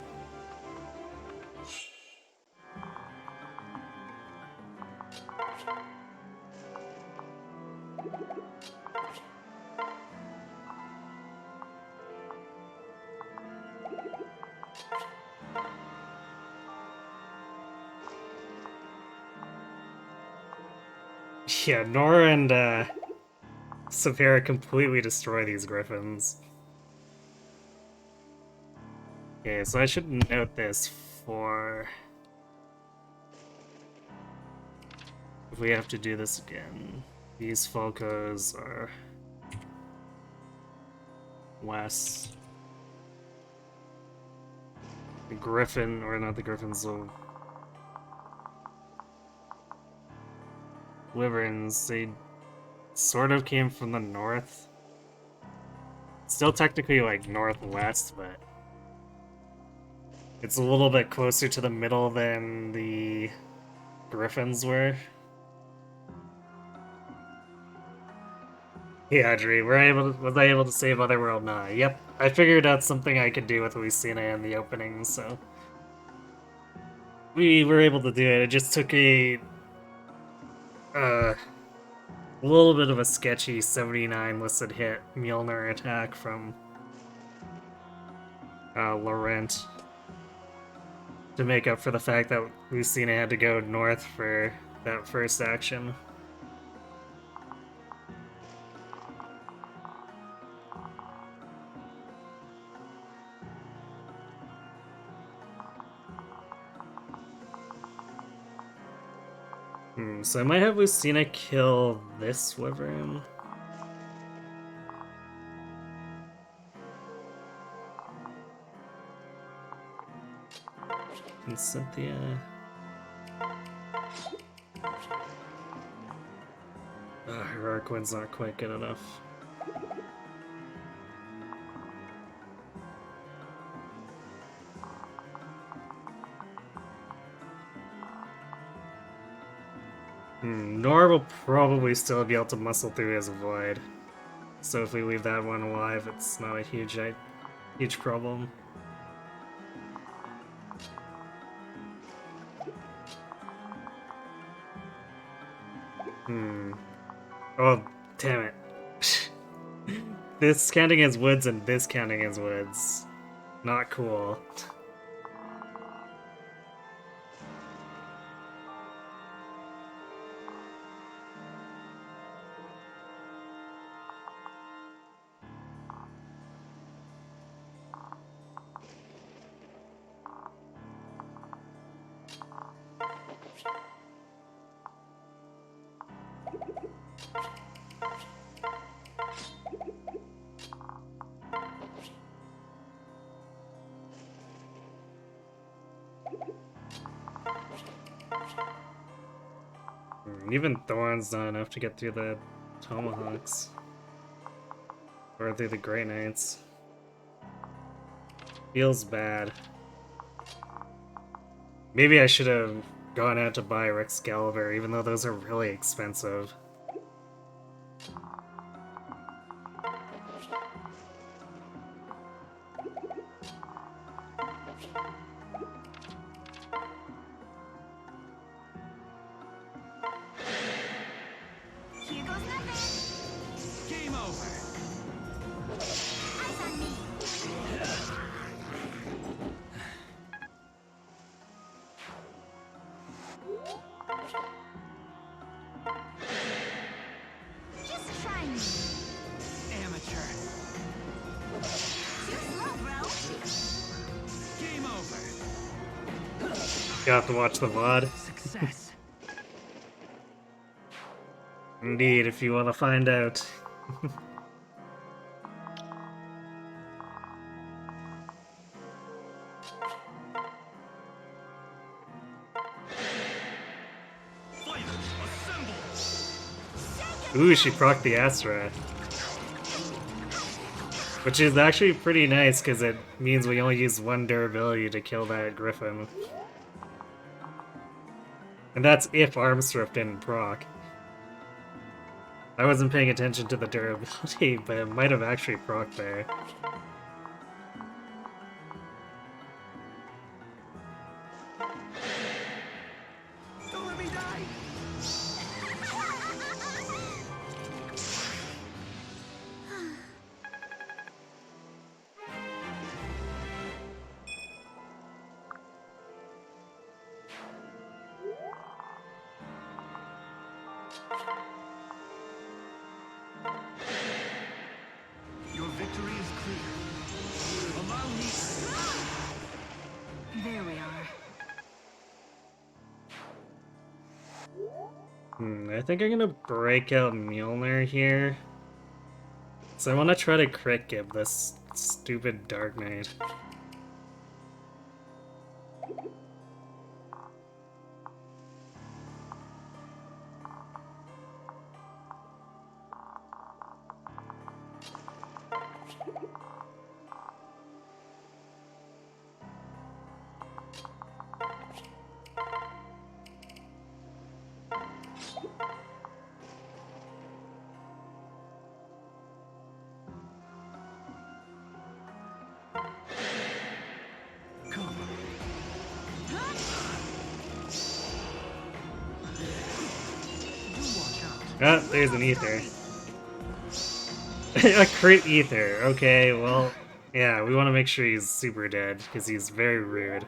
Yeah, Nora and Severa completely destroy these griffins. Okay, so I should note this for if we have to do this again. These Falcos are west. The Griffin, or not the Griffins, the Wyverns, they sort of came from the north. Still technically like northwest, but it's a little bit closer to the middle than the Griffins were. Yeah, Dre, was I able to save Otherworld? Nah. Yep, I figured out something I could do with Lucina in the opening, so we were able to do it. It just took a little bit of a sketchy 79 listed hit Mjolnir attack from Laurent to make up for the fact that Lucina had to go north for that first action. So I might have Lucina kill this wyvern. And Cynthia. Heroic Wind's not quite good enough. Nor will probably still be able to muscle through his void. So if we leave that one alive, it's not a huge problem. Oh, damn it. This counting as woods and this counting as woods. Not cool. Even Thorn's not enough to get through the Tomahawks. Or through the Grey Knights. Feels bad. Maybe I should have gone out to buy Excalibur, even though those are really expensive. Here goes nothing. Game over. Eyes on me. Just try me. Amateur. Too slow, bro. Game over. You have to watch the VOD. Success. Indeed, if you want to find out. Fighters, assemble! Ooh, she procced the Astra. Which is actually pretty nice, because it means we only use one durability to kill that Griffin. And that's if Armstrip didn't proc. I wasn't paying attention to the durability, but it might have actually proc there. Don't let me die! Your victory is clear. Allow me. There we are. I think I'm gonna break out Mjolnir here. So I want to try to crit give this stupid Dark Knight. Come. Do watch out. Ah, there's an ether. A crit ether. Okay, well, yeah, we want to make sure he's super dead, because he's very rude.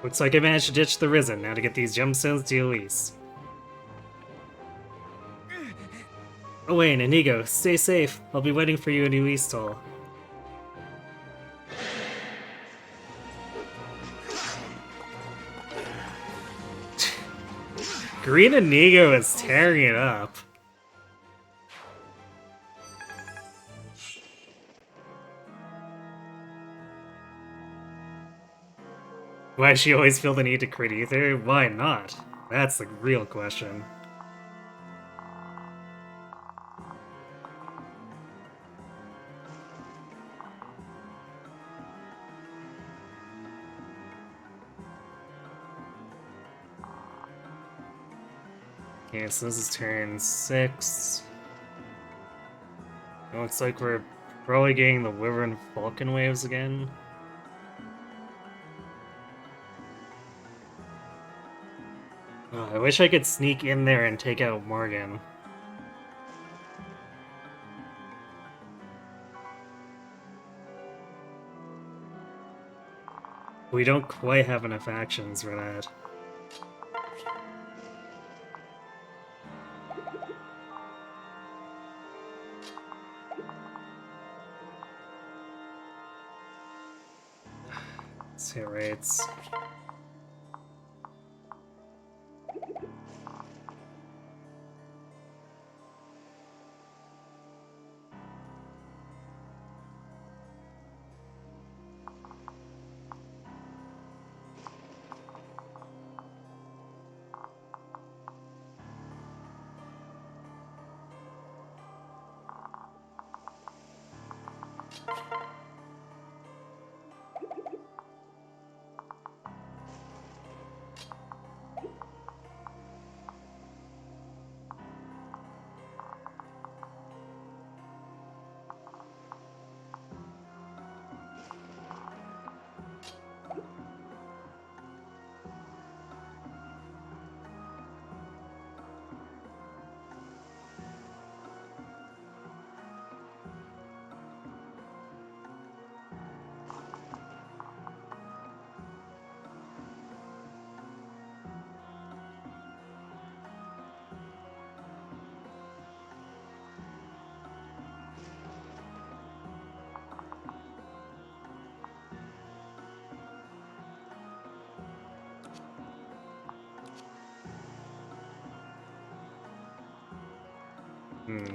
Looks like I managed to ditch the Risen, now to get these gemstones to Elise. Owain and Inigo, stay safe. I'll be waiting for you in Eastall. Green Inigo is tearing it up. Why does she always feel the need to crit ether? Why not? That's the real question. Okay, so this is turn 6. It looks like we're probably getting the Wyvern Falcon waves again. Oh, I wish I could sneak in there and take out Morgan. We don't quite have enough actions for that. Let's hit rates.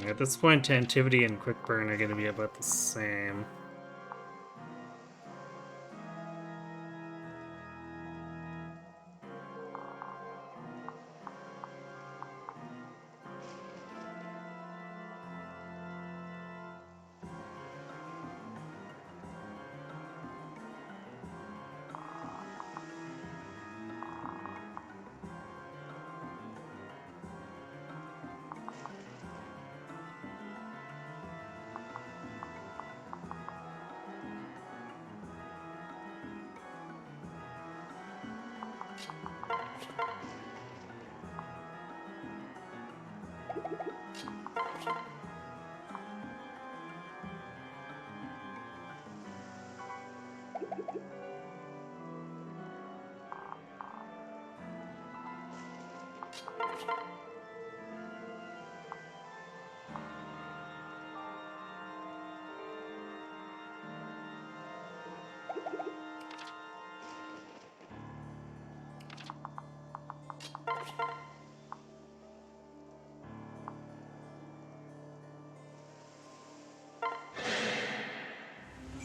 At this point, Tantivity and Quick Burn are going to be about the same.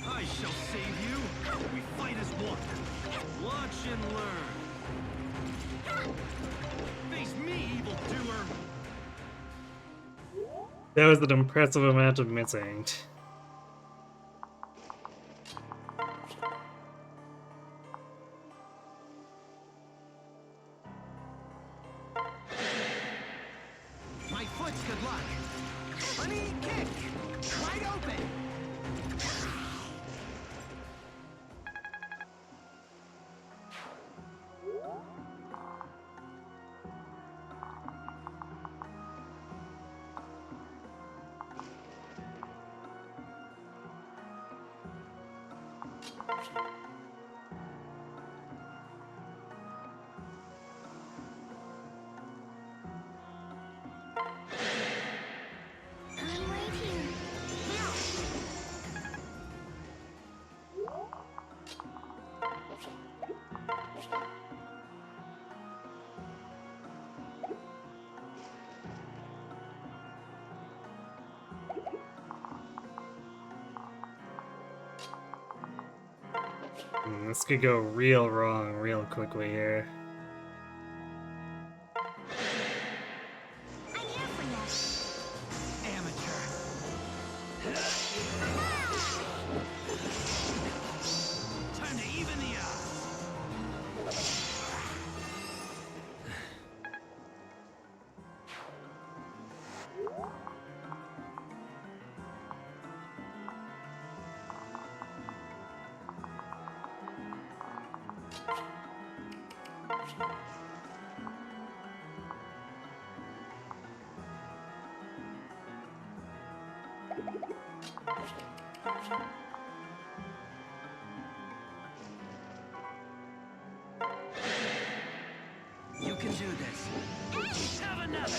I shall save you. We fight as one. Watch and learn. Face me, evildoer. That was an impressive amount of missing. My foot's good luck. Honey, kick. Wide open. I'm right here. Now. This could go real wrong real quickly here. I'm here for you. Amateur. Time to even the odds. You can do this. Have another.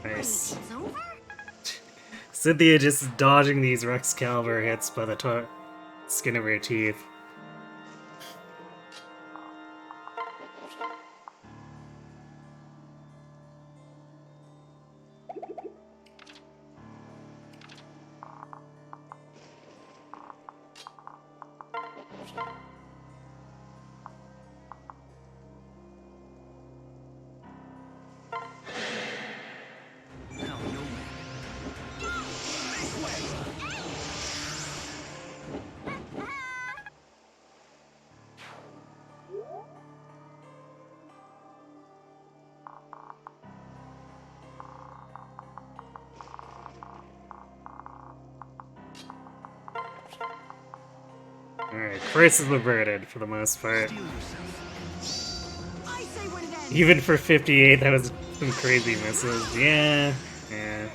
Nice. It's over? Cynthia just dodging these Rex Caliber hits by the skin of her teeth. Now you'll win. Make way. Alright, first is averted for the most part. Steel yourself. I say when it ends. Even for 58, that was some crazy misses. Yeah, yeah.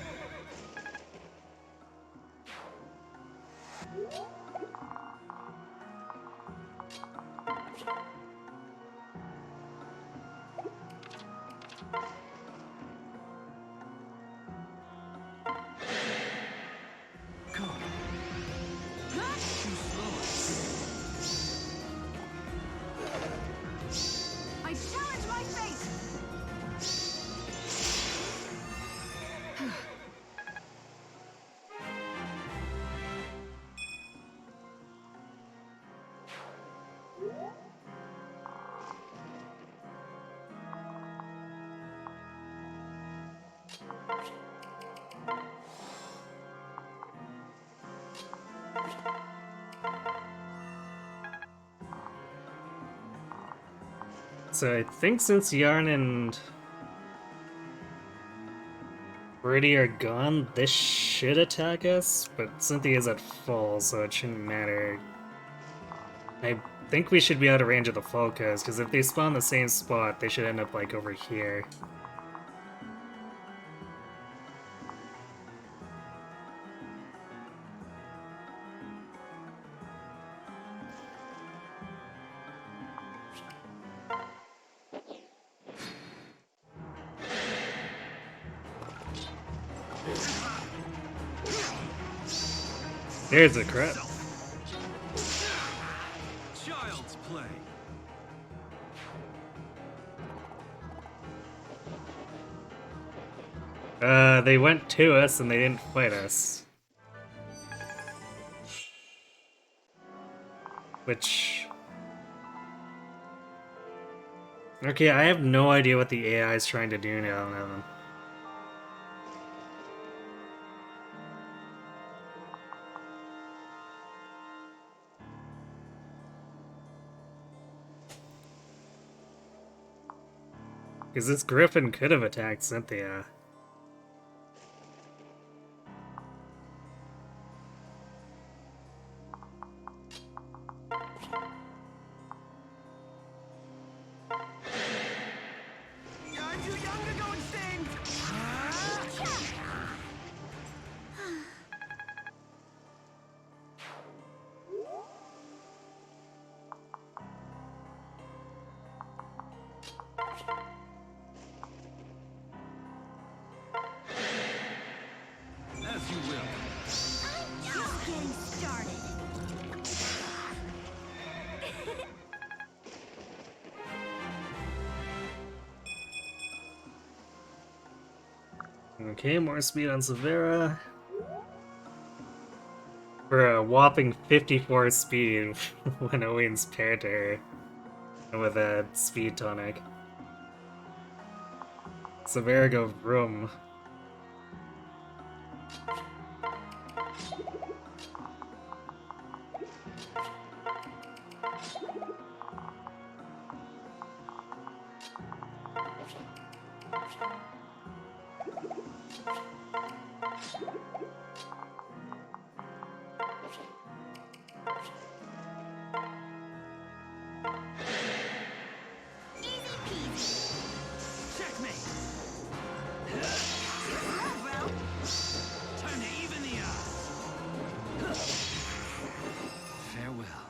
Go. Too slow. I challenge my fate. So I think since Yarn and Birdie are gone, this should attack us, but Cynthia's at full, so it shouldn't matter. I think we should be out of range of the Falcos, because if they spawn the same spot, they should end up like over here. There's a crap. Child's play. They went to us and they didn't fight us. Which... Okay, I have no idea what the AI is trying to do now. Because this Griffin could have attacked Cynthia. I'm too young to go extinct. As you will. Just getting started. Okay, more speed on Severa. For a whopping 54 speed when Owen's paired to her with a speed tonic. Severa go vroom. Easy peasy. Checkmate. Slow, bro. Time to even the odds. Farewell.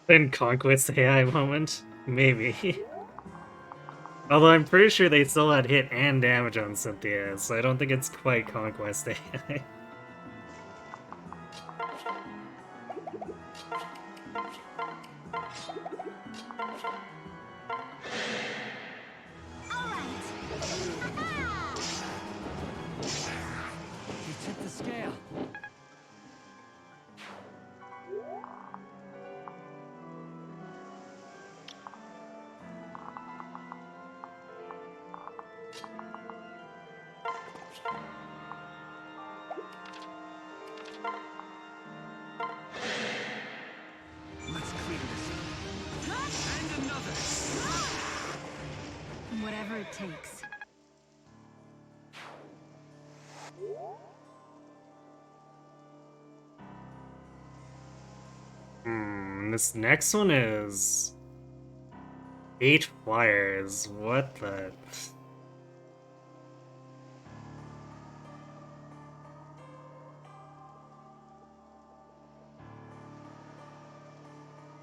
Then Conquest AI moment? Maybe. Although I'm pretty sure they still had hit and damage on Cynthia, so I don't think it's quite Conquest AI. All right. You tipped the scale. Let's clear this up. And another. Whatever it takes. this next one is 8 wires. What the?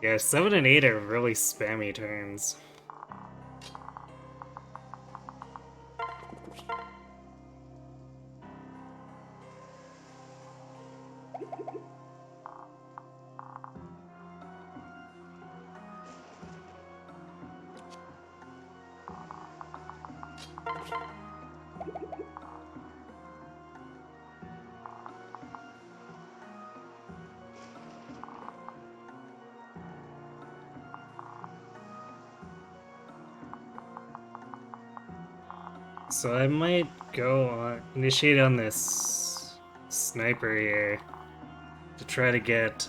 Yeah, 7 and 8 are really spammy turns. So I might go on, initiate on this sniper here to try to get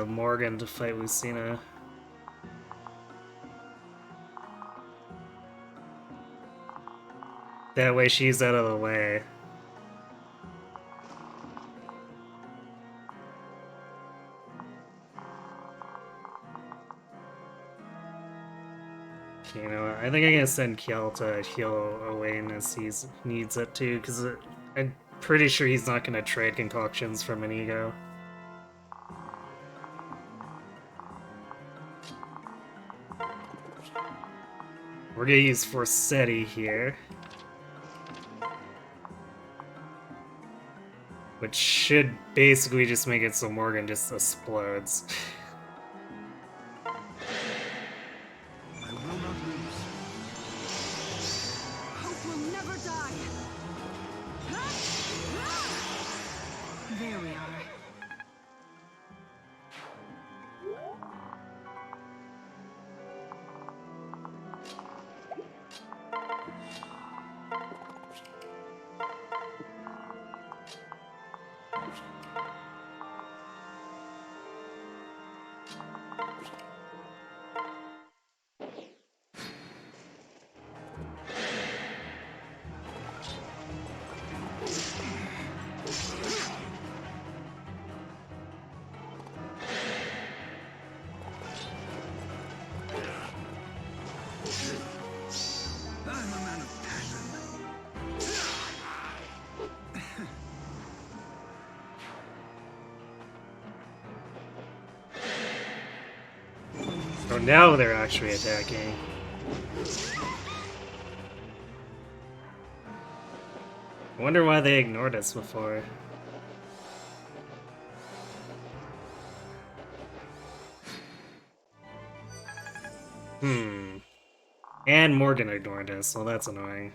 Morgan to fight Lucina. That way she's out of the way. You know, I think I'm gonna send Kjell to heal Owain as he needs it too, because I'm pretty sure he's not gonna trade concoctions from an ego. We're gonna use Forsetti here, which should basically just make it so Morgan just explodes. I will not lose. Hope will never die. There we are. I'm a man of passion. Oh, now they're actually attacking. I wonder why they ignored us before. And Morgan ignored us, so that's annoying.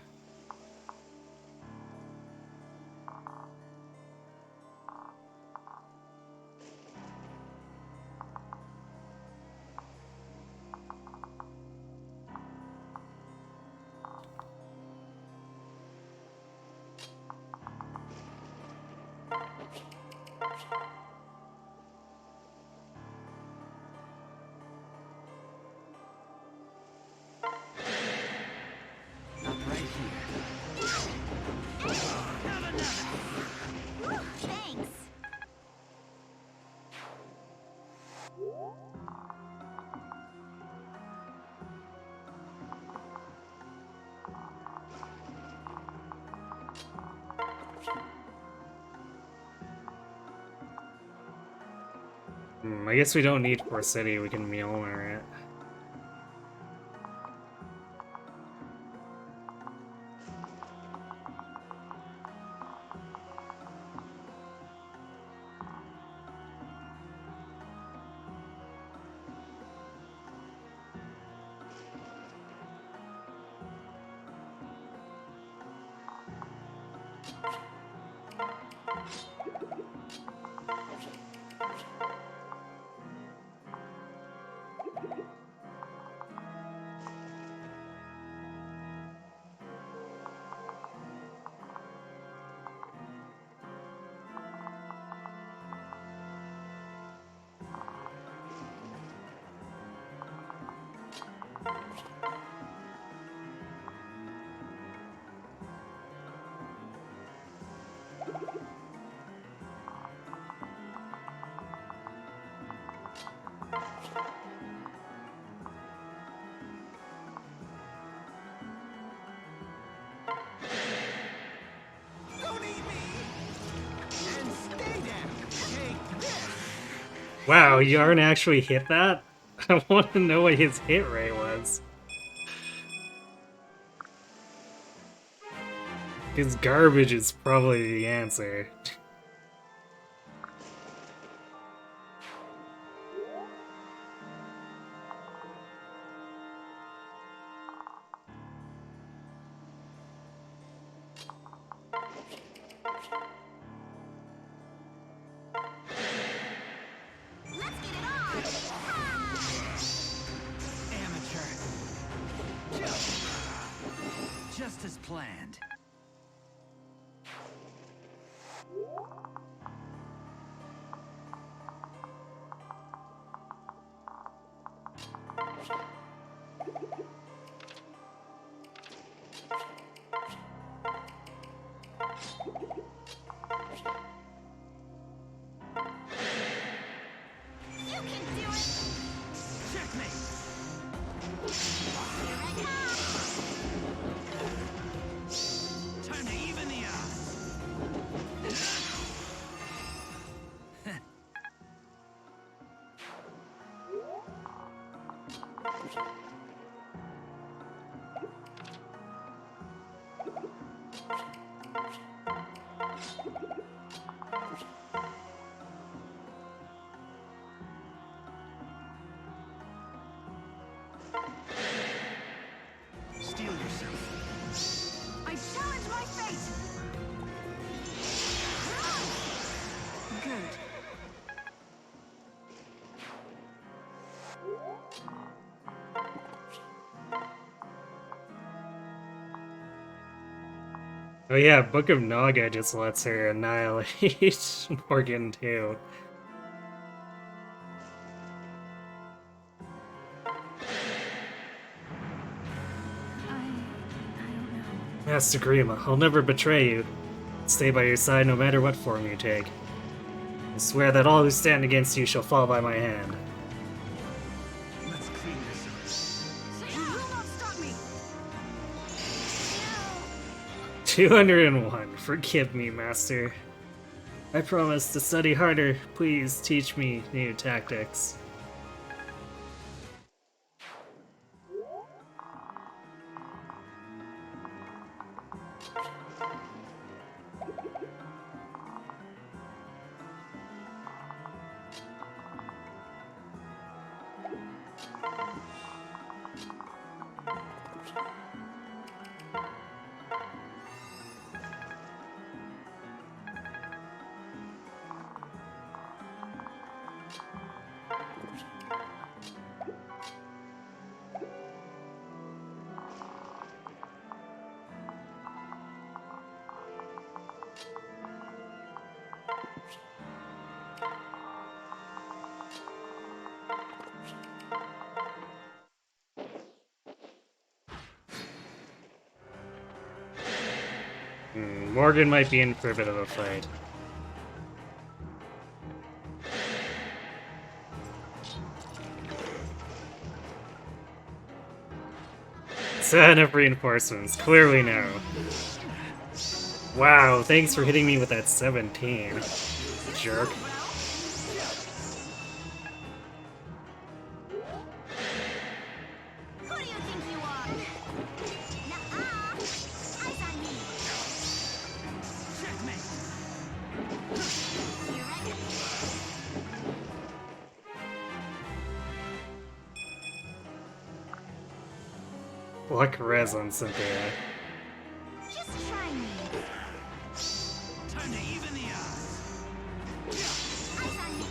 Not right here. Thanks. I guess we don't need Forsetti, we can Mjolnir it. Wow, Yarn actually hit that? I want to know what his hit rate was. His garbage is probably the answer. Let's get it on! Amateur. Just as planned. You can do it! Checkmate. Here I come! Time to even the odds. Steel yourself. I challenge my fate! Good. Oh yeah, Book of Naga just lets her annihilate Morgan too. I don't know. Master Grima, I'll never betray you. Stay by your side no matter what form you take. I swear that all who stand against you shall fall by my hand. Let's clean this up. You will not stop me! 201. Forgive me, Master. I promise to study harder. Please teach me new tactics. Morgan might be in for a bit of a fight. Son of reinforcements, clearly no. Wow, thanks for hitting me with that 17. Jerk. Who do you think you are? Nuh-uh! Eyes on me! Checkmate. Here I come! Luck res on Cynthia. Just try me! Time to even the odds. Eyes on me!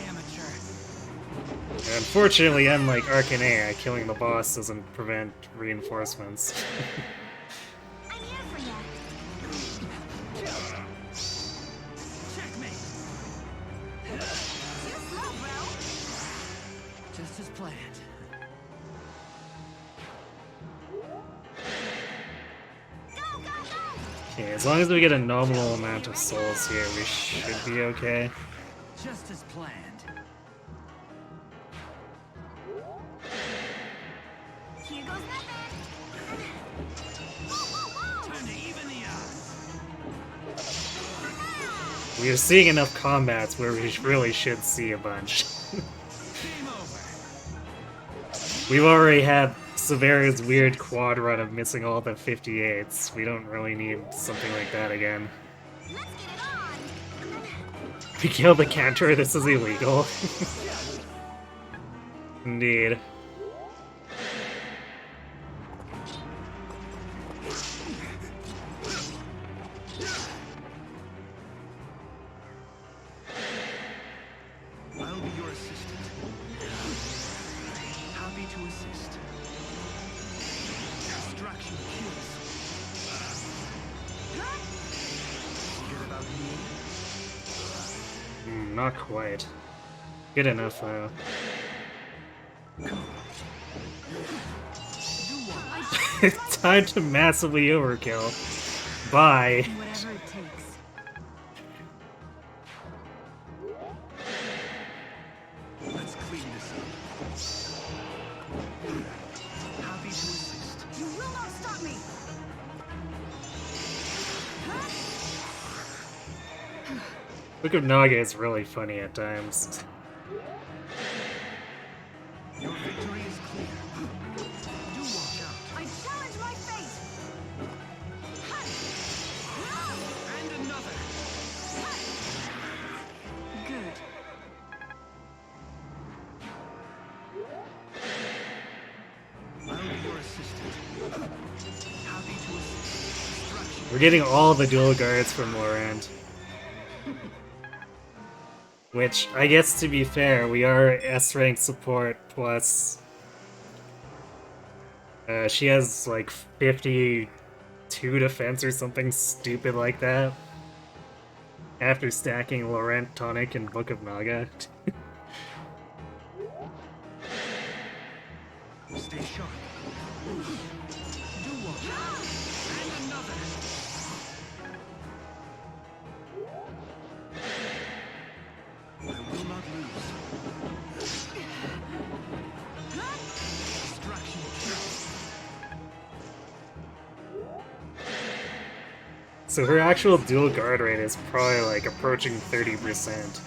Amateur. Unfortunately, unlike Arcanea, killing the boss doesn't prevent reinforcements. I'm here for ya! Checkmate. Too slow, bro! Just as planned. Go, go, go! Okay, as long as we get a nominal amount of souls here, we should be okay. Just as planned. Here goes nothing! Whoa, whoa, whoa! Time to even the odds. We we're seeing enough combats where we really should see a bunch. Game over. We've already had Severa's weird quad run of missing all the 58s. We don't really need something like that again. Let's get it on. If we kill the Cantor, this is illegal. Indeed. I'll be your assistant. Happy to assist. Distraction kills. Forget about me. Not quite. Good enough, though. Time to massively overkill. Bye. Whatever it takes. Let's clean this up. Happy to assist. You will not stop me. Book of Naga is really funny at times. Your victory is clear. Do watch out. I challenge my fate. And another. Good. I'll be your assistant. Happy to assist. Distraction. We're getting all the dual guards from Laurent. Which, I guess to be fair, we are S-rank support plus... she has like 52 defense or something stupid like that. After stacking Laurent, Tonic, and Book of Naga. Stay sharp. Do watch out. And another. I will not lose. Distraction kills. So her actual dual guard rate is probably like approaching 30%.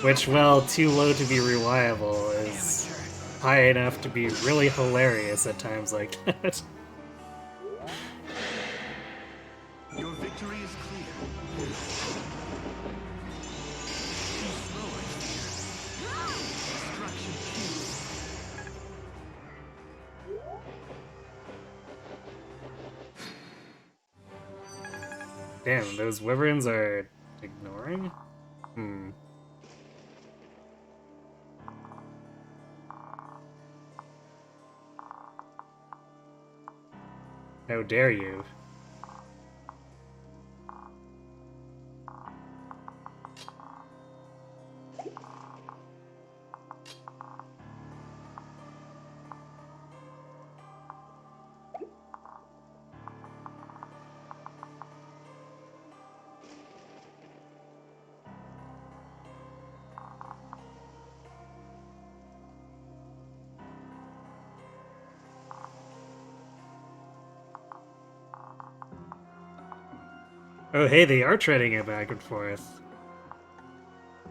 Which, while too low to be reliable, is high enough to be really hilarious at times like that. Your victory is clear. Too slow, I fear. Distraction kills. Damn, those wyverns are ignoring? How dare you? Oh hey, they are trading it back and forth.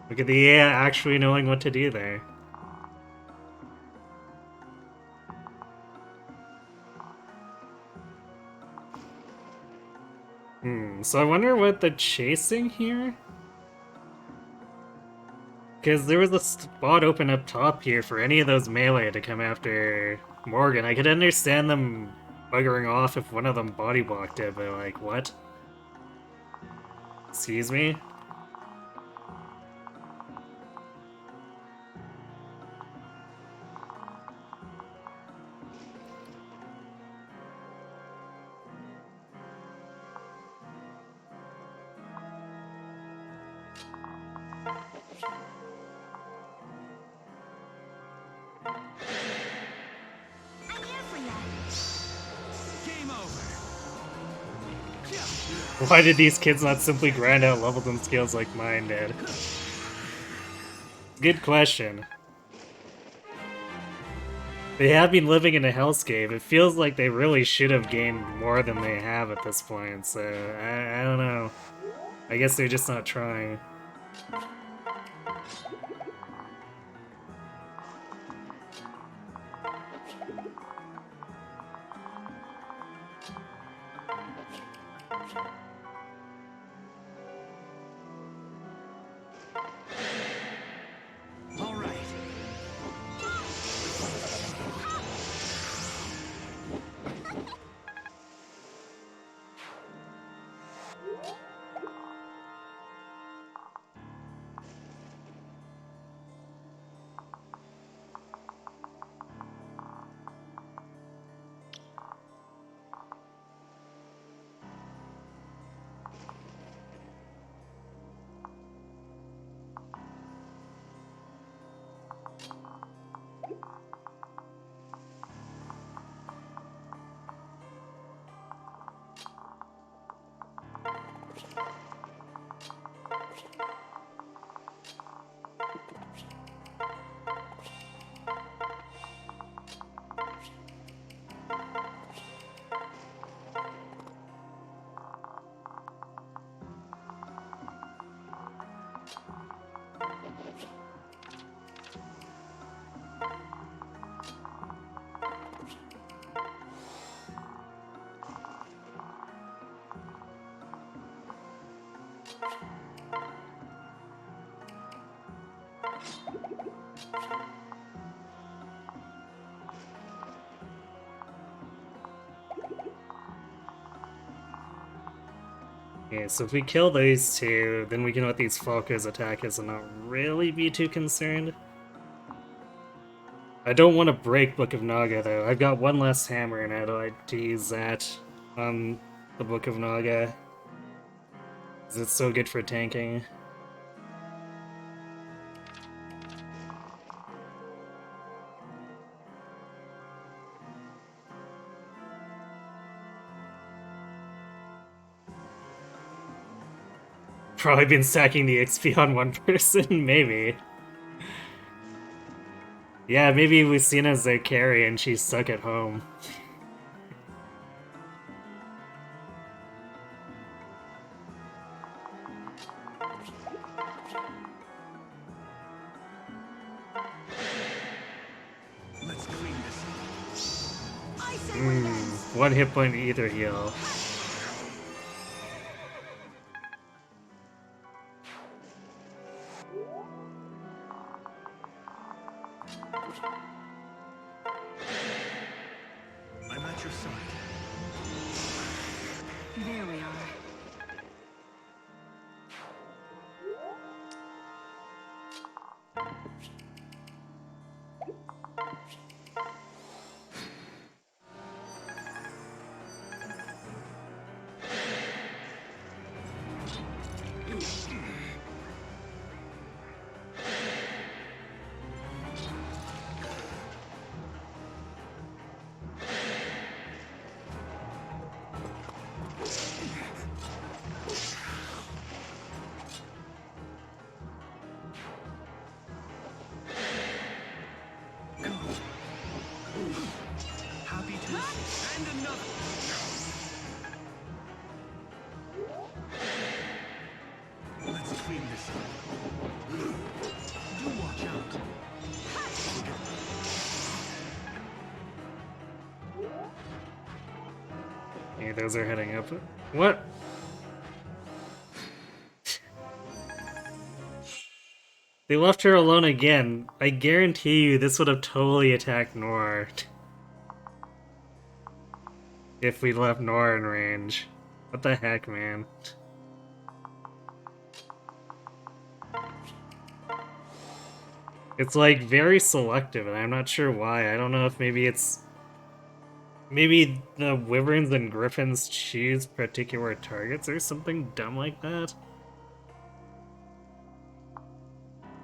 Look at the EA actually knowing what to do there. So I wonder what they're chasing here? Because there was a spot open up top here for any of those melee to come after Morgan. I could understand them buggering off if one of them body blocked it, but like, what? Excuse me? I'm here for ya. Game over. Why did these kids not simply grind out levels and skills like mine did? Good question. They have been living in a hellscape. It feels like they really should have gained more than they have at this point, so I don't know. I guess they're just not trying. All right. Okay, so if we kill these two, then we can let these Falcos attack us and not really be too concerned. I don't want to break Book of Naga, though. I've got one less hammer, and I'd like to use that on the Book of Naga. Because it's so good for tanking. Probably been stacking the XP on one person, maybe. Yeah, maybe Lucina's their carry and she's stuck at home. Let's clean this up. I say we dance. One hit point either heal. I'm at your side. There we are. Happy to assist. And another. Let's clean this up. Do watch out. Okay, those are heading up. What? They left her alone again. I guarantee you this would have totally attacked Nor. If we left Nor in range. What the heck, man? It's like very selective, and I'm not sure why. I don't know if maybe it's... Maybe the Wyverns and Griffins choose particular targets or something dumb like that?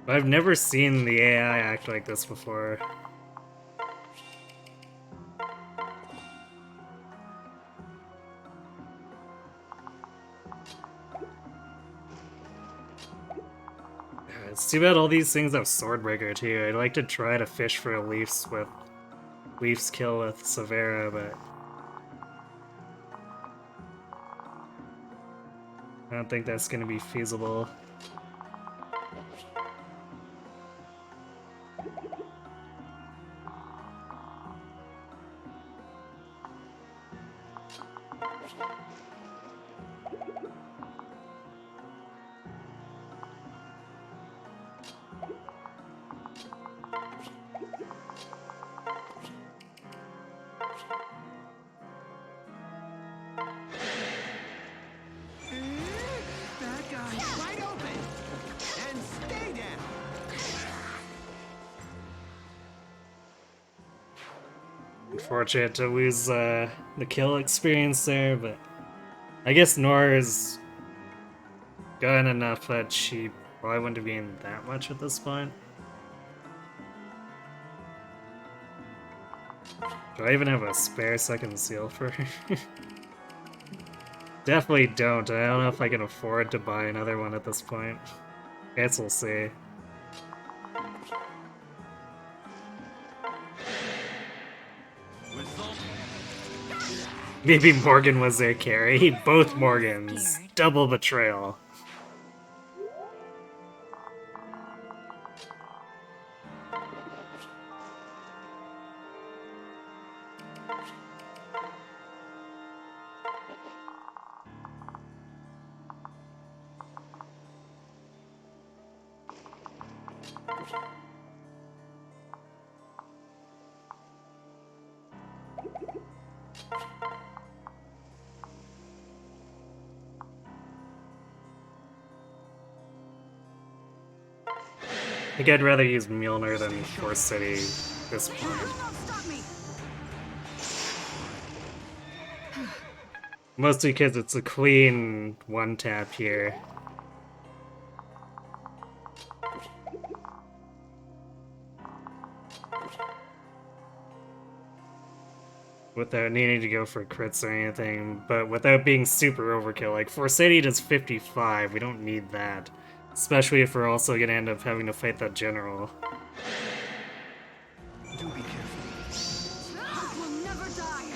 But I've never seen the AI act like this before. It's too bad all these things have Swordbreaker too. I'd like to try to fish for a Leaf's kill with Severa, but I don't think that's gonna be feasible. That guy wide open! And stay down! Unfortunate to lose the kill experience there, but I guess Nora's gotten enough that she probably wouldn't have gained that much at this point. Do I even have a spare second seal for her? Definitely don't. I don't know if I can afford to buy another one at this point. Guess we'll see. Result. Maybe Morgan was their carry. Both Morgans. Double betrayal. I think I'd rather use Mjolnir than Force City at this You point. will not stop me. Mostly because it's a clean one tap here. Without needing to go for crits or anything, but without being super overkill. Like, Forseti does 55, we don't need that. Especially if we're also gonna end up having to fight that general. Do be careful. I will never die.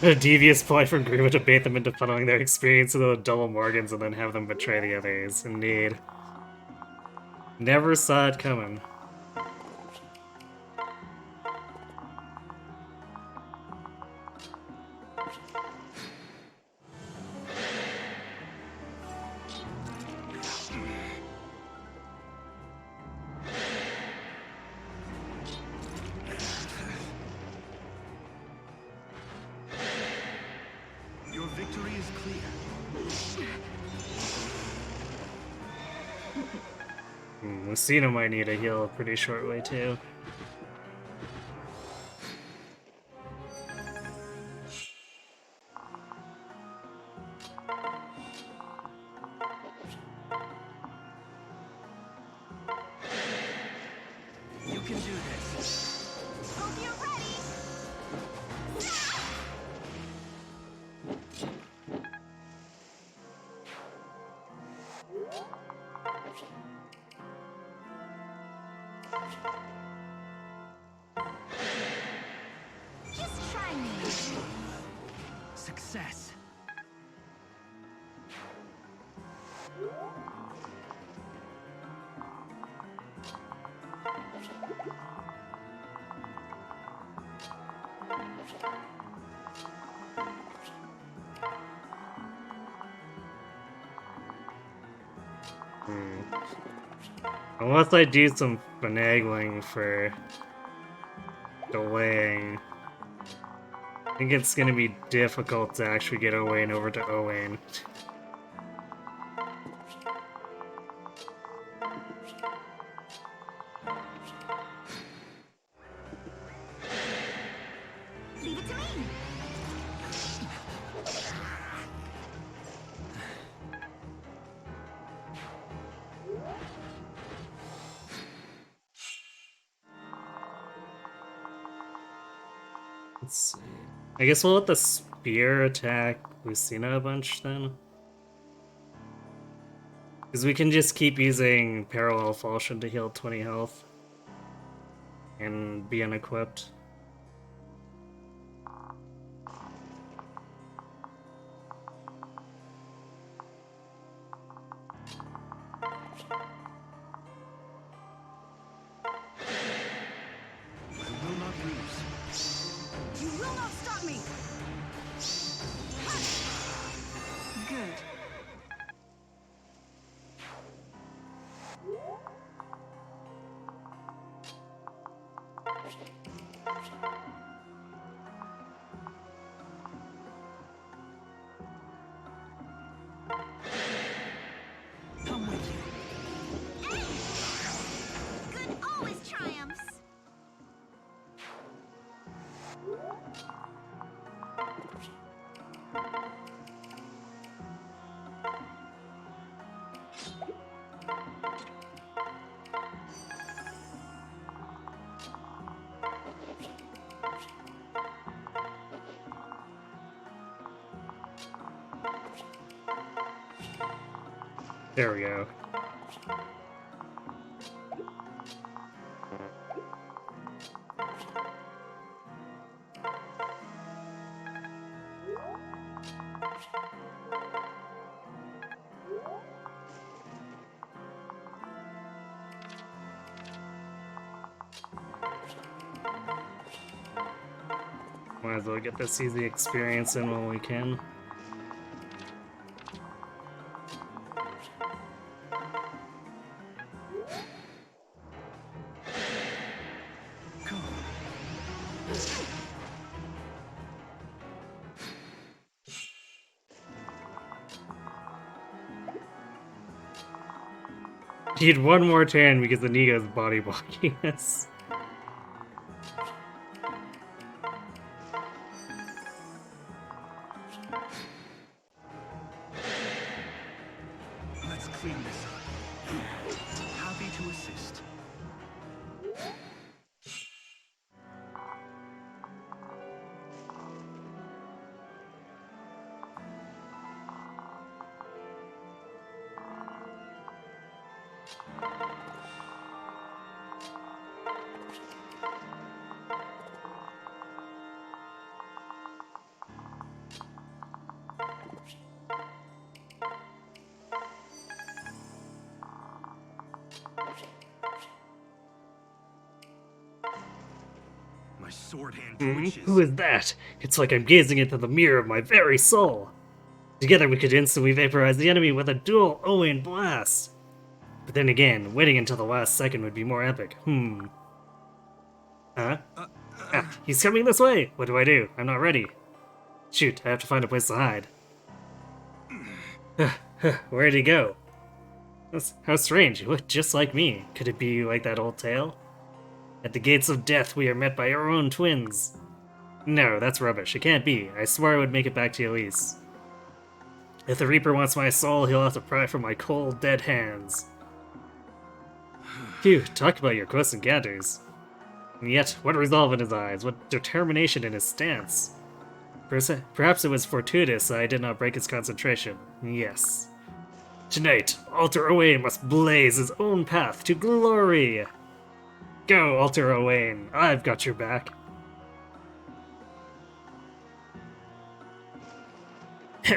A devious ploy from Grima to bait them into funneling their experience into the double Morgans and then have them betray the others. Indeed. Never saw it coming. Your victory is clear. Lucina might need a heal a pretty short way too. You can do this. Hope you're ready. Just try me. Success. Unless I do some finagling for delaying, I think it's gonna be difficult to actually get Owain over to Owain. Leave it to me. Let's see. I guess we'll let the spear attack Lucina a bunch then. Because we can just keep using Parallel Falchion to heal 20 health. And be unequipped. I will not lose. You will not stop me! Good. Come with you. Good always triumphs! There we go. Might as well get this easy experience in while we can. Come. Need one more turn because the Nigo's body blocking us. Let's clean this up. Happy to assist. My sword hand twitches. Who is that? It's like I'm gazing into the mirror of my very soul. Together we could instantly vaporize the enemy with a dual Owen blast. But then again, waiting until the last second would be more epic. Huh? Ah, he's coming this way! What do I do? I'm not ready. Shoot, I have to find a place to hide. Where'd he go? How strange, he looked just like me. Could it be like that old tale? At the gates of death we are met by our own twins. No, that's rubbish. It can't be. I swear I would make it back to Elise. If the Reaper wants my soul, he'll have to pry from my cold, dead hands. Phew, talk about your close encounters. And yet, what resolve in his eyes, what determination in his stance. Perhaps it was fortuitous that I did not break his concentration. Yes. Tonight, Alter Owain must blaze his own path to glory. Go, Alter Owain. I've got your back.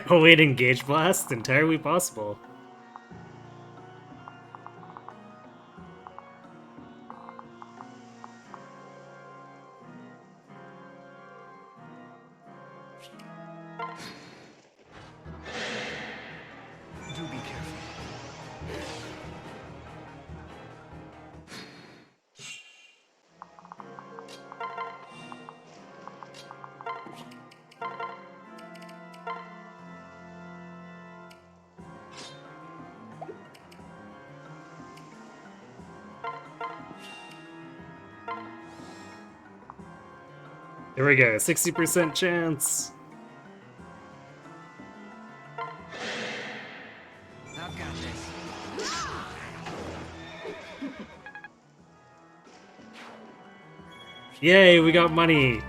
Owain engage blast? Entirely possible. Do be careful. There we go, 60% chance. I've got this. Yay, we got money.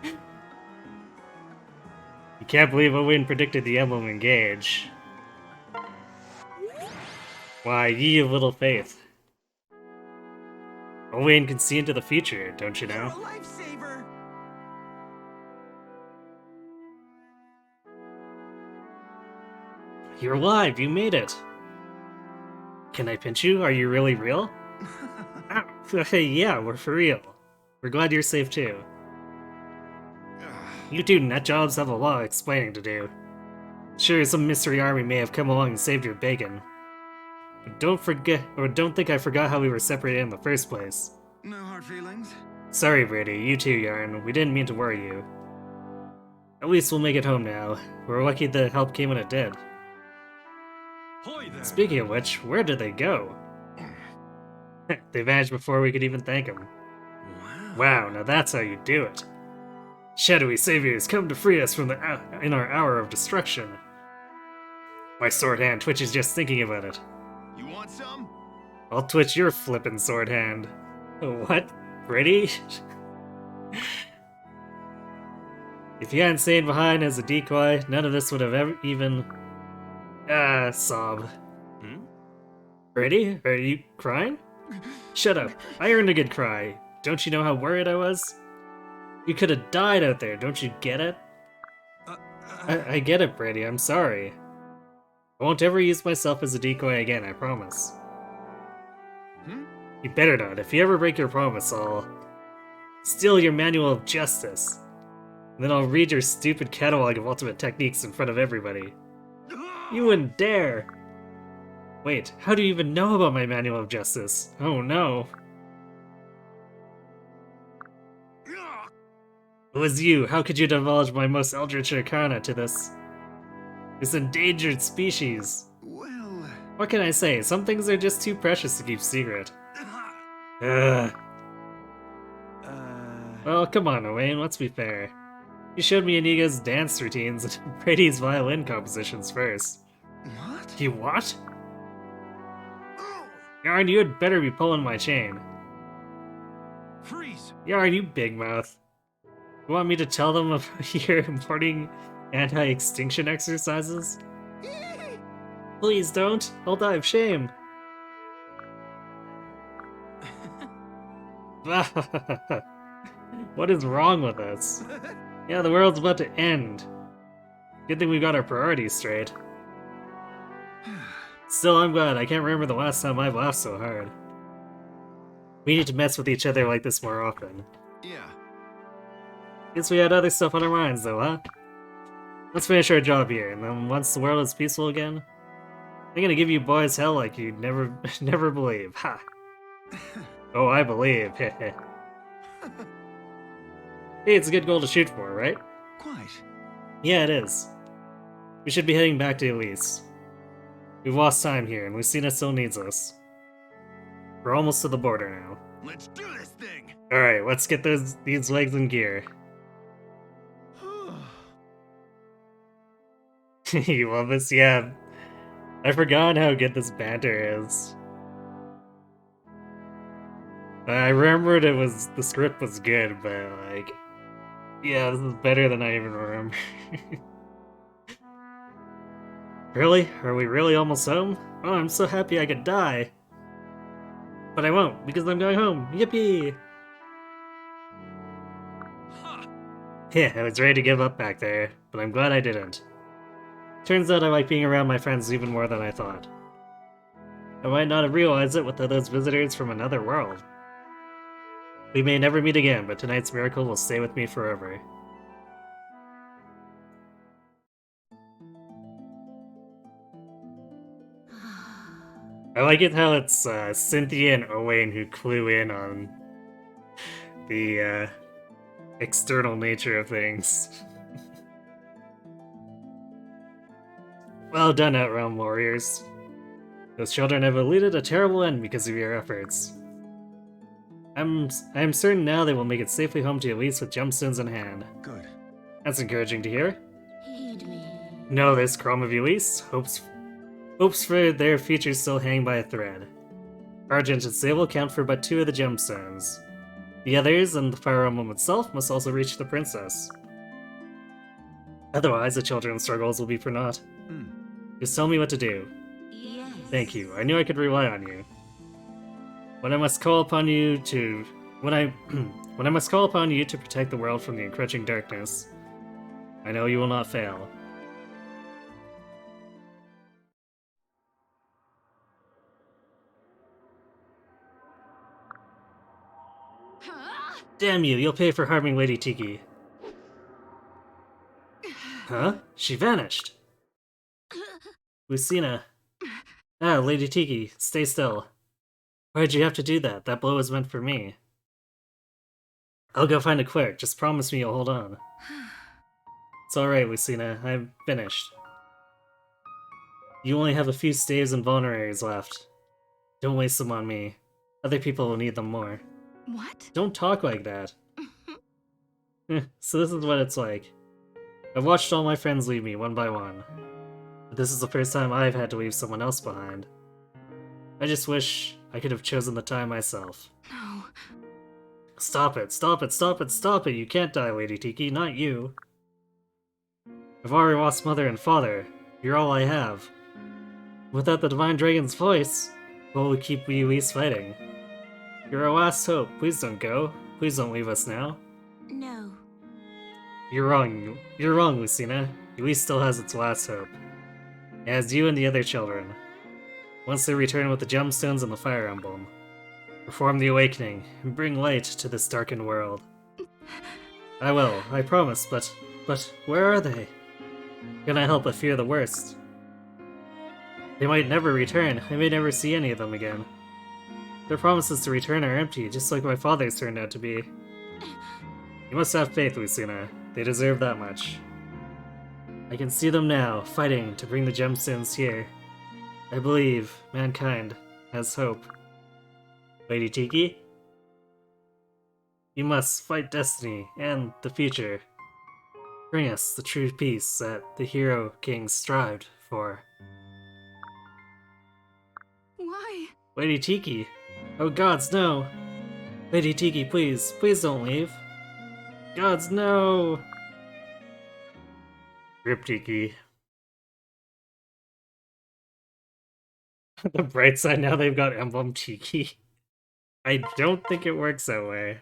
You can't believe Owain predicted the emblem engage. Why, ye of little faith. Owain can see into the future, don't you know? You're a lifesaver. You're alive, you made it. Can I pinch you? Are you really real? Ow. Yeah, we're for real. We're glad you're safe too. You two nut jobs have a lot of explaining to do. Sure, some mystery army may have come along and saved your bacon. But don't think I forgot how we were separated in the first place. No hard feelings? Sorry, Brady, you too, Yarn. We didn't mean to worry you. At least we'll make it home now. We're lucky the help came when it did. Hoy there! Speaking of which, where did they go? They vanished before we could even thank them. Wow, now that's how you do it. Shadowy saviors come to free us from in our hour of destruction. My sword hand twitches just thinking about it. You want some? I'll twitch your flippin' sword hand. What? Brady? If you hadn't stayed behind as a decoy, none of this would have ever even... sob. Hmm? Brady? Are you crying? Shut up. I earned a good cry. Don't you know how worried I was? You could have died out there, don't you get it? I get it, Brady, I'm sorry. I won't ever use myself as a decoy again, I promise. Hmm? You better not. If you ever break your promise, I'll steal your manual of justice. And then I'll read your stupid catalog of ultimate techniques in front of everybody. You wouldn't dare! Wait, how do you even know about my manual of justice? Oh no. It was you. How could you divulge my most eldritch arcana to this endangered species? Well... What can I say? Some things are just too precious to keep secret. Ugh. Well, come on, Owain, let's be fair. You showed me Inigo's dance routines and Brady's violin compositions first. What? You what? Yarn, you had better be pulling my chain. Freeze! Yarn, you big mouth. You want me to tell them about your important anti-extinction exercises? Please don't. I'll die of shame. What is wrong with us? Yeah, the world's about to end. Good thing we got our priorities straight. Still, I'm glad. I can't remember the last time I've laughed so hard. We need to mess with each other like this more often. Yeah. Guess we had other stuff on our minds, though, huh? Let's finish our job here, and then once the world is peaceful again, I'm gonna give you boys hell like you'd never, never believe. Ha! Oh, I believe. Hey, it's a good goal to shoot for, right? Quite. Yeah, it is. We should be heading back to Elise. We've lost time here, and Lucina still needs us. We're almost to the border now. Let's do this thing! Alright, let's get these legs in gear. You love this? Yeah. I forgot how good this banter is. I remembered the script was good, but like, yeah, this is better than I even remember. Really? Are we really almost home? Oh, I'm so happy I could die. But I won't, because I'm going home. Yippee! Yeah, I was ready to give up back there, but I'm glad I didn't. Turns out I like being around my friends even more than I thought. I might not have realized it without those visitors from another world. We may never meet again, but tonight's miracle will stay with me forever. I like it how it's Cynthia and Owain who clue in on the external nature of things. Well done, Outrealm warriors. Those children have eluded a terrible end because of your efforts. I am certain now they will make it safely home to Elise with gemstones in hand. Good. That's encouraging to hear. Heed me. Know this, Chrome of Elise. Hopes for their futures still hang by a thread. Argent and Sable count for but 2 of the gemstones. The others, and the Fire Emblem itself, must also reach the princess. Otherwise, the children's struggles will be for naught. Just tell me what to do. Yes. Thank you. I knew I could rely on you. When I must call upon you to protect the world from the encroaching darkness, I know you will not fail. Damn you, you'll pay for harming Lady Tiki. Huh? She vanished! Lucina. Ah, Lady Tiki, stay still. Why'd you have to do that? That blow was meant for me. I'll go find a clerk, just promise me you'll hold on. It's alright, Lucina, I'm finished. You only have a few staves and vulneraries left. Don't waste them on me. Other people will need them more. What? Don't talk like that. So this is what it's like. I've watched all my friends leave me one by one. But this is the first time I've had to leave someone else behind. I just wish I could have chosen the time myself. No. Stop it, stop it, stop it, stop it! You can't die, Lady Tiki, not you. I've already lost mother and father. You're all I have. Without the Divine Dragon's voice, what will keep we Whis fighting? You're our last hope. Please don't go. Please don't leave us now. No. You're wrong. You're wrong, Lucina. Whis still has its last hope. It has you and the other children. Once they return with the gemstones and the fire emblem, perform the awakening and bring light to this darkened world. I will, I promise, but where are they? Can I help but fear the worst? They might never return. I may never see any of them again. Their promises to return are empty, just like my father's turned out to be. You must have faith, Lucina. They deserve that much. I can see them now, fighting to bring the gemstones here. I believe mankind has hope. Lady Tiki? You must fight destiny and the future. Bring us the true peace that the hero kings strived for. Why? Lady Tiki! Oh gods, no! Lady Tiki, please, please don't leave. Gods, no! Rip Tiki. The bright side, now they've got Emblem Tiki. I don't think it works that way.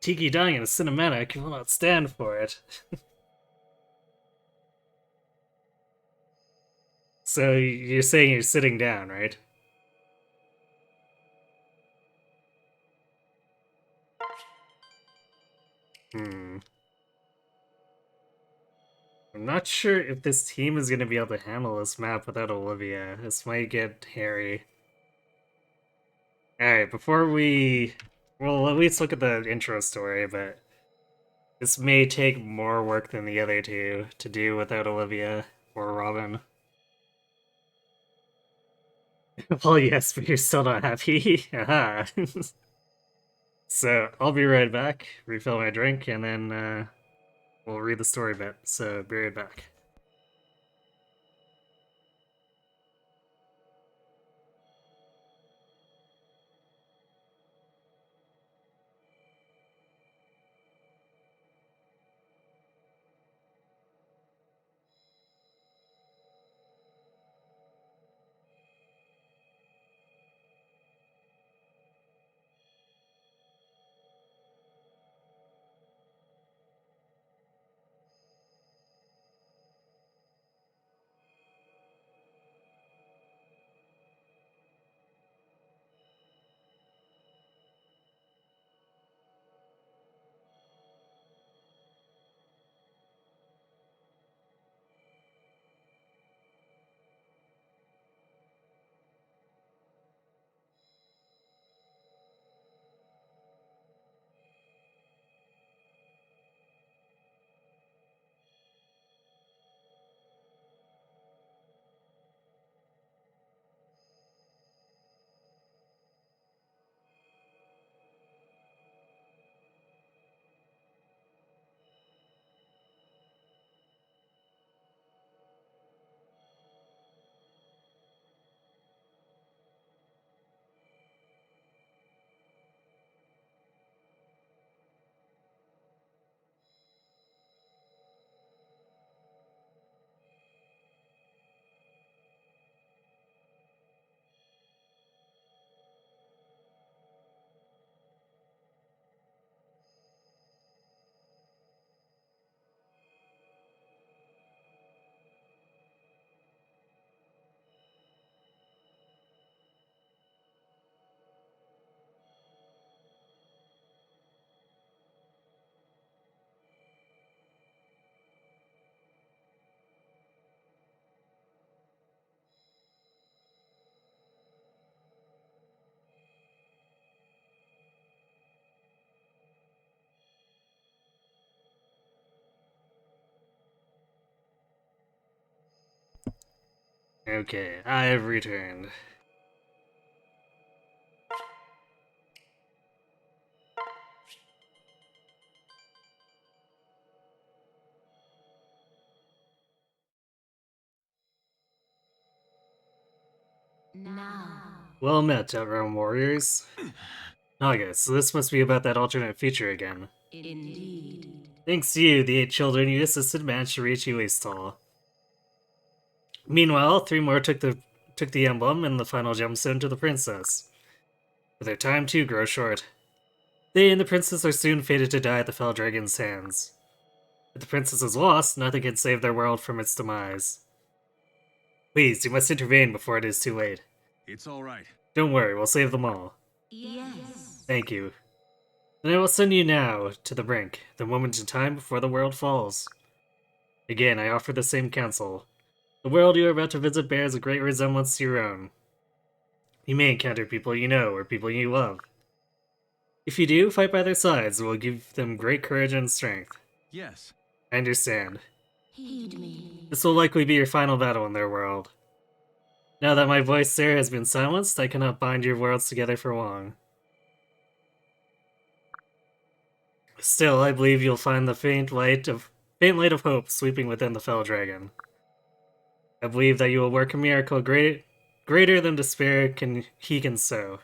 Tiki dying in a cinematic will not stand for it. So you're saying you're sitting down, right? Hmm. I'm not sure if this team is going to be able to handle this map without Olivia. This might get hairy. Alright, before we... Well, at least look at the intro story, but... This may take more work than the other two to do without Olivia or Robin. Well, yes, but you're still not happy. Aha. So, I'll be right back, refill my drink, and then we'll read the story bit. So, be right back. Okay, I have returned. Now. Well met, Outrun Warriors. Okay, so this must be about that alternate future again. Indeed. Thanks to you, the 8 children you assisted managed to reach Uistall. Meanwhile, 3 more took the emblem and the final gemstone to the princess. But their time too grows short. They and the princess are soon fated to die at the Fell Dragon's hands. If the princess is lost, nothing can save their world from its demise. Please, you must intervene before it is too late. It's all right. Don't worry, we'll save them all. Yes. Thank you. And I will send you now to the brink, the moment in time before the world falls. Again, I offer the same counsel. The world you are about to visit bears a great resemblance to your own. You may encounter people you know or people you love. If you do, fight by their sides. It will give them great courage and strength. Yes. I understand. Heed me. This will likely be your final battle in their world. Now that my voice there has been silenced, I cannot bind your worlds together for long. Still, I believe you'll find the faint light of hope sweeping within the Fell Dragon. I believe that you will work a miracle greater than despair can sow.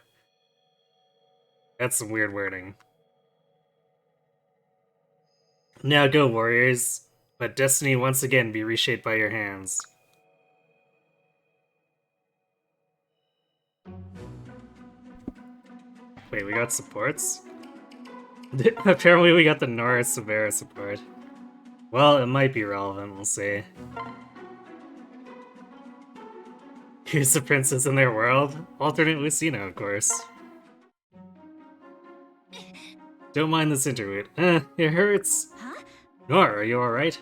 That's some weird wording. Now go, warriors. Let destiny once again be reshaped by your hands. Wait, we got supports? Apparently we got the Nora Severa support. Well, it might be relevant, we'll see. Who's the princess in their world? Alternate Lucina, of course. Don't mind this interlude. It hurts. Huh? Nora, are you alright?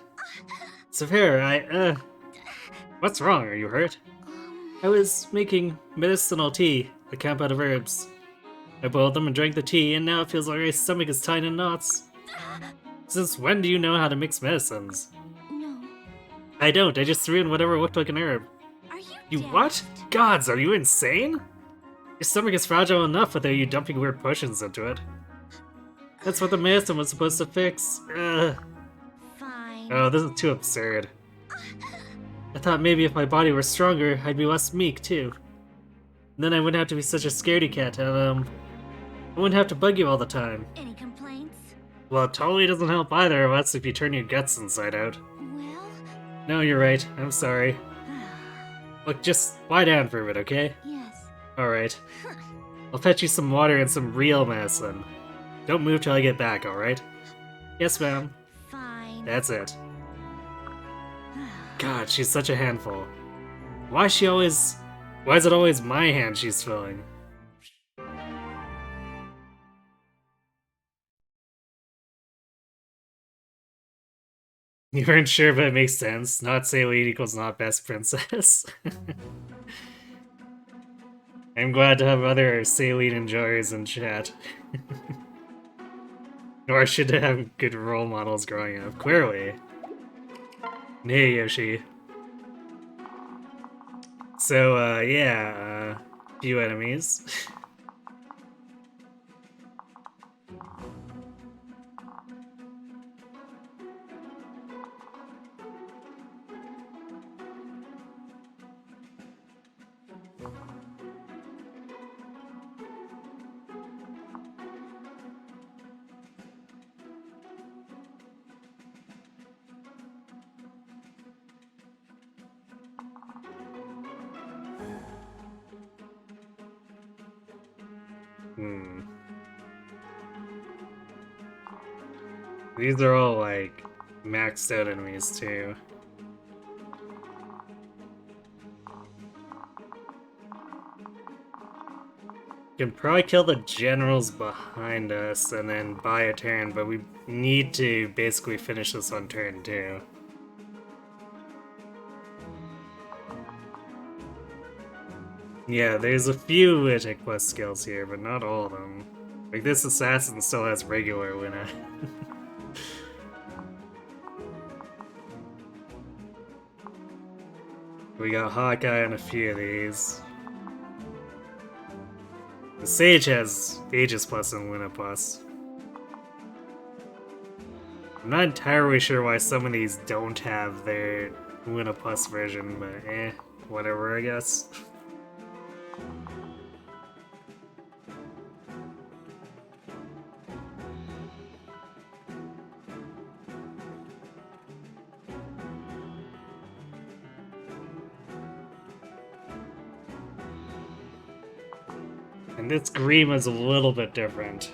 Severa, what's wrong? Are you hurt? I was making medicinal tea, a camp out of herbs. I boiled them and drank the tea, and now it feels like my stomach is tied in knots. Since when do you know how to mix medicines? No. I don't, I just threw in whatever looked like an herb. Are You dead? what? Gods, are you insane? Your stomach is fragile enough without you dumping weird potions into it. That's what the medicine was supposed to fix. Ugh. Fine. Oh, this is too absurd. I thought maybe if my body were stronger, I'd be less meek, too. And then I wouldn't have to be such a scaredy cat, and, I wouldn't have to bug you all the time. Any complaints? Well, it totally doesn't help either of us if you turn your guts inside out. Well. No, you're right. I'm sorry. Look, just lie down for a bit, okay? Yes. Alright. I'll fetch you some water and some real medicine. Don't move till I get back, alright? Yes, ma'am. Fine. That's it. God, she's such a handful. Why is it always my hand she's filling? You weren't sure, but it makes sense. Not Sailor equals not best princess. I'm glad to have other Saline enjoyers in chat. Nor should have good role models growing up, clearly. Hey, Yoshi. So, yeah, few enemies. These are all, like, maxed out enemies, too. Can probably kill the generals behind us and then buy a turn, but we need to basically finish this on turn 2. Yeah, there's a few Lunatic quest skills here, but not all of them. Like, this assassin still has regular Luna. We got Hawkeye on a few of these. The Sage has Aegis Plus and Luna Plus. I'm not entirely sure why some of these don't have their Luna Plus version, but whatever, I guess. And this Green is a little bit different.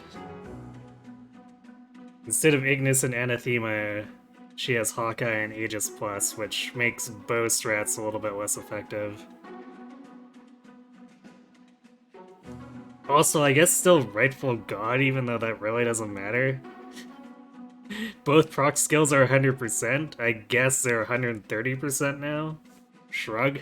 Instead of Ignis and Anathema, she has Hawkeye and Aegis Plus, which makes bow strats a little bit less effective. Also, I guess still Rightful God, even though that really doesn't matter. Both proc skills are 100%. I guess they're 130% now. Shrug.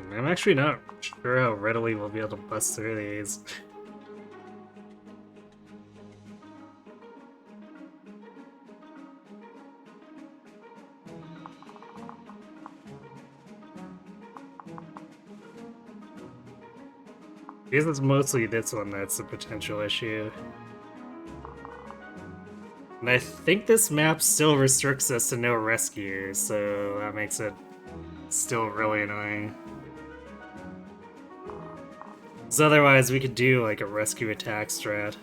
I'm actually not sure how readily we'll be able to bust through these. I guess it's mostly this one that's a potential issue. And I think this map still restricts us to no rescuers, so that makes it still really annoying. Because otherwise we could do like a rescue attack strat.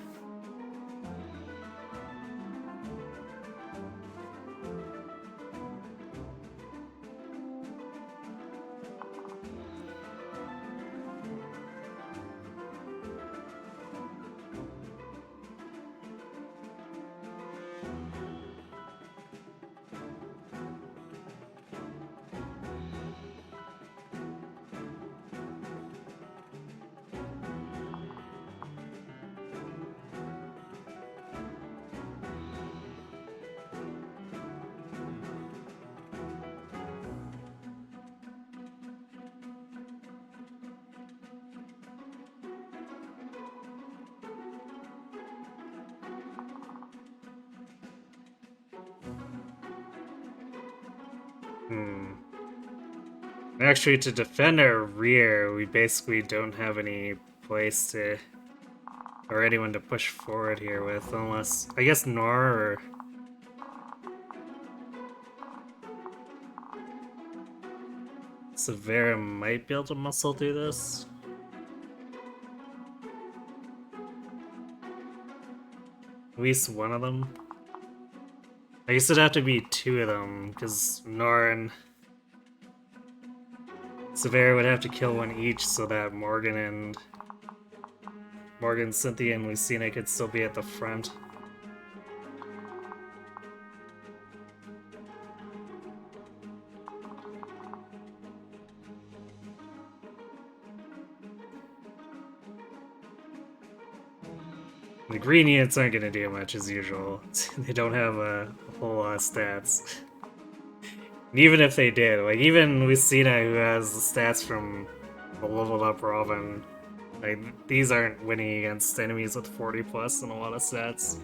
Actually, to defend our rear, we basically don't have any place to... or anyone to push forward here with, unless... I guess Nor or... Severa might be able to muscle through this. At least one of them. I guess it'd have to be two of them, because Nor and Severa would have to kill one each so that Morgan, Cynthia, and Lucina could still be at the front. The green units aren't gonna do much as usual. They don't have a whole lot of stats. And even if they did, like even Lucina, who has the stats from the leveled up Robin, like these aren't winning against enemies with 40 plus and a lot of stats.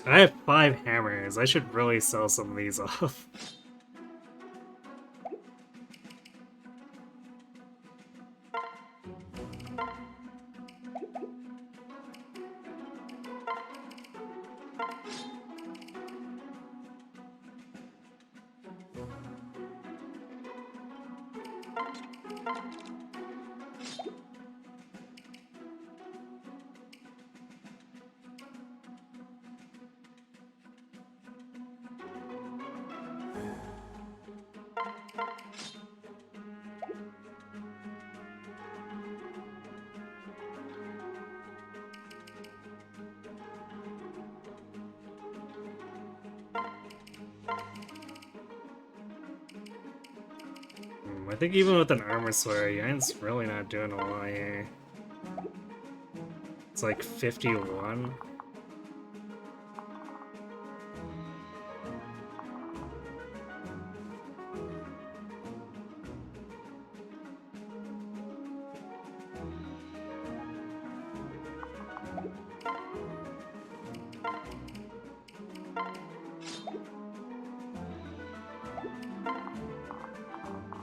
I have 5 hammers. I should really sell some of these off. I think even with an armor sword, Yan's really not doing a lot here. It's like 51.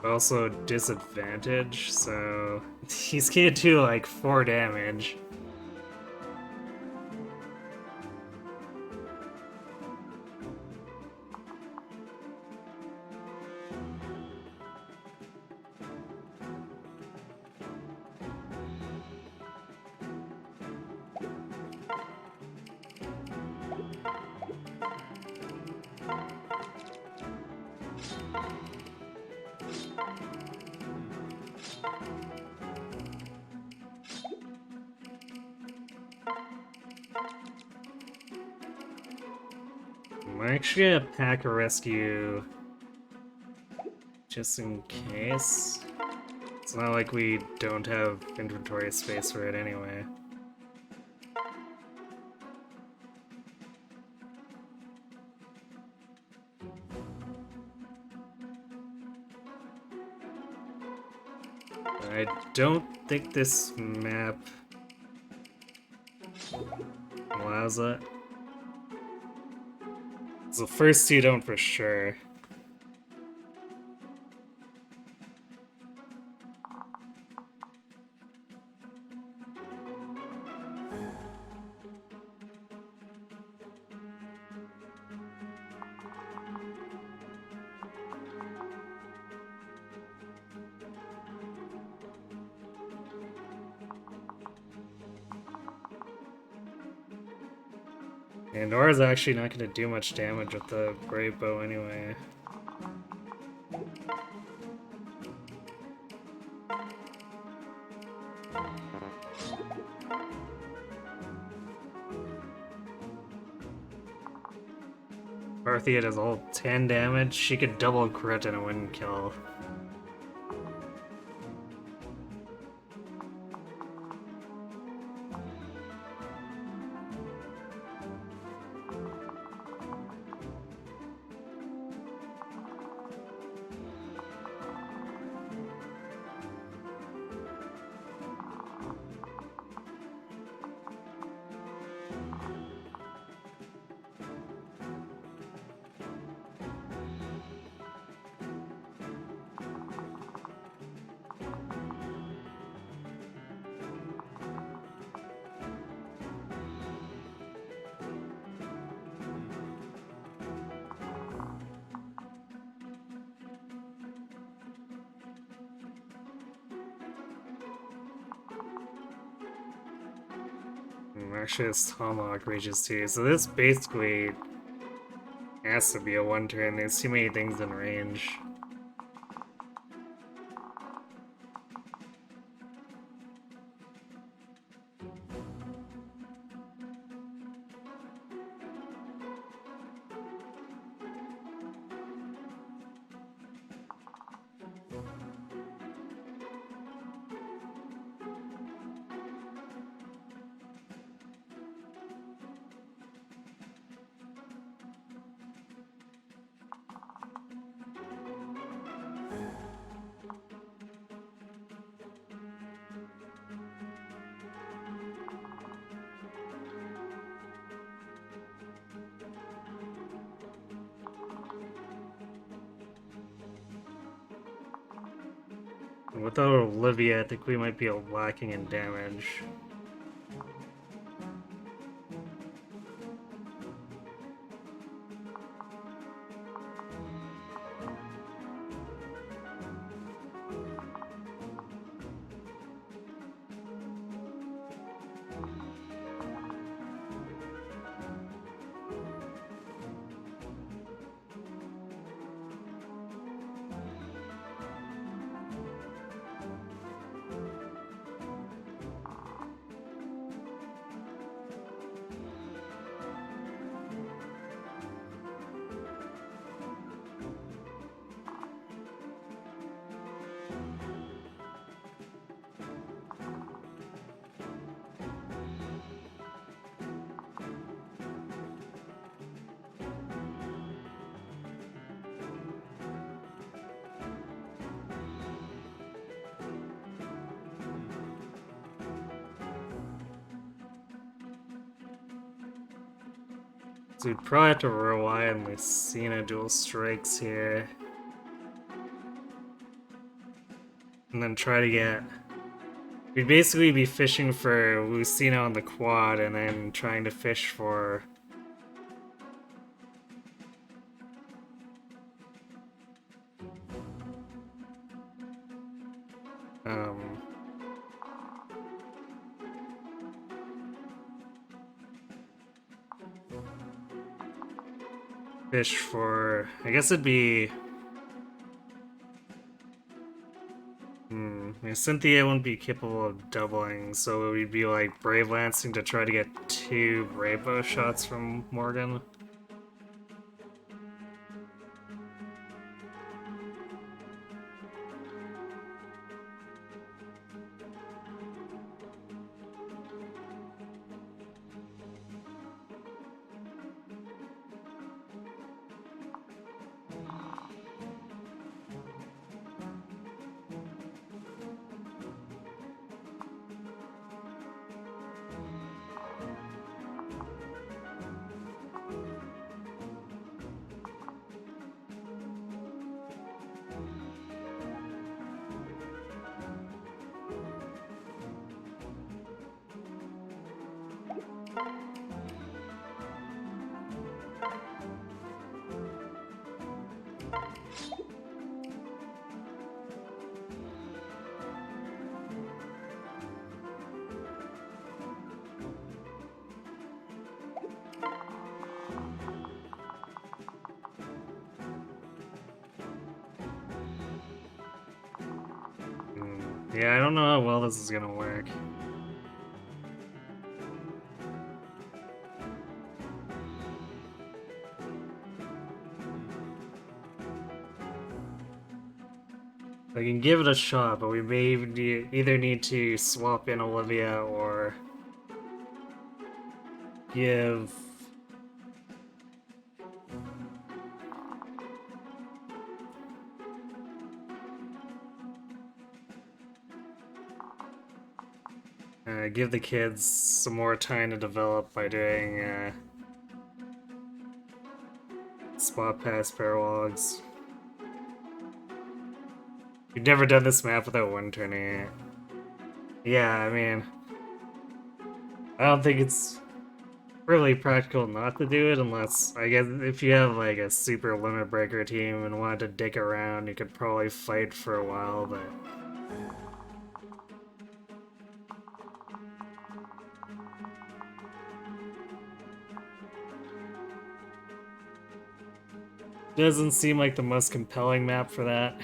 Also disadvantage, so he's gonna do like 4 damage. I'm actually gonna pack a rescue just in case. It's not like we don't have inventory space for it anyway. I don't think this map allows it. So first two don't for sure. And Nora's actually not going to do much damage with the Brave Bow anyway. Parthia does all 10 damage. She could double crit and a win kill. Actually, this Tomahawk reaches too, so this basically has to be a one turn. There's too many things in range. Without Olivia, I think we might be lacking in damage. So we'd probably have to rely on Lucina dual strikes here. And then try to get... We'd basically be fishing for Lucina on the quad and then trying to fish for... Fish for... I guess it'd be... Cynthia wouldn't be capable of doubling, so we'd be like Brave Lancing to try to get 2 Brave Bow shots from Morgan. Yeah, I don't know how well this is gonna work. I can give it a shot, but we may either need to swap in Olivia or give... give the kids some more time to develop by doing spot pass paralogs. We've never done this map without one turning it. Yeah, I mean, I don't think it's really practical not to do it unless, I guess, if you have like a super limit breaker team and wanted to dick around, you could probably fight for a while, but... Doesn't seem like the most compelling map for that.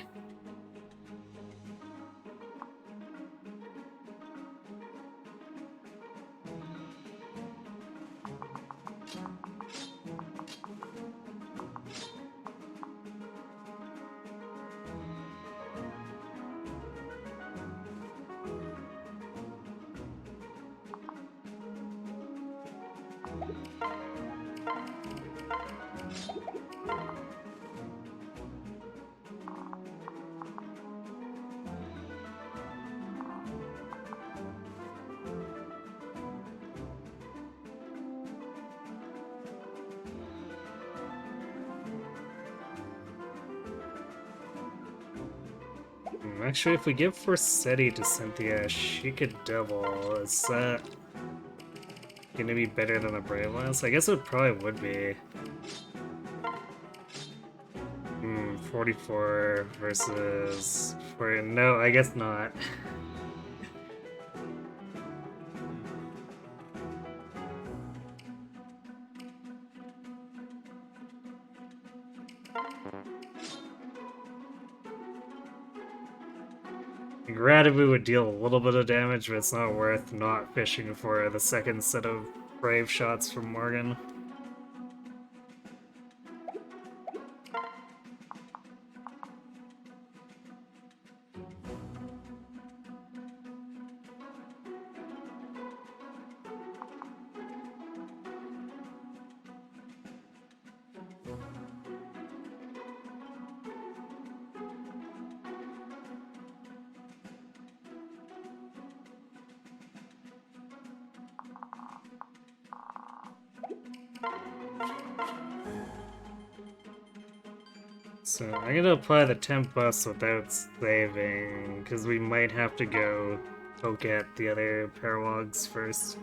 Actually, if we give Forsetti to Cynthia, she could double. Is that gonna be better than a Brave Lance? I guess it probably would be. 44 versus... No, I guess not. Granted, we would deal a little bit of damage, but it's not worth not fishing for the second set of Brave shots from Morgan. So I'm gonna apply the temp bus without saving, because we might have to go poke at the other paralogs first.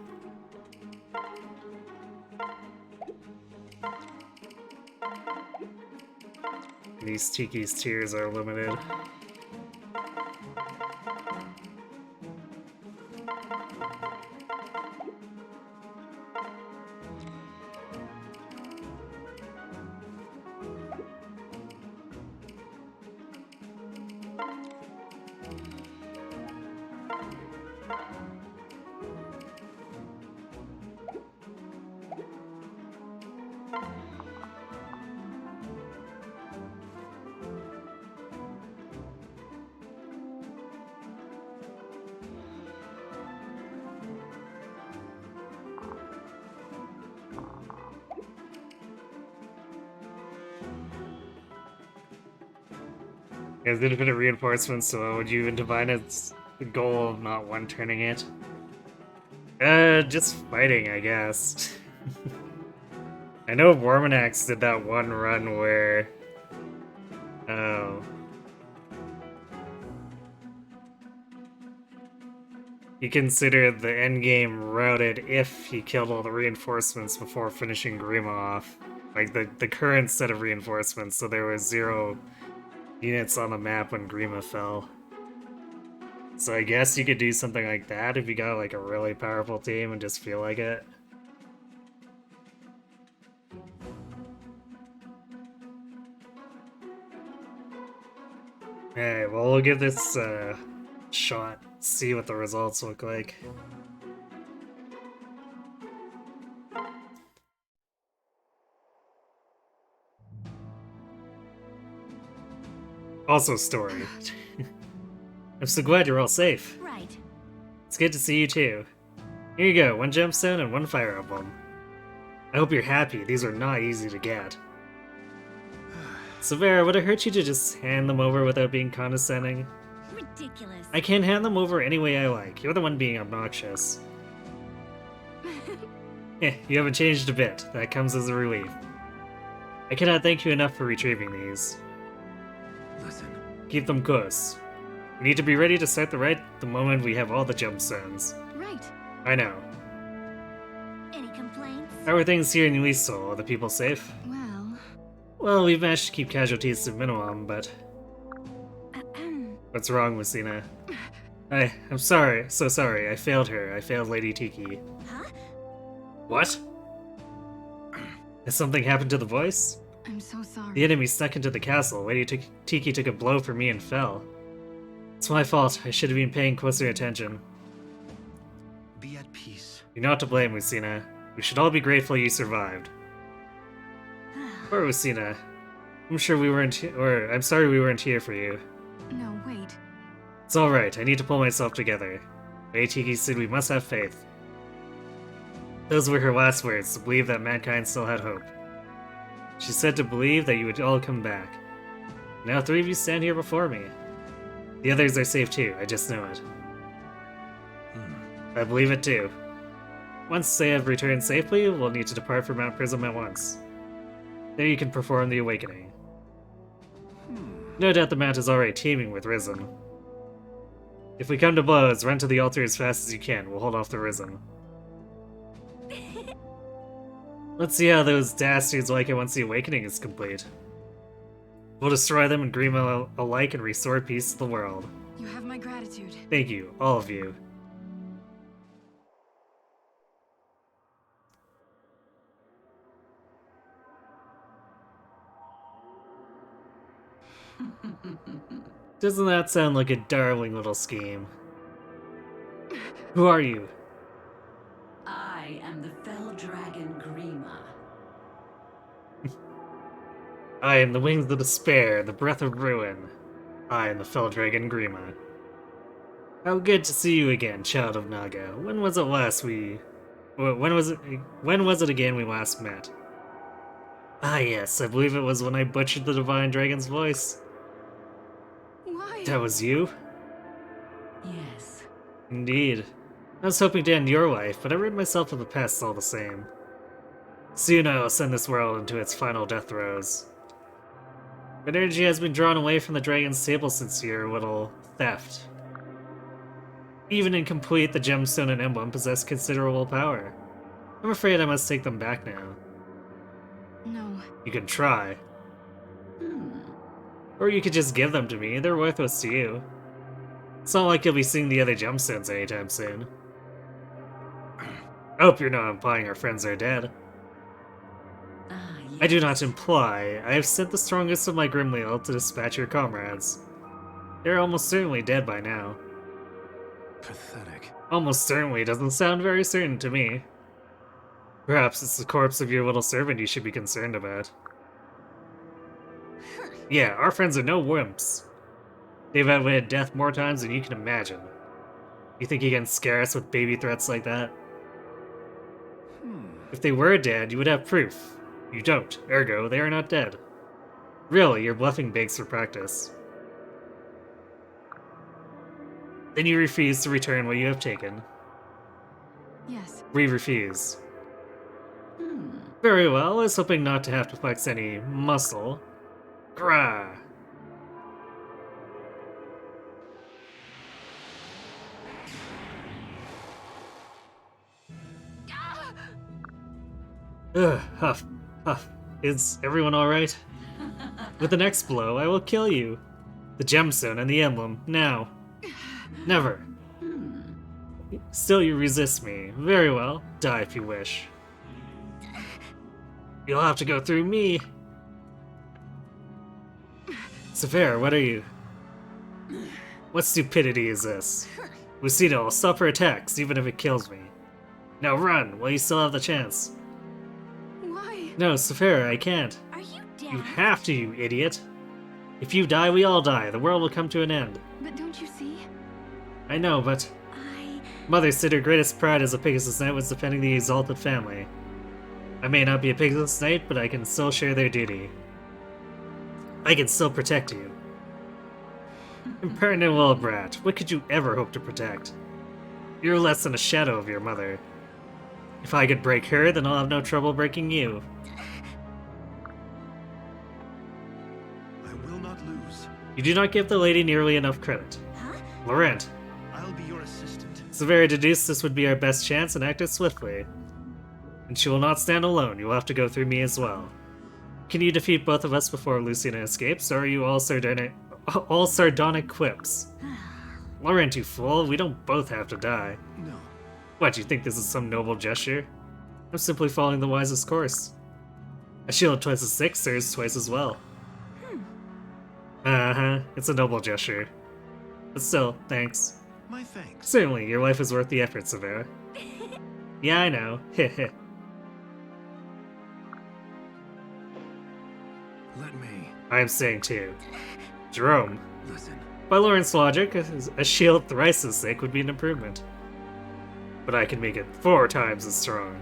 These Tiki's tiers are limited. As infinite reinforcements, so would you even define its goal of not one-turning it? Just fighting, I guess. I know Warmanax did that one run where... Oh. He considered the endgame routed if he killed all the reinforcements before finishing Grima off. Like, the current set of reinforcements, so there was 0 units on the map when Grima fell. So I guess you could do something like that if you got like a really powerful team and just feel like it. Alright, well we'll give this a shot, see what the results look like. Also story. I'm so glad you're all safe. Right. It's good to see you too. Here you go, 1 gemstone and 1 fire emblem. I hope you're happy, these are not easy to get. Severa, would it hurt you to just hand them over without being condescending? Ridiculous. I can hand them over any way I like. You're the one being obnoxious. You haven't changed a bit. That comes as a relief. I cannot thank you enough for retrieving these. Listen, Keep them close. We need to be ready to start the raid the moment we have all the gemstones. Right. I know. Any complaints? How are things here in Uiso? Are the people safe? Well. Well, we've managed to keep casualties to a minimum, but... What's wrong, Lucina? I'm sorry, so sorry. I failed her. I failed Lady Tiki. Huh? What? Has something happened to the voice? I'm so sorry. The enemy snuck into the castle. Lady Tiki took a blow for me and fell. It's my fault. I should have been paying closer attention. be at peace. You're not to blame, Lucina. We should all be grateful you survived. Poor Lucina. I'm sorry we weren't here for you. No, wait. It's alright, I need to pull myself together. Lady Tiki said we must have faith. Those were her last words, to believe that mankind still had hope. She said to believe that you would all come back. Now 3 of you stand here before me. The others are safe too, I just know it. I believe it too. Once they have returned safely, we'll need to depart from Mount Prism at once. There you can perform the awakening. No doubt the mount is already teeming with Risen. If we come to blows, run to the altar as fast as you can. We'll hold off the Risen. Let's see how those dastards like it once the awakening is complete. We'll destroy them and Grima alike and restore peace to the world. You have my gratitude. Thank you, all of you. Doesn't that sound like a darling little scheme? Who are you? I am the fell dragon Grima. I am the wings of despair, the breath of ruin. I am the fell dragon Grima. How good to see you again, child of Naga. When was it again we last met? Ah yes, I believe it was when I butchered the divine dragon's voice. Why? That was you? Yes. Indeed. I was hoping to end your life, but I rid myself of the past all the same. Soon I will send this world into its final death throes. Energy has been drawn away from the dragon's table since your little theft. Even incomplete, the gemstone and emblem possess considerable power. I'm afraid I must take them back now. No. You can try. Or you could just give them to me, they're worthless to you. It's not like you'll be seeing the other gemstones anytime soon. I hope you're not implying our friends are dead. Yes. I do not imply. I have sent the strongest of my Grimleal to dispatch your comrades. They're almost certainly dead by now. Pathetic. Almost certainly doesn't sound very certain to me. Perhaps it's the corpse of your little servant you should be concerned about. Yeah, our friends are no wimps. They've outwitted death more times than you can imagine. You think you can scare us with baby threats like that? If they were dead, you would have proof. You don't, ergo, they are not dead. Really, your bluffing begs for practice. Then you refuse to return what you have taken. Yes. We refuse. Very well, I was hoping not to have to flex any muscle. Grah! Ugh, huff, huff. Is everyone alright? With the next blow, I will kill you. The gemstone and the emblem, now. Never. Still you resist me. Very well, die if you wish. You'll have to go through me. Severe, what are you? What stupidity is this? Lucina will stop her attacks, even if it kills me. Now run, while you still have the chance. Why? No, Saphira, I can't. Are you dead? You have to, you idiot. If you die, we all die. The world will come to an end. But don't you see? I know, but Mother said her greatest pride as a Pegasus Knight was defending the exalted family. I may not be a Pegasus Knight, but I can still share their duty. I can still protect you. Impertinent little brat, what could you ever hope to protect? You're less than a shadow of your mother. If I could break her, then I'll have no trouble breaking you. I will not lose. You do not give the lady nearly enough credit. Huh? Laurent, I'll be your assistant. Severa deduced this would be our best chance and acted swiftly. And she will not stand alone, you will have to go through me as well. Can you defeat both of us before Lucina escapes, or are you all sardonic quips? Laurent, you fool, we don't both have to die. No. What, do you think this is some noble gesture? I'm simply following the wisest course. A shield twice as thick serves twice as well. Uh-huh, it's a noble gesture. But still, thanks. My thanks. Certainly, your life is worth the effort, Severa. Yeah, I know. Heh. Let me. I'm saying too. Jerome, Listen. by Lawrence logic, a shield thrice as thick would be an improvement. But I can make it 4 times as strong.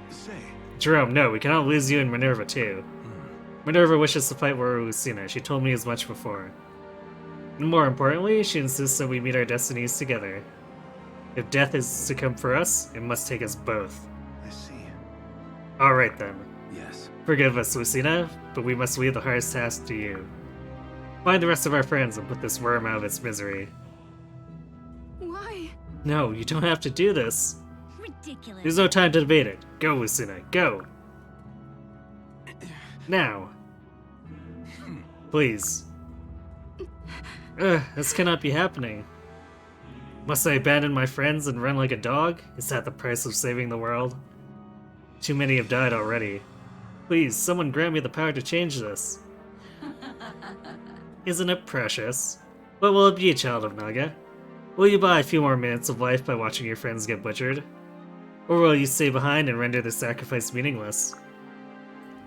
Say. Jerome, no, we cannot lose you and Minerva too. Minerva wishes to fight Warrior Lucina, she told me as much before. And more importantly, she insists that we meet our destinies together. If death is to come for us, it must take us both. I see. Alright then. Yes. Forgive us, Lucina, but we must leave the hardest task to you. Find the rest of our friends and put this worm out of its misery. Why? No, you don't have to do this. Ridiculous. There's no time to debate it. Go, Lucina, go. Now. Please. This cannot be happening. Must I abandon my friends and run like a dog? Is that the price of saving the world? Too many have died already. Please, someone grant me the power to change this. Isn't it precious? What will it be, child of Naga? Will you buy a few more minutes of life by watching your friends get butchered? Or will you stay behind and render the sacrifice meaningless?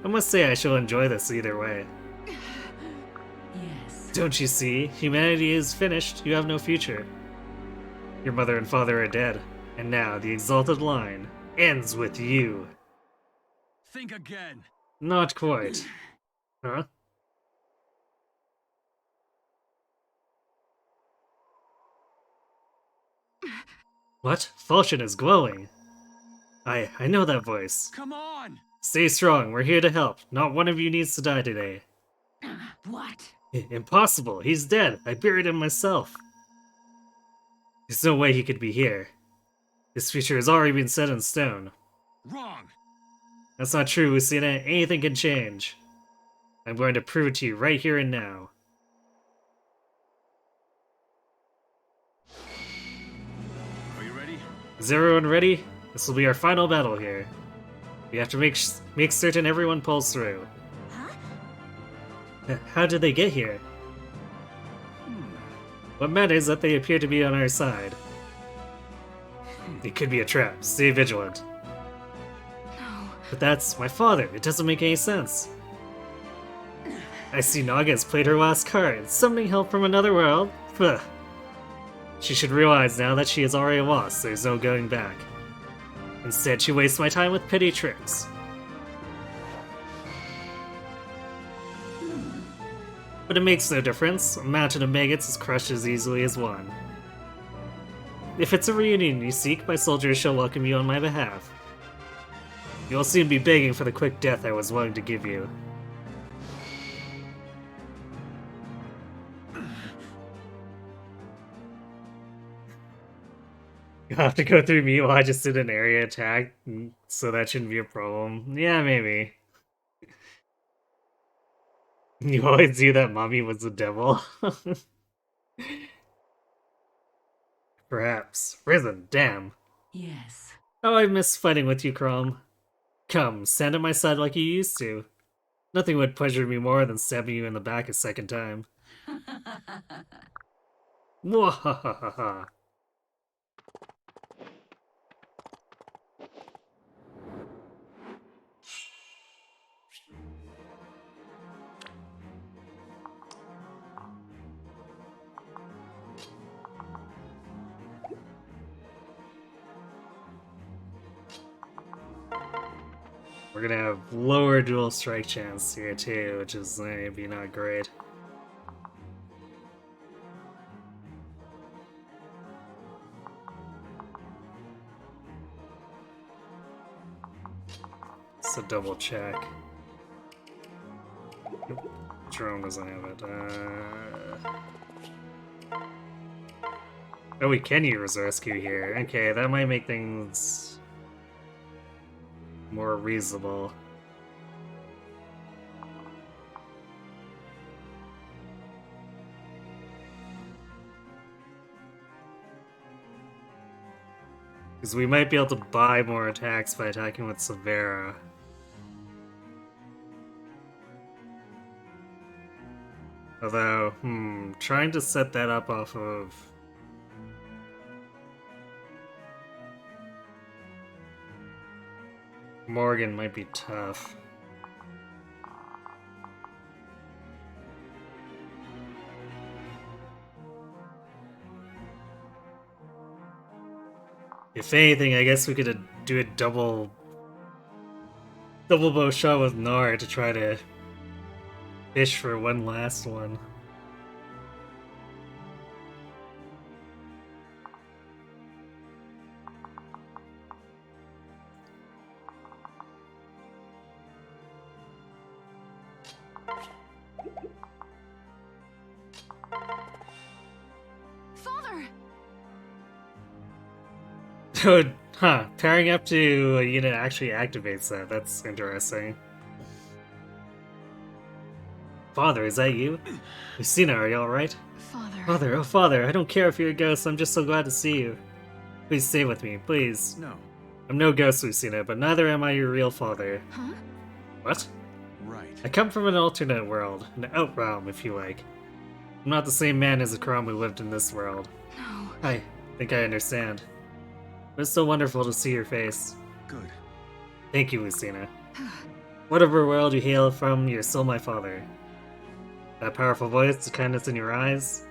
I must say I shall enjoy this either way. Yes. Don't you see? Humanity is finished. You have no future. Your mother and father are dead. And now the exalted line ends with you. Think again. Not quite. Huh? What? Falchion is glowing. I know that voice. Come on! Stay strong, we're here to help. Not one of you needs to die today. What? Impossible, he's dead. I buried him myself. There's no way he could be here. His future has already been set in stone. Wrong! That's not true, Lucina. Anything can change. I'm going to prove it to you right here and now. Are you ready? Is everyone ready? This will be our final battle here. We have to make certain everyone pulls through. Huh? How did they get here? What matters is that they appear to be on our side. It could be a trap. Stay vigilant. No. But that's my father. It doesn't make any sense. I see Naga has played her last card, summoning help from another world. Pugh. She should realize now that she has already lost, there's no going back. Instead, she wastes my time with petty tricks. But it makes no difference. A mountain of maggots is crushed as easily as one. If it's a reunion you seek, my soldiers shall welcome you on my behalf. You'll soon be begging for the quick death I was willing to give you. You'll have to go through me while I just did an area attack, so that shouldn't be a problem. Yeah, maybe. You always knew that Mommy was the devil. Perhaps. Risen, damn. Yes. Oh, I miss fighting with you, Chrome. Come, stand at my side like you used to. Nothing would pleasure me more than stabbing you in the back a second time. Mwahahaha. We're gonna have lower dual strike chance here too, which is maybe not great. So double check. Nope, Jerome doesn't have it. Oh, we can use rescue here. Okay, that might make things more reasonable. Because we might be able to buy more attacks by attacking with Severa. Although, trying to set that up off of... Morgan might be tough. If anything, I guess we could do a double bow shot with Nar to try to fish for one last one. Father! Dude, huh, pairing up to a unit actually activates that. That's interesting. Father, is that you? Lucina, are you alright? Father. Father, oh father, I don't care if you're a ghost, I'm just so glad to see you. Please stay with me, please. No. I'm no ghost, Lucina, but neither am I your real father. Huh? What? Right. I come from an alternate world, an outrealm, if you like. I'm not the same man as the Karam who lived in this world. No. I think I understand. But it's so wonderful to see your face. Good. Thank you, Lucina. Whatever world you hail from, you're still my father. That powerful voice, the kindness in your eyes,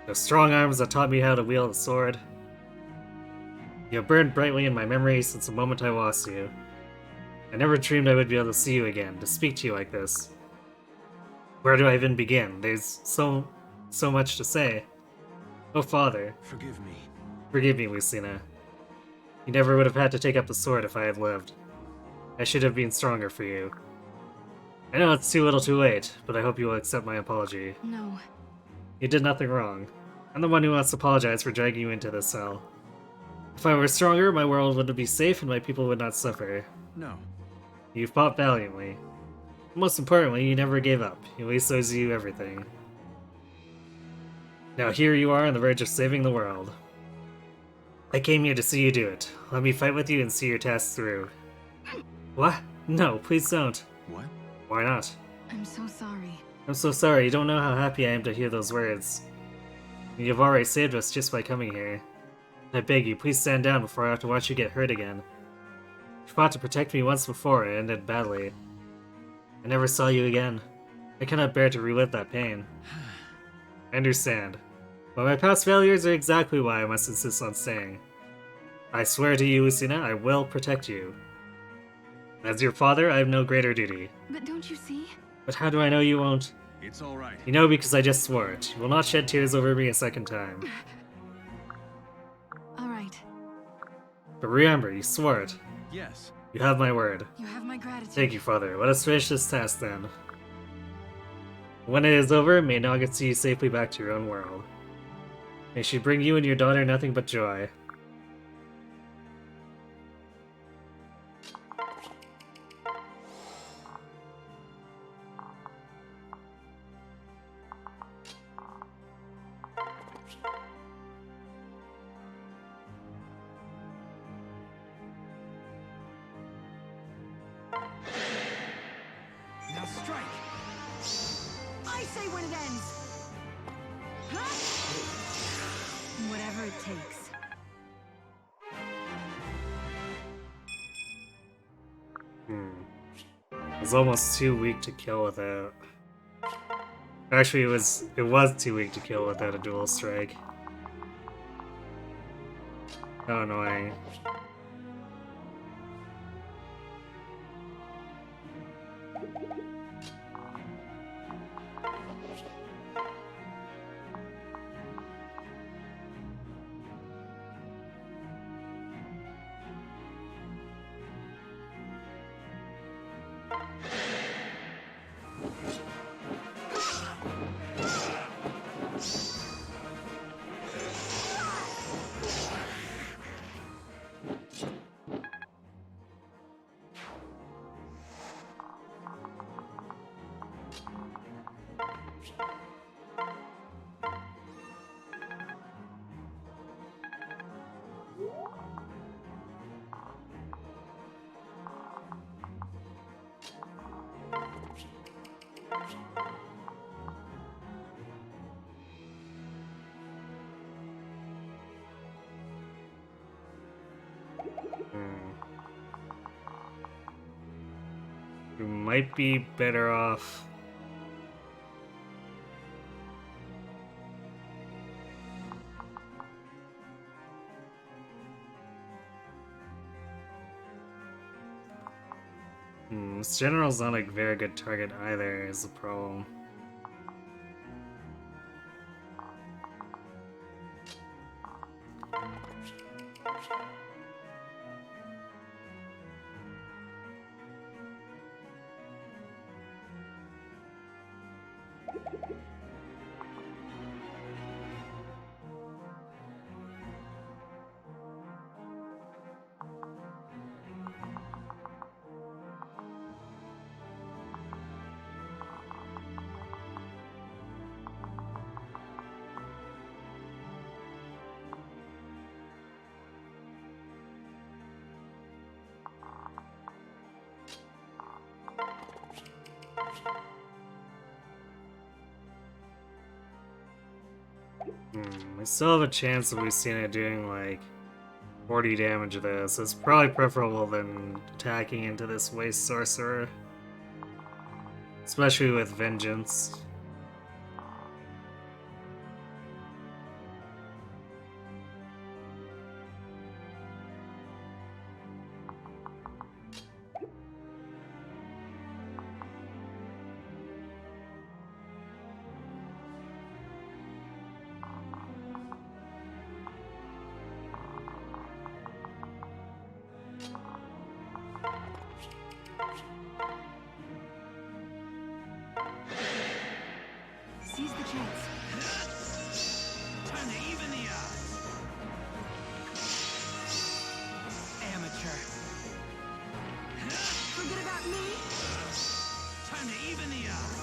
those strong arms that taught me how to wield a sword. You have burned brightly in my memory since the moment I lost you. I never dreamed I would be able to see you again, to speak to you like this. Where do I even begin? There's so much to say. Oh, Father, Forgive me. forgive me, Lucina. You never would have had to take up the sword if I had lived. I should have been stronger for you. I know it's too little too late, but I hope you will accept my apology. No. You did nothing wrong. I'm the one who wants to apologize for dragging you into this cell. If I were stronger, my world would be safe and my people would not suffer. No. You fought valiantly. Most importantly, you never gave up. Elise owes you everything. Now here you are on the verge of saving the world. I came here to see you do it. Let me fight with you and see your task through. What? No, please don't. What? Why not? I'm so sorry. I'm so sorry, you don't know how happy I am to hear those words. You've already saved us just by coming here. I beg you, please stand down before I have to watch you get hurt again. You fought to protect me once before and ended badly. I never saw you again. I cannot bear to relive that pain. I understand. But my past failures are exactly why I must insist on staying. I swear to you, Lucina, I will protect you. As your father, I have no greater duty. But don't you see? But how do I know you won't? It's all right. You know because I just swore it. You will not shed tears over me a second time. All right. But remember, you swore it. Yes. You have my word. You have my gratitude. Thank you, Father. Let us finish this task then. When it is over, may Naga see you safely back to your own world. May she bring you and your daughter nothing but joy. Now strike. I say when it ends. Huh? Whatever it takes. It was almost too weak to kill without. Actually, it was too weak to kill without a dual strike. How annoying. We might be better off. This general's not a very good target either, is the problem. We still have a chance if we've seen it doing like 40 damage to this. It's probably preferable than attacking into this waste sorcerer. Especially with Vengeance. Seize the chance. Time to even the odds. Amateur. Forget about me. Time to even the odds.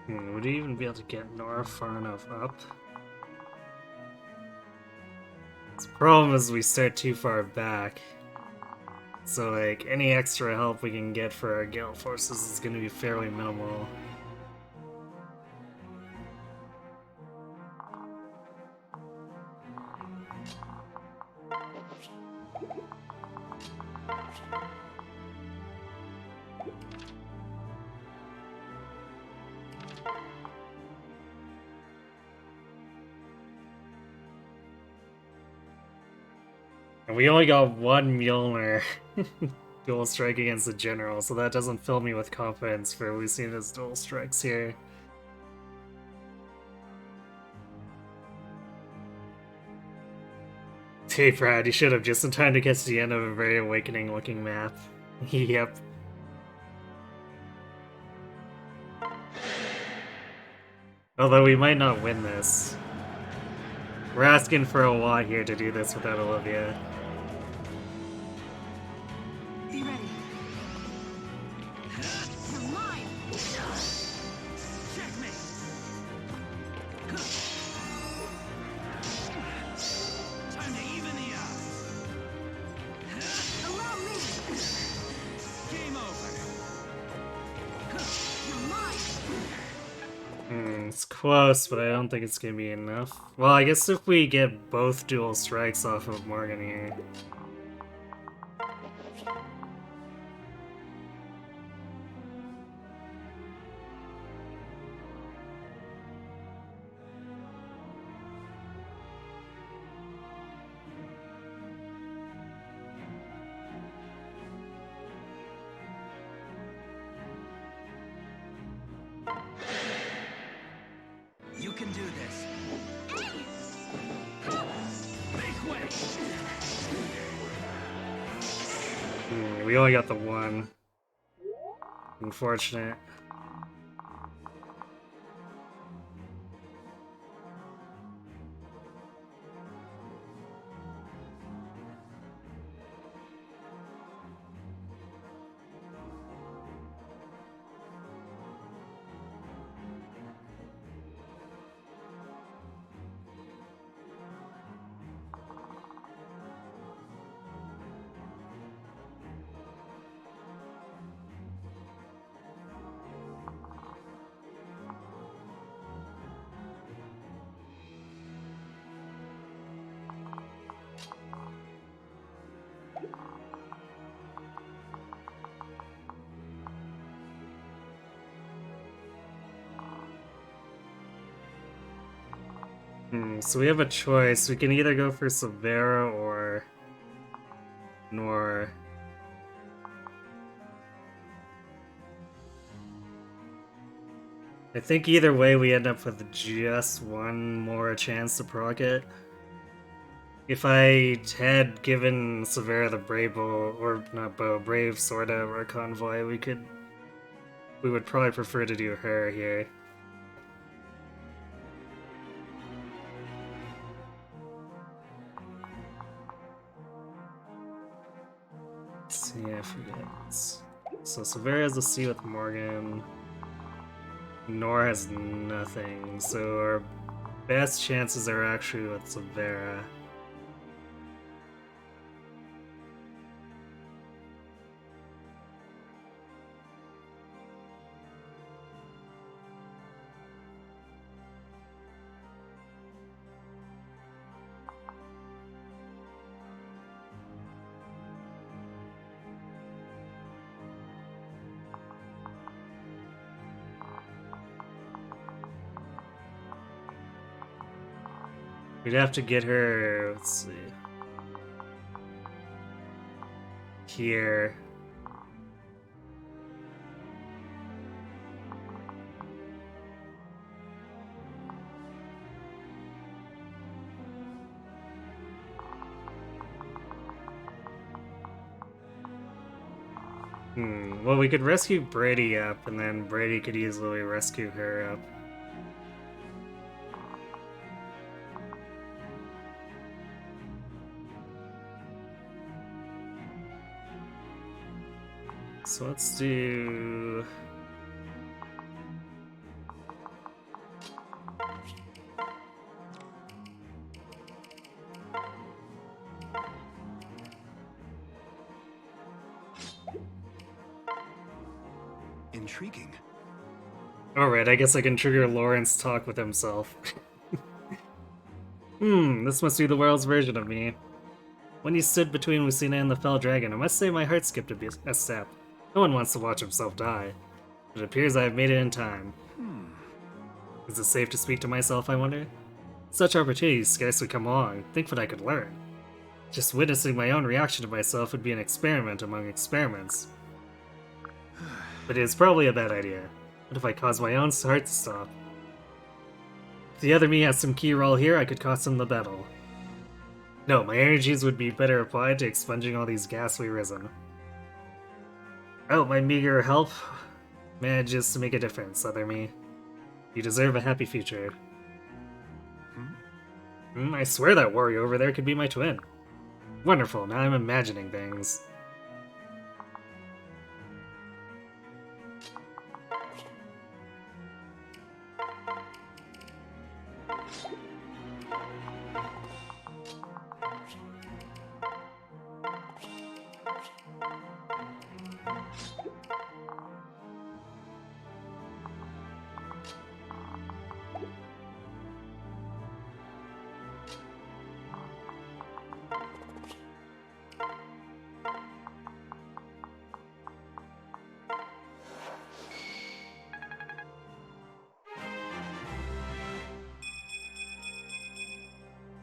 Would he even be able to get Nora far enough up? The problem is we start too far back. So like, any extra help we can get for our guild forces is going to be fairly minimal. And we only got one Mjolnir dual strike against the general, so that doesn't fill me with confidence for Lucina's dual strikes here. Hey Brad, you should have just in time to get to the end of a very awakening looking map. Yep. Although we might not win this. We're asking for a lot here to do this without Olivia. Be ready. You're mine. Checkmate. Time to even the odds. Allow me. Game over. You're mine. It's close, but I don't think it's gonna be enough. Well, I guess if we get both dual strikes off of Morgan here. You can do this. Make way. We only got the one. Unfortunate. So we have a choice. We can either go for Severa or Nor. I think either way we end up with just one more chance to proc it. If I had given Severa the Brave Bow, or not Bow, Brave Sword out of our convoy, we would probably prefer to do her here. Let's see if we get. So Severa has a C with Morgan. Nor has nothing, so our best chances are actually with Severa. We'd have to get her, let's see, here. Well, we could rescue Brady up, and then Brady could easily rescue her up. So let's do... Intriguing. Alright, I guess I can trigger Lawrence talk with himself. This must be the world's version of me. When you stood between Lucina and the Fell Dragon, I must say my heart skipped a step. No one wants to watch himself die. It appears I have made it in time. Is it safe to speak to myself, I wonder? Such opportunities scarcely come along. Think what I could learn. Just witnessing my own reaction to myself would be an experiment among experiments. But it is probably a bad idea. What if I cause my own heart to stop? If the other me has some key role here, I could cost him the battle. No, my energies would be better applied to expunging all these ghastly risen. Oh, my meager help manages to make a difference, other me. You deserve a happy future. I swear that warrior over there could be my twin. Wonderful, now I'm imagining things.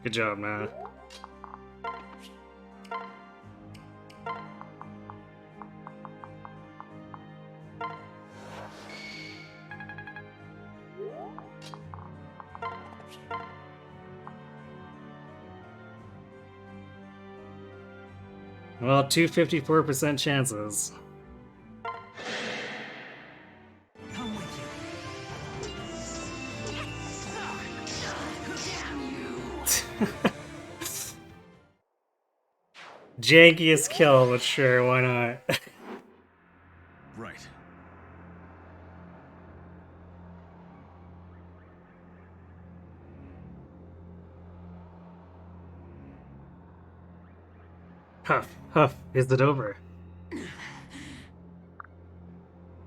Good job, man. Well, 254% chances. Come with you. Jankiest kill, but sure, why not? Right. Huff, huff, is it over?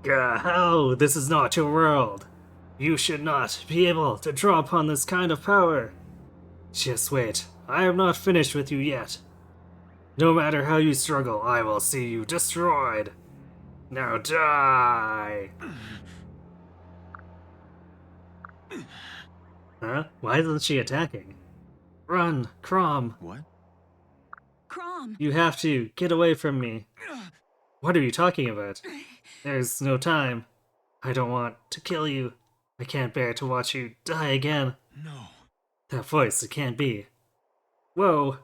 Gah, oh, this is not your world. You should not be able to draw upon this kind of power. Just wait, I am not finished with you yet. No matter how you struggle, I will see you destroyed. Now die! Huh? Why isn't she attacking? Run, Crom! What? Crom. You have to get away from me. What are you talking about? There's no time. I don't want to kill you. I can't bear to watch you die again. No. That voice, it can't be. Whoa.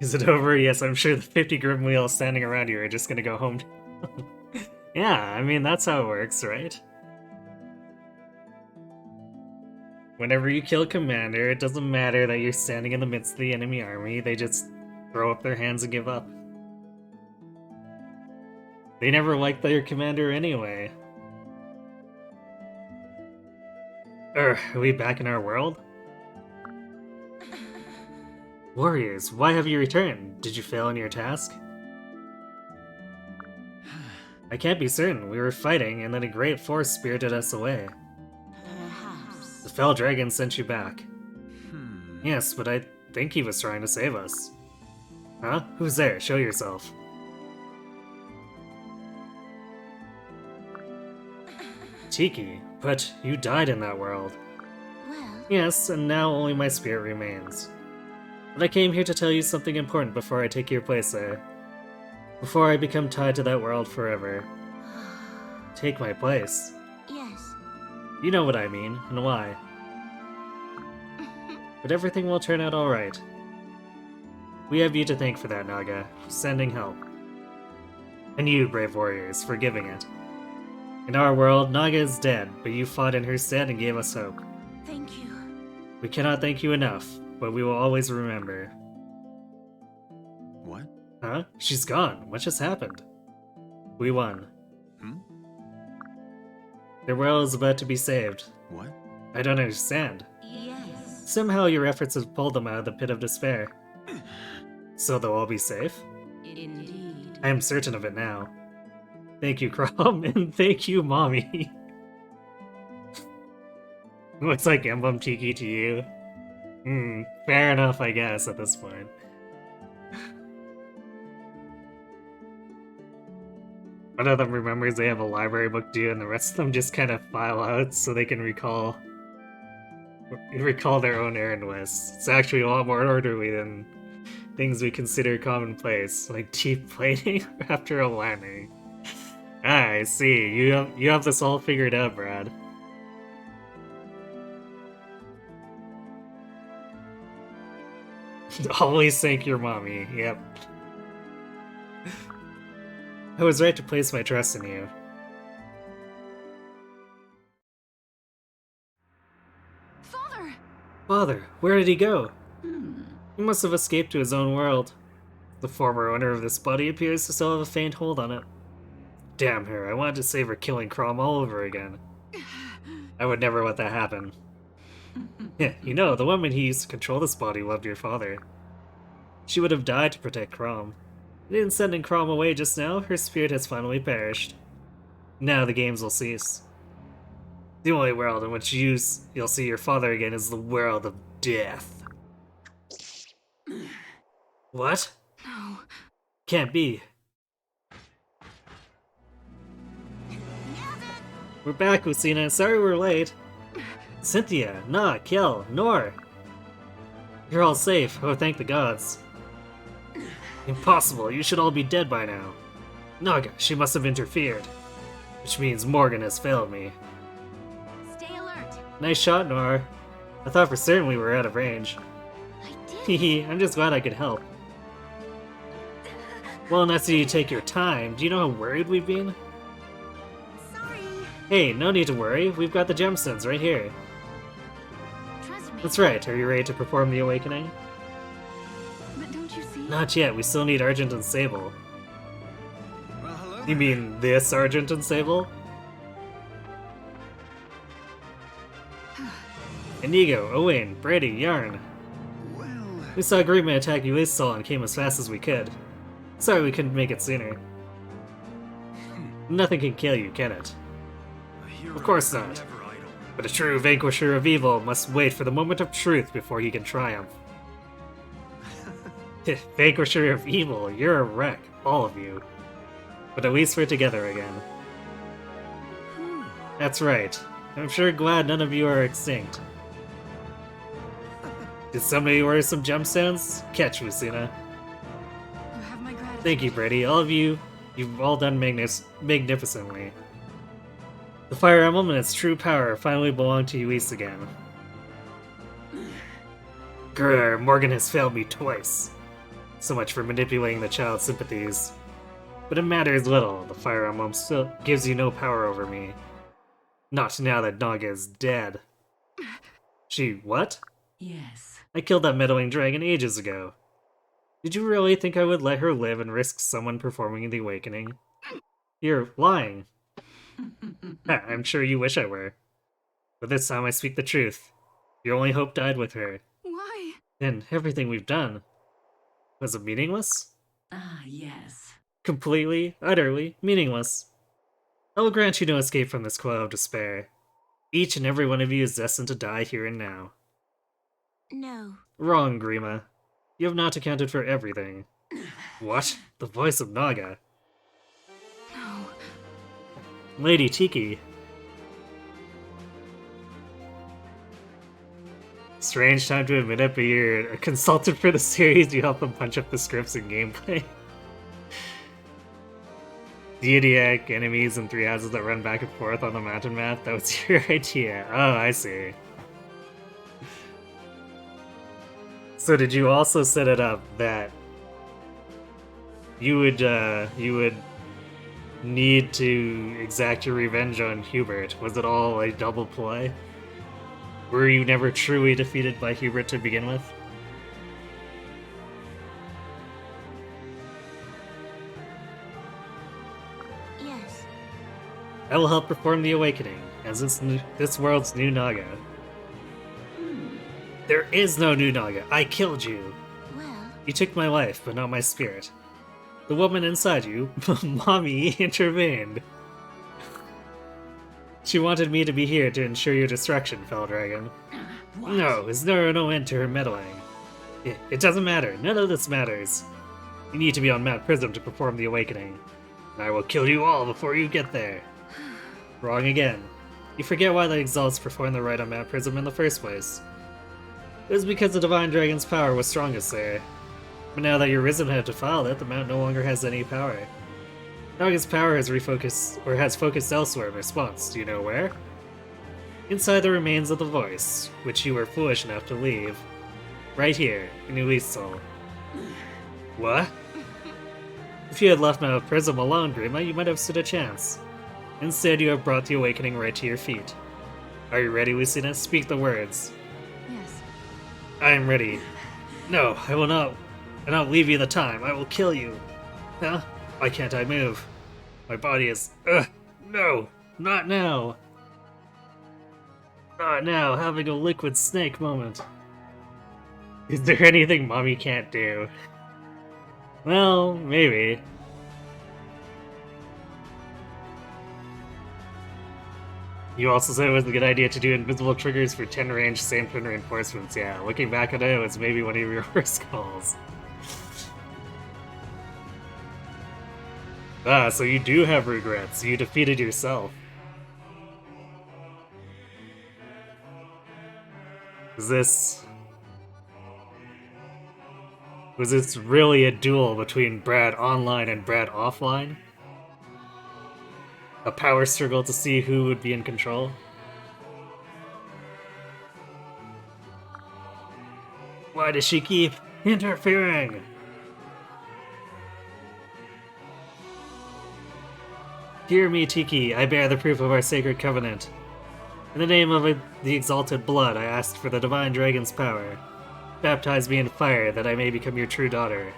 Is it over? Yes, I'm sure the 50 Grim Wheels standing around you are just gonna go home. Yeah, I mean, that's how it works, right? Whenever you kill Commander, it doesn't matter that you're standing in the midst of the enemy army, they just throw up their hands and give up. They never liked their commander anyway. Are we back in our world? Warriors, why have you returned? Did you fail in your task? I can't be certain. We were fighting, and then a great force spirited us away. Perhaps. The fell dragon sent you back. Hmm. Yes, but I think he was trying to save us. Huh? Who's there? Show yourself. Tiki, but you died in that world. Well, Yes, and now only my spirit remains. But I came here to tell you something important before I take your place there. Before I become tied to that world forever. Take my place. yes. You know what I mean, and why. But everything will turn out alright. We have you to thank for that, Naga, for sending help. And you, brave warriors, for giving it. In our world, Naga is dead, but you fought in her stead and gave us hope. Thank you. We cannot thank you enough, but we will always remember. What? Huh? She's gone. What just happened? We won. Hmm? Their world is about to be saved. What? I don't understand. Yes. Somehow your efforts have pulled them out of the pit of despair. So they'll all be safe? Indeed. I am certain of it now. Thank you, Crom, and thank you, Mommy. Looks like Emblem Tiki to you. Fair enough, I guess, at this point. One of them remembers they have a library book due, and the rest of them just kind of file out so they can recall their own errand lists. It's actually a lot more orderly than things we consider commonplace, like deep plating after a landing. Ah, I see. You have this all figured out, Brad. Always thank your mommy. Yep. I was right to place my trust in you. Father! Father, where did he go? He must have escaped to his own world. The former owner of this body appears to still have a faint hold on it. Damn her, I wanted to save her killing Crom all over again. I would never let that happen. Yeah, you know, the woman who used to control this body loved your father. She would have died to protect Crom. And in sending Crom away just now, her spirit has finally perished. Now the games will cease. The only world in which you'll see your father again is the world of death. What? No. Can't be. We're back, Lucina. Sorry we're late. Cynthia, Nah, Kel, Nor. You're all safe. Oh, thank the gods. Impossible. You should all be dead by now. Naga, she must have interfered. Which means Morgan has failed me. Stay alert. Nice shot, Nor. I thought for certain we were out of range. I did. Hehe, I'm just glad I could help. Well, not so you take your time. Do you know how worried we've been? Sorry. Hey, no need to worry. We've got the gemstones right here. Trust me. That's right. Are you ready to perform the awakening? But don't you see? Not yet. We still need Argent and Sable. Well, hello. You mean this Argent and Sable? Inigo, Owain, Brady, Yarn. Well, We saw Agreement attack Ulyssal and came as fast as we could. Sorry we couldn't make it sooner. Nothing can kill you, can it? a hero Of course is not. never idle. But a true vanquisher of evil must wait for the moment of truth before he can triumph. Vanquisher of evil, you're a wreck, all of you. But at least we're together again. That's right. I'm sure glad none of you are extinct. Did somebody order some gemstones? Catch, Lucina. You have my gratitude. Thank you, Brady. All of you, you've all done magnificently. The Fire Emblem and its true power finally belong to Uis again. Grr, Morgan has failed me twice. So much for manipulating the child's sympathies. But it matters little, the Fire Emblem still gives you no power over me. Not now that Naga is dead. She, what? Yes. I killed that meddling dragon ages ago. Did you really think I would let her live and risk someone performing the awakening? You're lying. I'm sure you wish I were. But this time I speak the truth. Your only hope died with her. Why? And everything we've done. Was it meaningless? Ah, yes. Completely, utterly meaningless. I will grant you no escape from this coil of despair. Each and every one of you is destined to die here and now. No. Wrong, Grima. You have not accounted for everything. What? The voice of Naga. No. Lady Tiki. Strange time to admit it, but you're a consultant for the series. You help them punch up the scripts and gameplay. Deidyac enemies and 3 houses that run back and forth on the mountain map. That was your idea. Oh, I see. So did you also set it up that you would need to exact your revenge on Hubert? Was it all a double play? Were you never truly defeated by Hubert to begin with? Yes. I will help perform the awakening as this world's new Naga. There is no new Naga. I killed you. Well, You took my life, but not my spirit. The woman inside you, Mommy, intervened. She wanted me to be here to ensure your destruction, Fell Dragon. What? No, is there no end to her meddling? It doesn't matter. None of this matters. You need to be on Mount Prism to perform the awakening. And I will kill you all before you get there. Wrong again. You forget why the Exalts performed the rite on Mount Prism in the first place. It was because the Divine Dragon's power was strongest there. But now that your Risen have defiled it, the Mount no longer has any power. Naga's power has focused elsewhere in response. Do you know where? Inside the remains of the voice, which you were foolish enough to leave. Right here, in Uisol. What? If you had left Mount Prism alone, Grima, you might have stood a chance. Instead, you have brought the awakening right to your feet. Are you ready, Lucina? Speak the words. Yes. I am ready. No, I will not. I will not leave you the time. I will kill you. Huh? Why can't I move? My body is... Ugh! No! Not now! Not now, having a liquid snake moment. Is there anything Mommy can't do? Well, maybe. You also said it was a good idea to do invisible triggers for 10 range, same turn reinforcements. Yeah, looking back at it, it was maybe one of your worst calls. Ah, so you do have regrets. You defeated yourself. Was this really a duel between Brad online and Brad offline? A power struggle to see who would be in control? Why does she keep interfering? Hear me, Tiki. I bear the proof of our sacred covenant. In the name of the exalted blood, I asked for the divine dragon's power. Baptize me in fire that I may become your true daughter.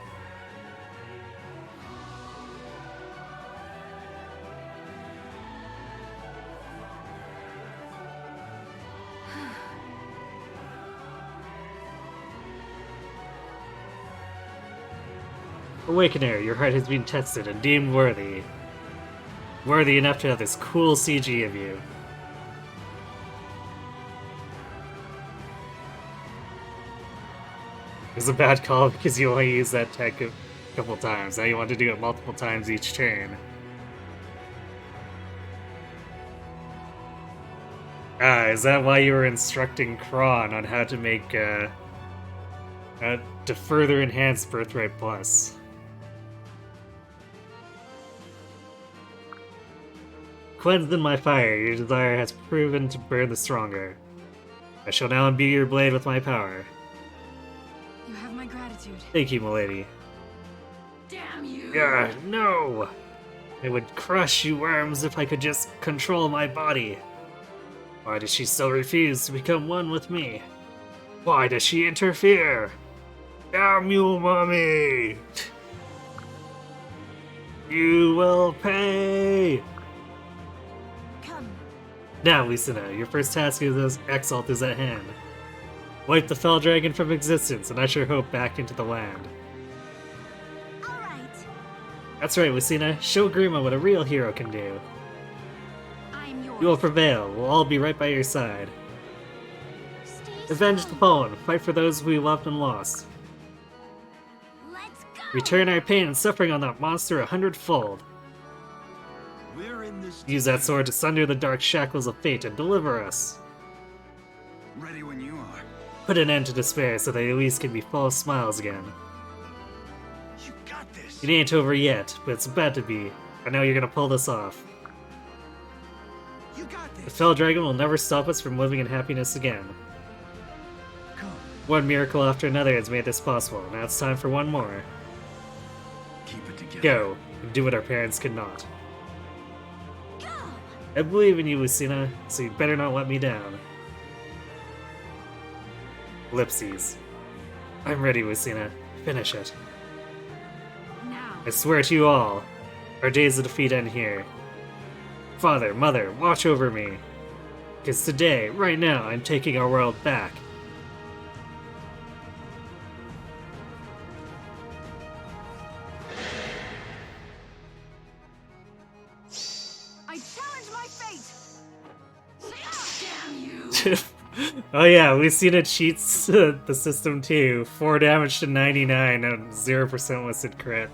Awakener, your heart has been tested and deemed worthy. Worthy enough to have this cool CG of you. It was a bad call because you only used that tech a couple times. Now you want to do it multiple times each turn. Ah, is that why you were instructing Kron on how to make, to further enhance Birthright Plus? Cleansed in my fire, your desire has proven to burn the stronger. I shall now imbue your blade with my power. You have my gratitude. Thank you, milady. Damn you! Gah, no! I would crush you worms if I could just control my body. Why does she still refuse to become one with me? Why does she interfere? Damn you, mommy! You will pay! Come. Now, Lucina, your first task is Exalt is at hand. Wipe the Fell Dragon from existence and usher hope back into the land. All right. That's right, Lucina. Show Grima what a real hero can do. I'm yours. You will prevail. We'll all be right by your side. Stay Avenge the strong. fallen. Fight for those we loved and lost. Let's go. Return our pain and suffering on that monster 100-fold. We're in this. Use that sword to sunder the dark shackles of fate and deliver us. Ready when you are. Put an end to despair so that Elise can be full of smiles again. You got this. It ain't over yet, but it's about to be. I know you're gonna pull this off. You got The this. Fell Dragon will never stop us from living in happiness again. Come. One miracle after another has made this possible. Now it's time for one more. Keep it together. Go, and do what our parents could not. Go. I believe in you, Lucina, so you better not let me down. Ellipses. I'm ready, Lucina. Finish it. Now. I swear to you all, our days of defeat end here. Father, Mother, watch over me. Because today, right now, I'm taking our world back. I challenge my fate! Damn you! Oh yeah, Lucina cheats the system too. 4 damage to 99 and 0% listed crit.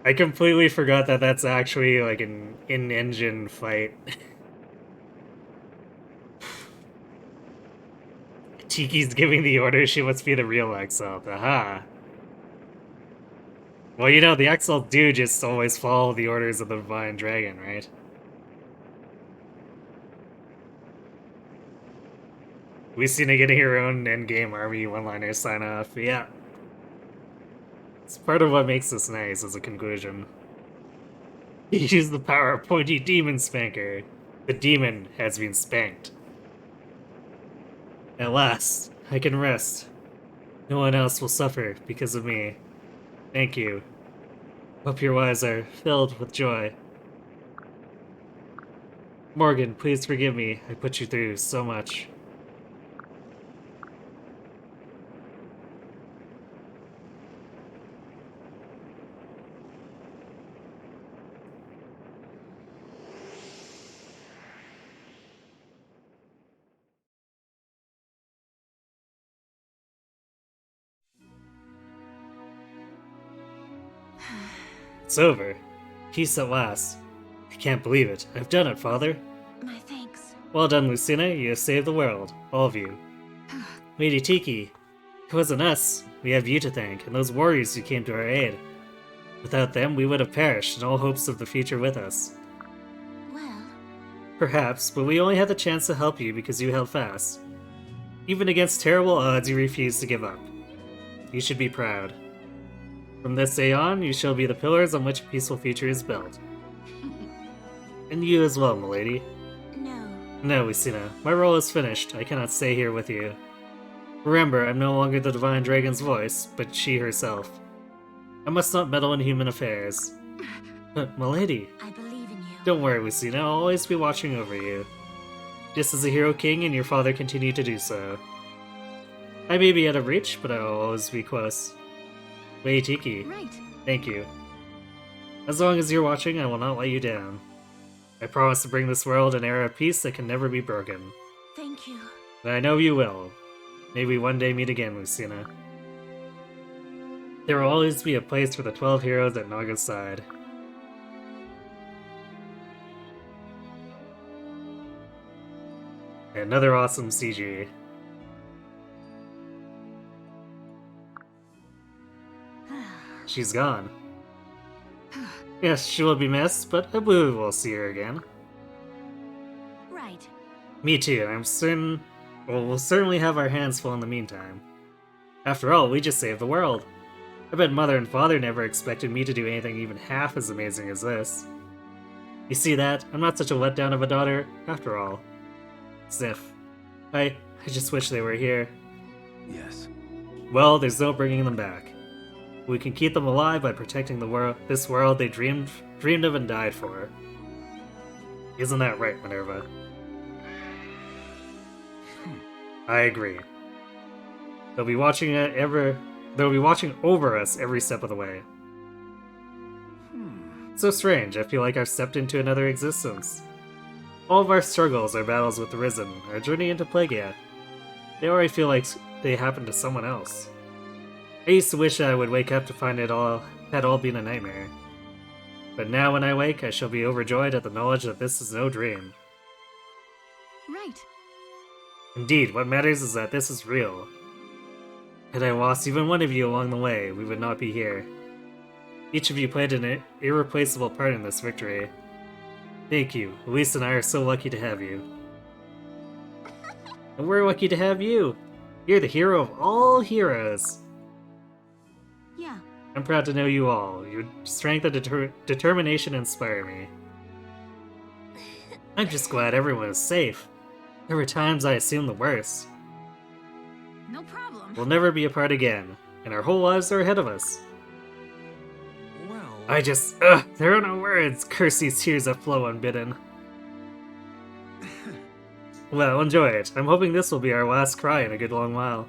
I completely forgot that that's actually like an in-engine fight. Tiki's giving the order she must be the real Exalt. Aha. Well, you know, the Exalt do just always follow the orders of the Divine Dragon, right? We've seen her getting her own endgame army one-liner sign-off, yeah. It's part of what makes this nice as a conclusion. Use the power of Pointy Demon Spanker. The demon has been spanked. At last, I can rest. No one else will suffer because of me. Thank you. Hope your eyes are filled with joy. Morgan, please forgive me. I put you through so much. It's over. Peace at last. I can't believe it. I've done it, Father. My thanks. Well done, Lucina. You have saved the world. All of you. Lady Tiki. It wasn't us. We have you to thank, and those warriors who came to our aid. Without them, we would have perished, and all hopes of the future with us. Well, Perhaps, but we only had the chance to help you because you held fast. Even against terrible odds, you refused to give up. You should be proud. From this day on, you shall be the pillars on which a peaceful future is built. And you as well, milady. no. No, Lucina. My role is finished. I cannot stay here with you. Remember, I'm no longer the Divine Dragon's voice, but she herself. I must not meddle in human affairs. But, milady, I believe in you. don't worry, Lucina. I'll always be watching over you. Just as a hero king and your father continue to do so. I may be out of reach, but I will always be close. Lady Tiki, Right. thank you. As long as you're watching, I will not let you down. I promise to bring this world an era of peace that can never be broken. Thank you. And I know you will. May we one day meet again, Lucina. There will always be a place for the 12 heroes at Naga's side. Another awesome CG. She's gone. Yes, she will be missed, but I believe we'll see her again. Right. Me too, I'm certain. Well, we'll certainly have our hands full in the meantime. After all, we just saved the world. I bet Mother and Father never expected me to do anything even half as amazing as this. You see that? I'm not such a letdown of a daughter, after all. Sniff. I just wish they were here. Yes. Well, there's no bringing them back. We can keep them alive by protecting this world they dreamed of and died for. Isn't that right, Minerva? I agree. They'll be watching over us every step of the way. So strange, I feel like I've stepped into another existence. All of our struggles, our battles with the Risen, our journey into Plagia, they already feel like they happened to someone else. I used to wish I would wake up to find it had all been a nightmare. But now when I wake, I shall be overjoyed at the knowledge that this is no dream. Right. Indeed, what matters is that this is real. Had I lost even one of you along the way, we would not be here. Each of you played an irreplaceable part in this victory. Thank you. Elise and I are so lucky to have you. And we're lucky to have you. You're the hero of all heroes. Yeah. I'm proud to know you all. Your strength and determination inspire me. I'm just glad everyone is safe. There were times I assumed the worst. No problem. We'll never be apart again, and our whole lives are ahead of us. Well... there are no words. Curse these tears that flow unbidden. Well, enjoy it. I'm hoping this will be our last cry in a good long while.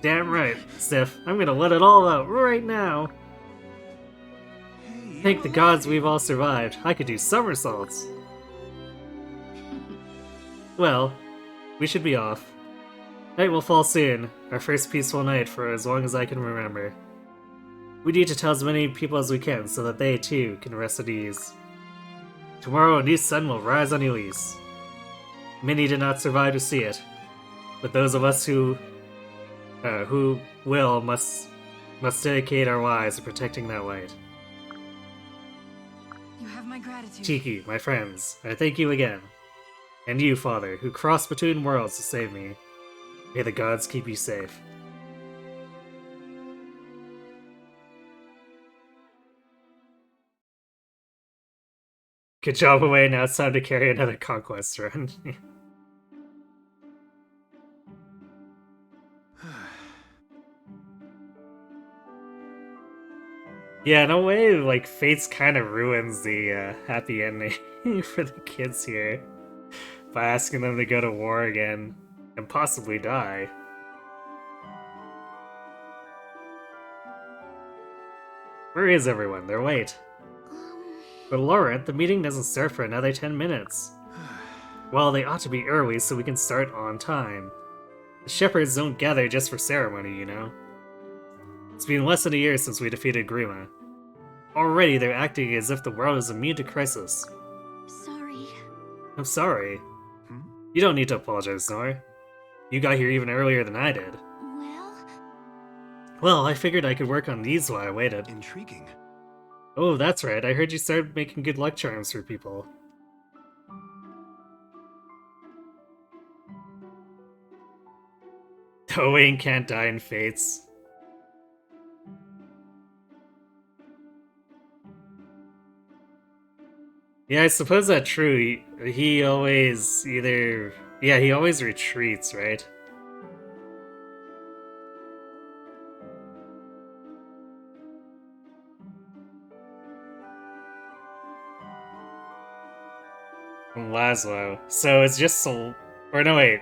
Damn right, Sif. I'm gonna let it all out right now. Hey, Thank the gods we've all survived. I could do somersaults. Well, we should be off. Night will fall soon, our first peaceful night for as long as I can remember. We need to tell as many people as we can so that they, too, can rest at ease. Tomorrow a new sun will rise on Elise. Many did not survive to see it, but those of us who will must dedicate our lives to protecting that light. You have my gratitude. Tiki, my friends, I thank you again. And you, Father, who crossed between worlds to save me. May the gods keep you safe. Good job, away. Now it's time to carry another conquest run. Yeah, in a way, like, Fates kind of ruins the happy ending for the kids here by asking them to go to war again and possibly die. Where is everyone? They're late. But Laurent, the meeting doesn't start for another 10 minutes. Well, they ought to be early so we can start on time. The shepherds don't gather just for ceremony, you know. It's been less than a year since we defeated Grima. Already they're acting as if the world is immune to crisis. Sorry. I'm sorry. You don't need to apologize, Nor. You got here even earlier than I did. Well... Well, I figured I could work on these while I waited. Intriguing. Oh, that's right, I heard you started making good luck charms for people. Owain can't die in Fates. Yeah, I suppose that's true. He always either... Yeah, he always retreats, right? From Laszlo. So it's just Sol... Or no, wait.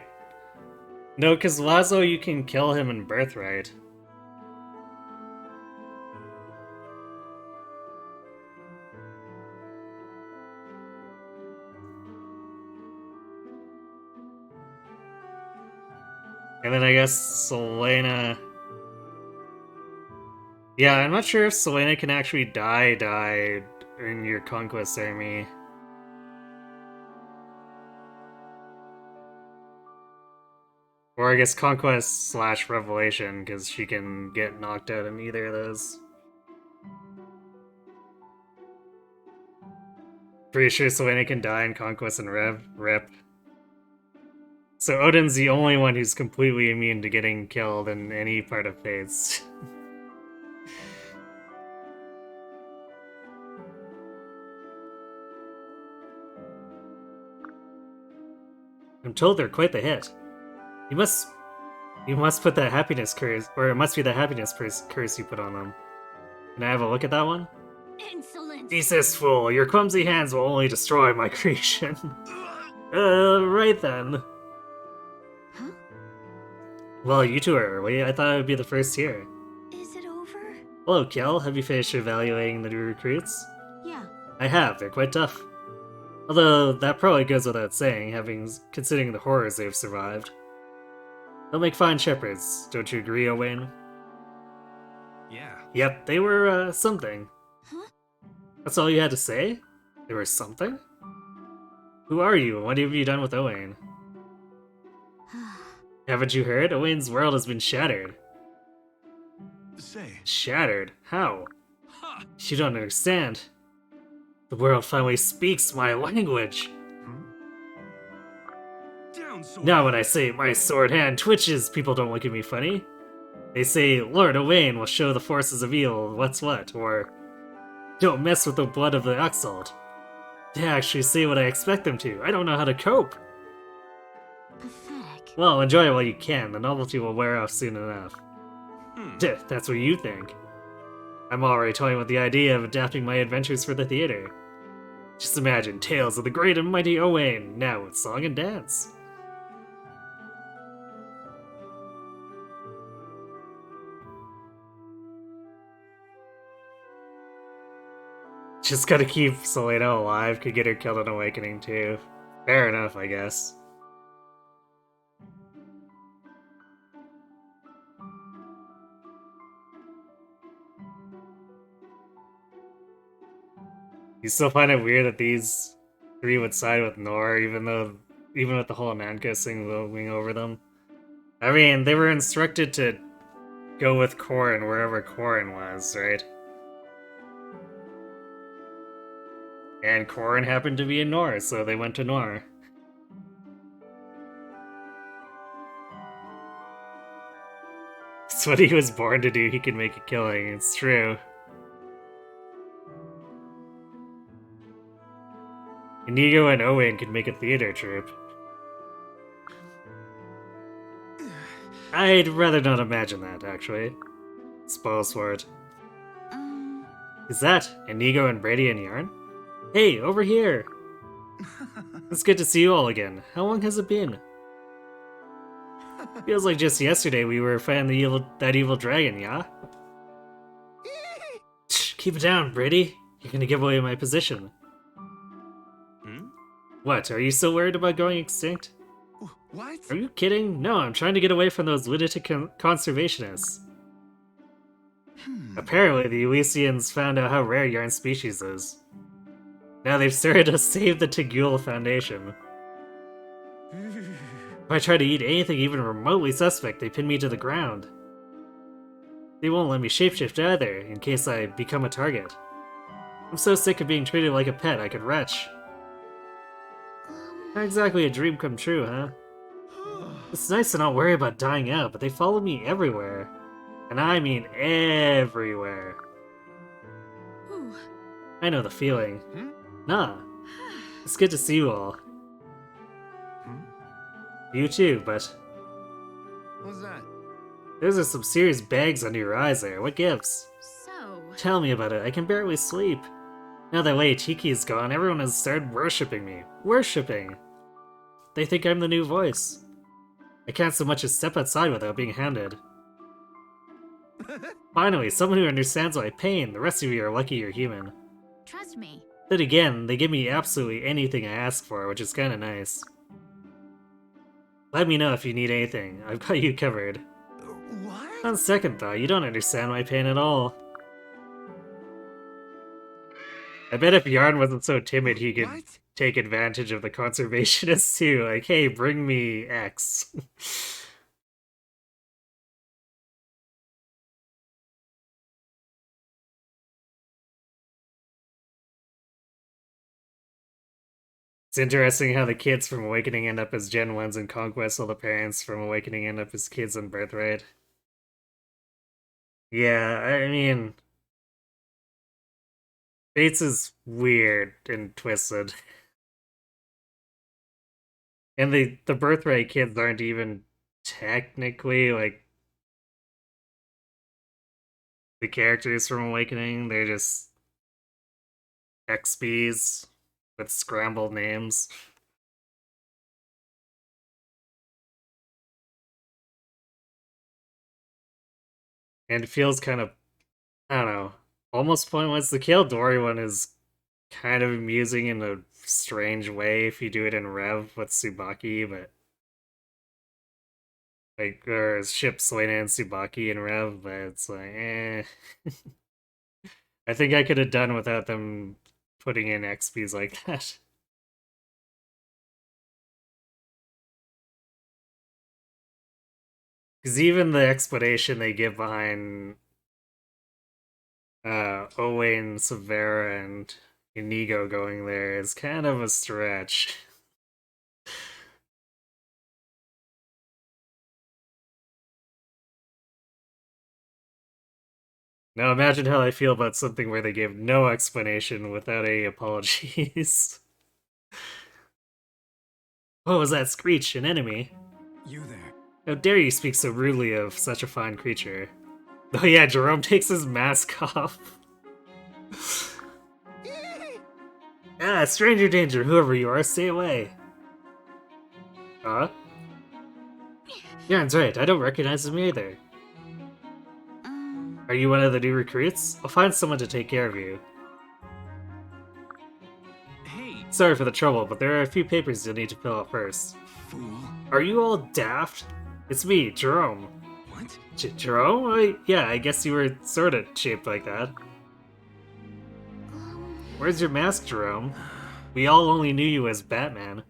No, because Laszlo, you can kill him in Birthright. And then I guess Selena... Yeah, I'm not sure if Selena can actually die in your Conquest Army. Or I guess Conquest slash Revelation, because she can get knocked out in either of those. Pretty sure Selena can die in Conquest and Rev. Rip. So Odin's the only one who's completely immune to getting killed in any part of Fates. I'm told they're quite the hit. You must put that happiness curse, or it must be the happiness curse you put on them. Can I have a look at that one? Insolent. Jesus fool, your clumsy hands will only destroy my creation. Right then. Huh? Well, you two are early. I thought I would be the first here. Is it over? Hello, Kel. Have you finished evaluating the new recruits? Yeah. I have. They're quite tough. Although, that probably goes without saying, considering the horrors they've survived. They'll make fine shepherds, don't you agree, Owain? Yeah. Yep, they were, something. Huh? That's all you had to say? They were something? Who are you, and what have you done with Owain? Haven't you heard? Owain's world has been shattered. Say. Shattered? How? Ha! You don't understand. The world finally speaks my language. Down, sword. Now when I say my sword hand twitches, people don't look at me funny. They say, Lord Owain will show the forces of evil what's what, or don't mess with the blood of the exalt. They actually say what I expect them to. I don't know how to cope. Pathetic. Well, enjoy it while you can. The novelty will wear off soon enough. That's what you think. I'm already toying with the idea of adapting my adventures for the theater. Just imagine tales of the great and mighty Owain, now with song and dance. Just gotta keep Selena alive, could get her killed in Awakening too. Fair enough, I guess. You still find it weird that these three would side with Nor, even with the whole Namco thing looming over them? I mean, they were instructed to go with Corrin wherever Corrin was, right? And Corrin happened to be in Nor, so they went to Nor. It's what he was born to do, he can make a killing, it's true. Inigo and Owain could make a theater troupe. I'd rather not imagine that, actually. Spoils for it. Is that Inigo and Brady and Yarn? Hey, over here! It's good to see you all again. How long has it been? Feels like just yesterday we were fighting that evil dragon, yeah? Shh, keep it down, Brady. You're gonna give away my position. What, are you still worried about going extinct? What? Are you kidding? No, I'm trying to get away from those lunatic conservationists. Apparently, the Elysians found out how rare Yarn's species is. Now they've started to save the Tegul Foundation. If I try to eat anything even remotely suspect, they pin me to the ground. They won't let me shapeshift either, in case I become a target. I'm so sick of being treated like a pet I could retch. Not exactly a dream come true, huh? It's nice to not worry about dying out, but they follow me everywhere. And I mean everywhere. I know the feeling. Nah. It's good to see you all. You too, but What's that? those are some serious bags under your eyes there. What gives? So, Tell me about it. I can barely sleep. Now that Lady Tiki is gone, everyone has started worshipping me. Worshipping! They think I'm the new voice. I can't so much as step outside without being hounded. Finally, someone who understands my pain. The rest of you are lucky you're human. trust me. Then again, they give me absolutely anything I ask for, which is kinda nice. Let me know if you need anything. I've got you covered. What? On second thought, you don't understand my pain at all. I bet if Yarn wasn't so timid, he could What? take advantage of the conservationists too. Like, hey, bring me X. It's interesting how the kids from Awakening end up as Gen 1s in Conquest, while the parents from Awakening end up as kids in Birthright. Yeah, I mean, Fates is weird and twisted. And the Birthright kids aren't even technically like the characters from Awakening. They're just XPs with scrambled names. And it feels kind of, I don't know, almost pointless. The Kale Dory one is kind of amusing in a strange way if you do it in Rev with Tsubaki, but like, or ship Selena and Tsubaki in Rev, but it's like, eh. I think I could have done without them putting in XPs like that. Because even the explanation they give behind Owain, Severa, and Inigo going there is kind of a stretch. Now imagine how I feel about something where they give no explanation without any apologies. What was that screech? An enemy? You there. How dare you speak so rudely of such a fine creature? Oh yeah, Jerome takes his mask off. Ah, stranger danger, whoever you are, stay away. Huh? Yeah, that's right, I don't recognize him either. Are you one of the new recruits? I'll find someone to take care of you. Hey, Sorry for the trouble, but there are a few papers you'll need to fill out first. fool. Are you all daft? It's me, Jerome. What? Jerome? Yeah, I guess you were sorta shaped like that. Where's your mask, Jerome? We all only knew you as Batman.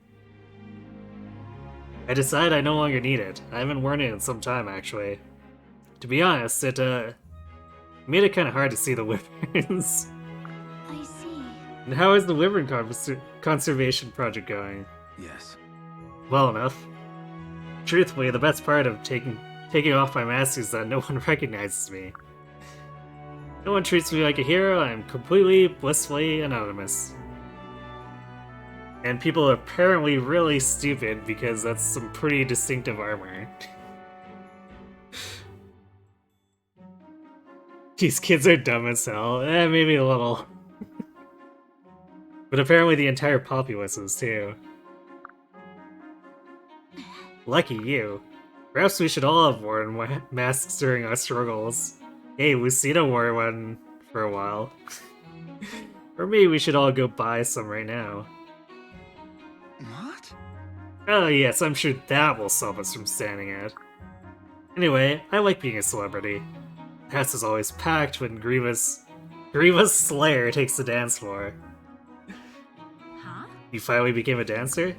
I decided I no longer need it. I haven't worn it in some time, actually. To be honest, it made it kind of hard to see the wyverns. I see. And how is the wyvern conservation project going? Yes. Well enough. Truthfully, the best part of taking off my mask is that no one recognizes me. No one treats me like a hero. I'm completely, blissfully anonymous. And people are apparently really stupid because that's some pretty distinctive armor. These kids are dumb as hell. Maybe a little. But apparently the entire populace is too. Lucky you. Perhaps we should all have worn masks during our struggles. Hey, Lucina wore one for a while. Or maybe we should all go buy some right now. What? Oh yes, I'm sure that will stop us from standing out. Anyway, I like being a celebrity. The house is always packed when Grievous Slayer takes the dance floor. Huh? You finally became a dancer?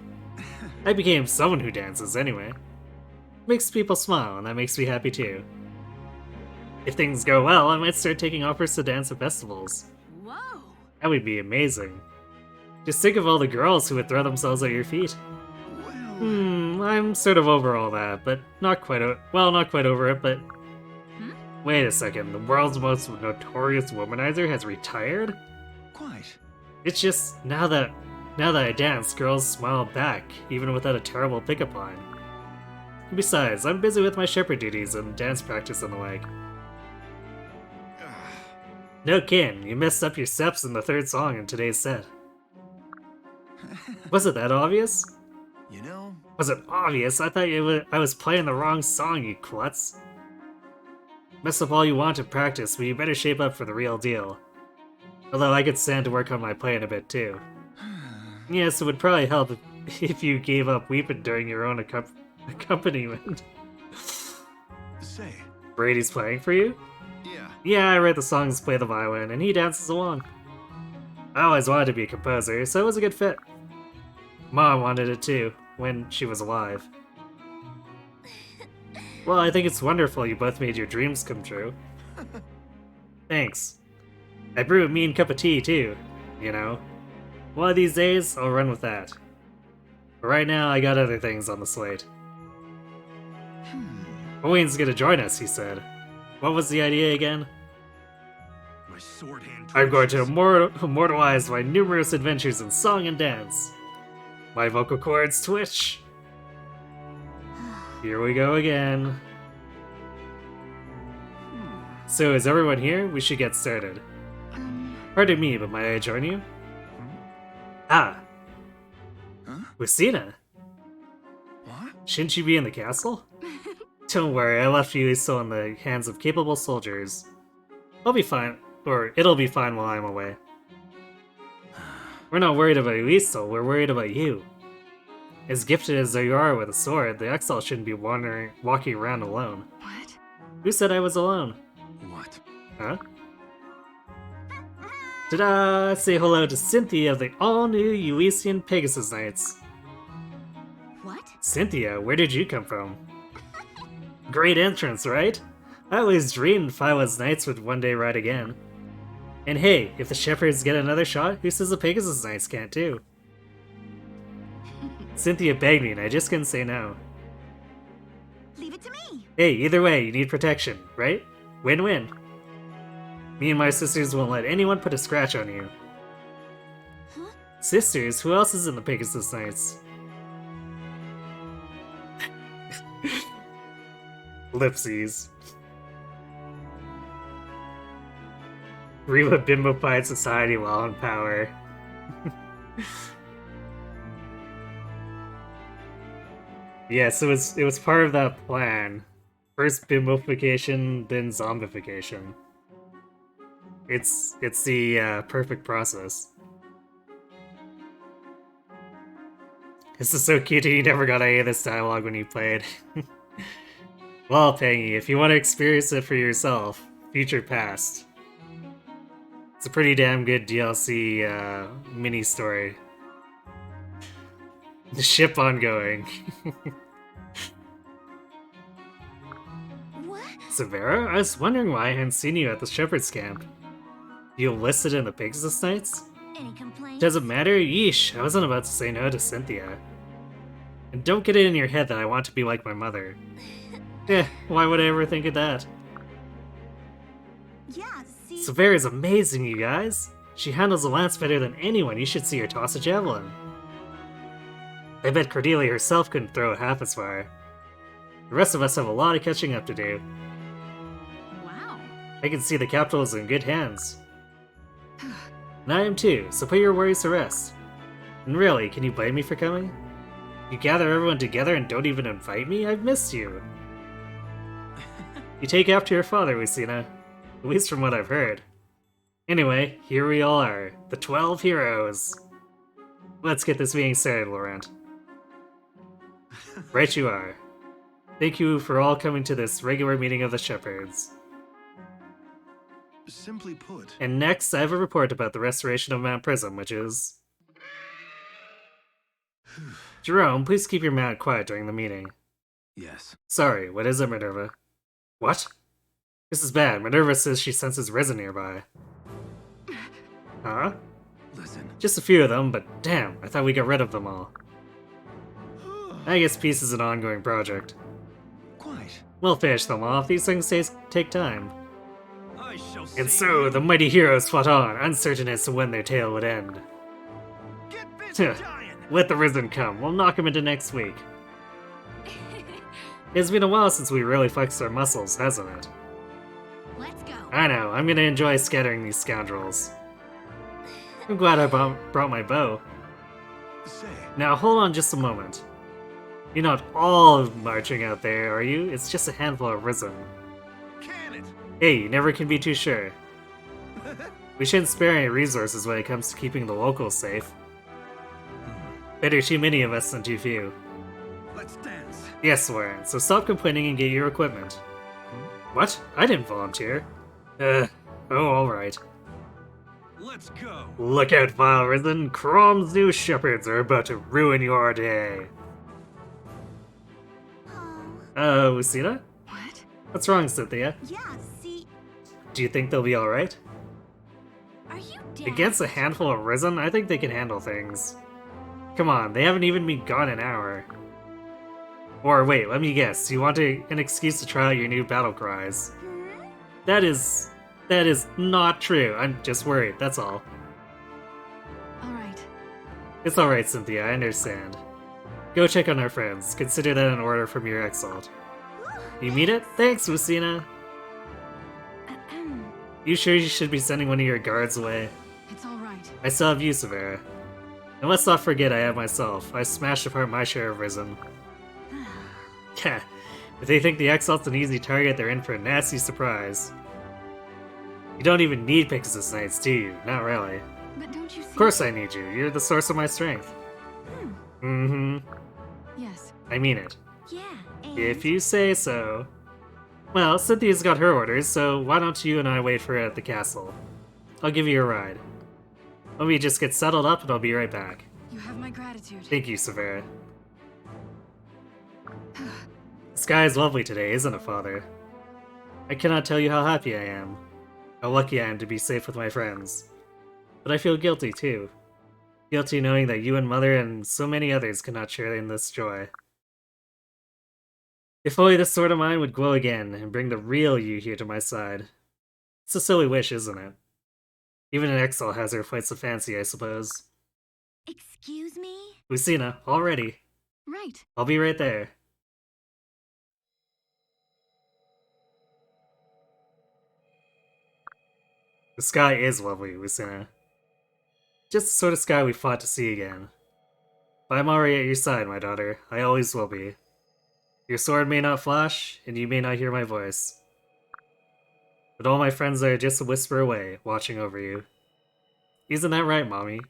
I became someone who dances anyway. Makes people smile, and that makes me happy too. If things go well, I might start taking offers to dance at festivals. Whoa! That would be amazing. Just think of all the girls who would throw themselves at your feet. Well, I'm sort of over all that, but not quite not quite over it, but... Wait a second, the world's most notorious womanizer has retired? quite. It's just, now that I dance, girls smile back, even without a terrible pickup line. Besides, I'm busy with my shepherd duties and dance practice and the like. No kidding, you messed up your steps in the third song in today's set. Was it that obvious? You know, Was it obvious? I thought I was playing the wrong song, you klutz. Mess up all you want in practice, but you better shape up for the real deal. Although I could stand to work on my playing a bit too. Yes, it would probably help if you gave up weeping during your own accompaniment. say. Brady's playing for you? Yeah. Yeah, I write the songs, play the violin, and he dances along. I always wanted to be a composer, so it was a good fit. Mom wanted it too, when she was alive. Well, I think it's wonderful you both made your dreams come true. Thanks. I brew a mean cup of tea too, you know. One of these days, I'll run with that. But right now, I got other things on the slate. Owen's gonna join us, he said. What was the idea again? My sword hand I'm going to twitches. immortalize my numerous adventures in song and dance. My vocal cords twitch. Here we go again. So is everyone here? We should get started. Pardon me, but may I join you? Ah. Huh? Lucina, What? shouldn't you be in the castle? Don't worry, I left Yuiso in the hands of capable soldiers. I'll be fine, or it'll be fine while I'm away. We're not worried about Yuiso, we're worried about you. As gifted as you are with a sword, the exile shouldn't be walking around alone. What? Who said I was alone? What? Huh? Ta-da! Say hello to Cynthia of the all-new Uisian Pegasus Knights. What? Cynthia, where did you come from? Great entrance, right? I always dreamed Phyla's Knights would one day ride again. And hey, if the Shepherds get another shot, who says the Pegasus Knights can't too? Cynthia begged me and I just couldn't say no. Leave it to me. Hey, either way, you need protection, right? Win-win. Me and my sisters won't let anyone put a scratch on you. Huh? Sisters? Who else is in the Pegasus Knights? Lipsies. Reba bimbofied society while in power. Yes, it was part of that plan. First bimbofication, then zombification. It's the perfect process. This is so cute, and you never got any of this dialogue when you played. Well, Pangy, if you want to experience it for yourself, future past. It's a pretty damn good DLC mini story. The ship ongoing. What? Severa, I was wondering why I hadn't seen you at the Shepherd's Camp. You enlisted in the Pegasus Knights? Any complaints? Doesn't matter? Yeesh, I wasn't about to say no to Cynthia. And don't get it in your head that I want to be like my mother. Why would I ever think of that? Yeah, see? Severa's amazing, you guys! She handles a lance better than anyone, you should see her toss a javelin. I bet Cordelia herself couldn't throw it half as far. The rest of us have a lot of catching up to do. Wow. I can see the capital is in good hands. And I am too, so put your worries to rest. And really, can you blame me for coming? You gather everyone together and don't even invite me? I've missed you. You take after your father, Lucina. At least from what I've heard. Anyway, here we all are. The 12 heroes. Let's get this meeting started, Laurent. Right you are. Thank you for all coming to this regular meeting of the Shepherds. Simply put, And next, I have a report about the restoration of Mount Prism, which is... Jerome, please keep your mouth quiet during the meeting. yes. Sorry, what is it, Minerva? What? This is bad. Minerva says she senses resin nearby. Huh? Listen. Just a few of them, but damn, I thought we got rid of them all. I guess peace is an ongoing project. Quite. We'll finish them off, these things take time. I shall And see so, you. the mighty heroes fought on, uncertain as to when their tale would end. Get busy Huh. dying. Let the risen come, we'll knock him into next week. It's been a while since we really flexed our muscles, hasn't it? Let's go. I know, I'm gonna enjoy scattering these scoundrels. I'm glad I brought my bow. Say, Now hold on just a moment. You're not all marching out there, are you? It's just a handful of risen. can it? Hey, you never can be too sure. We shouldn't spare any resources when it comes to keeping the locals safe. Better too many of us than too few. Let's dance. Yes, Warren, so stop complaining and get your equipment. What? I didn't volunteer. Oh, alright. Let's go. Look out, Vile Risen! Crom's new shepherds are about to ruin your day. Oh, Lucina? What? What's wrong, Cynthia? yeah, see? Do you think they'll be alright? Are you dead? Against a handful of Risen, I think they can handle things. Come on, they haven't even been gone an hour. Or wait, let me guess. You want an excuse to try out your new battle cries? Hmm? That is not true. I'm just worried. That's all. All right. It's all right, Cynthia. I understand. Go check on our friends. Consider that an order from your exalt. You mean it? Thanks, Lucina. You sure you should be sending one of your guards away? It's all right. I still have you, Severa. And let's not forget I have myself. I smashed apart my share of Risen. Yeah, if they think the Exalt's an easy target, they're in for a nasty surprise. You don't even need Pegasus Knights, do you? Not really. But don't you see? Of course I need you. You're the source of my strength. Mm-hmm. Yes. I mean it. Yeah, and... If you say so. Well, Cynthia's got her orders, so why don't you and I wait for her at the castle? I'll give you a ride. Let me just get settled up and I'll be right back. You have my gratitude. Thank you, Severa. The sky is lovely today, isn't it, Father? I cannot tell you how happy I am. How lucky I am to be safe with my friends. But I feel guilty, too. Guilty knowing that you and Mother and so many others cannot share in this joy. If only this sword of mine would glow again and bring the real you here to my side. It's a silly wish, isn't it? Even an exile has her flights of fancy, I suppose. Excuse me? Lucina, all ready. Right. I'll be right there. The sky is lovely, Lucina. Just the sort of sky we fought to see again. But I'm already at your side, my daughter. I always will be. Your sword may not flash, and you may not hear my voice. But all my friends are just a whisper away, watching over you. Isn't that right, Mommy?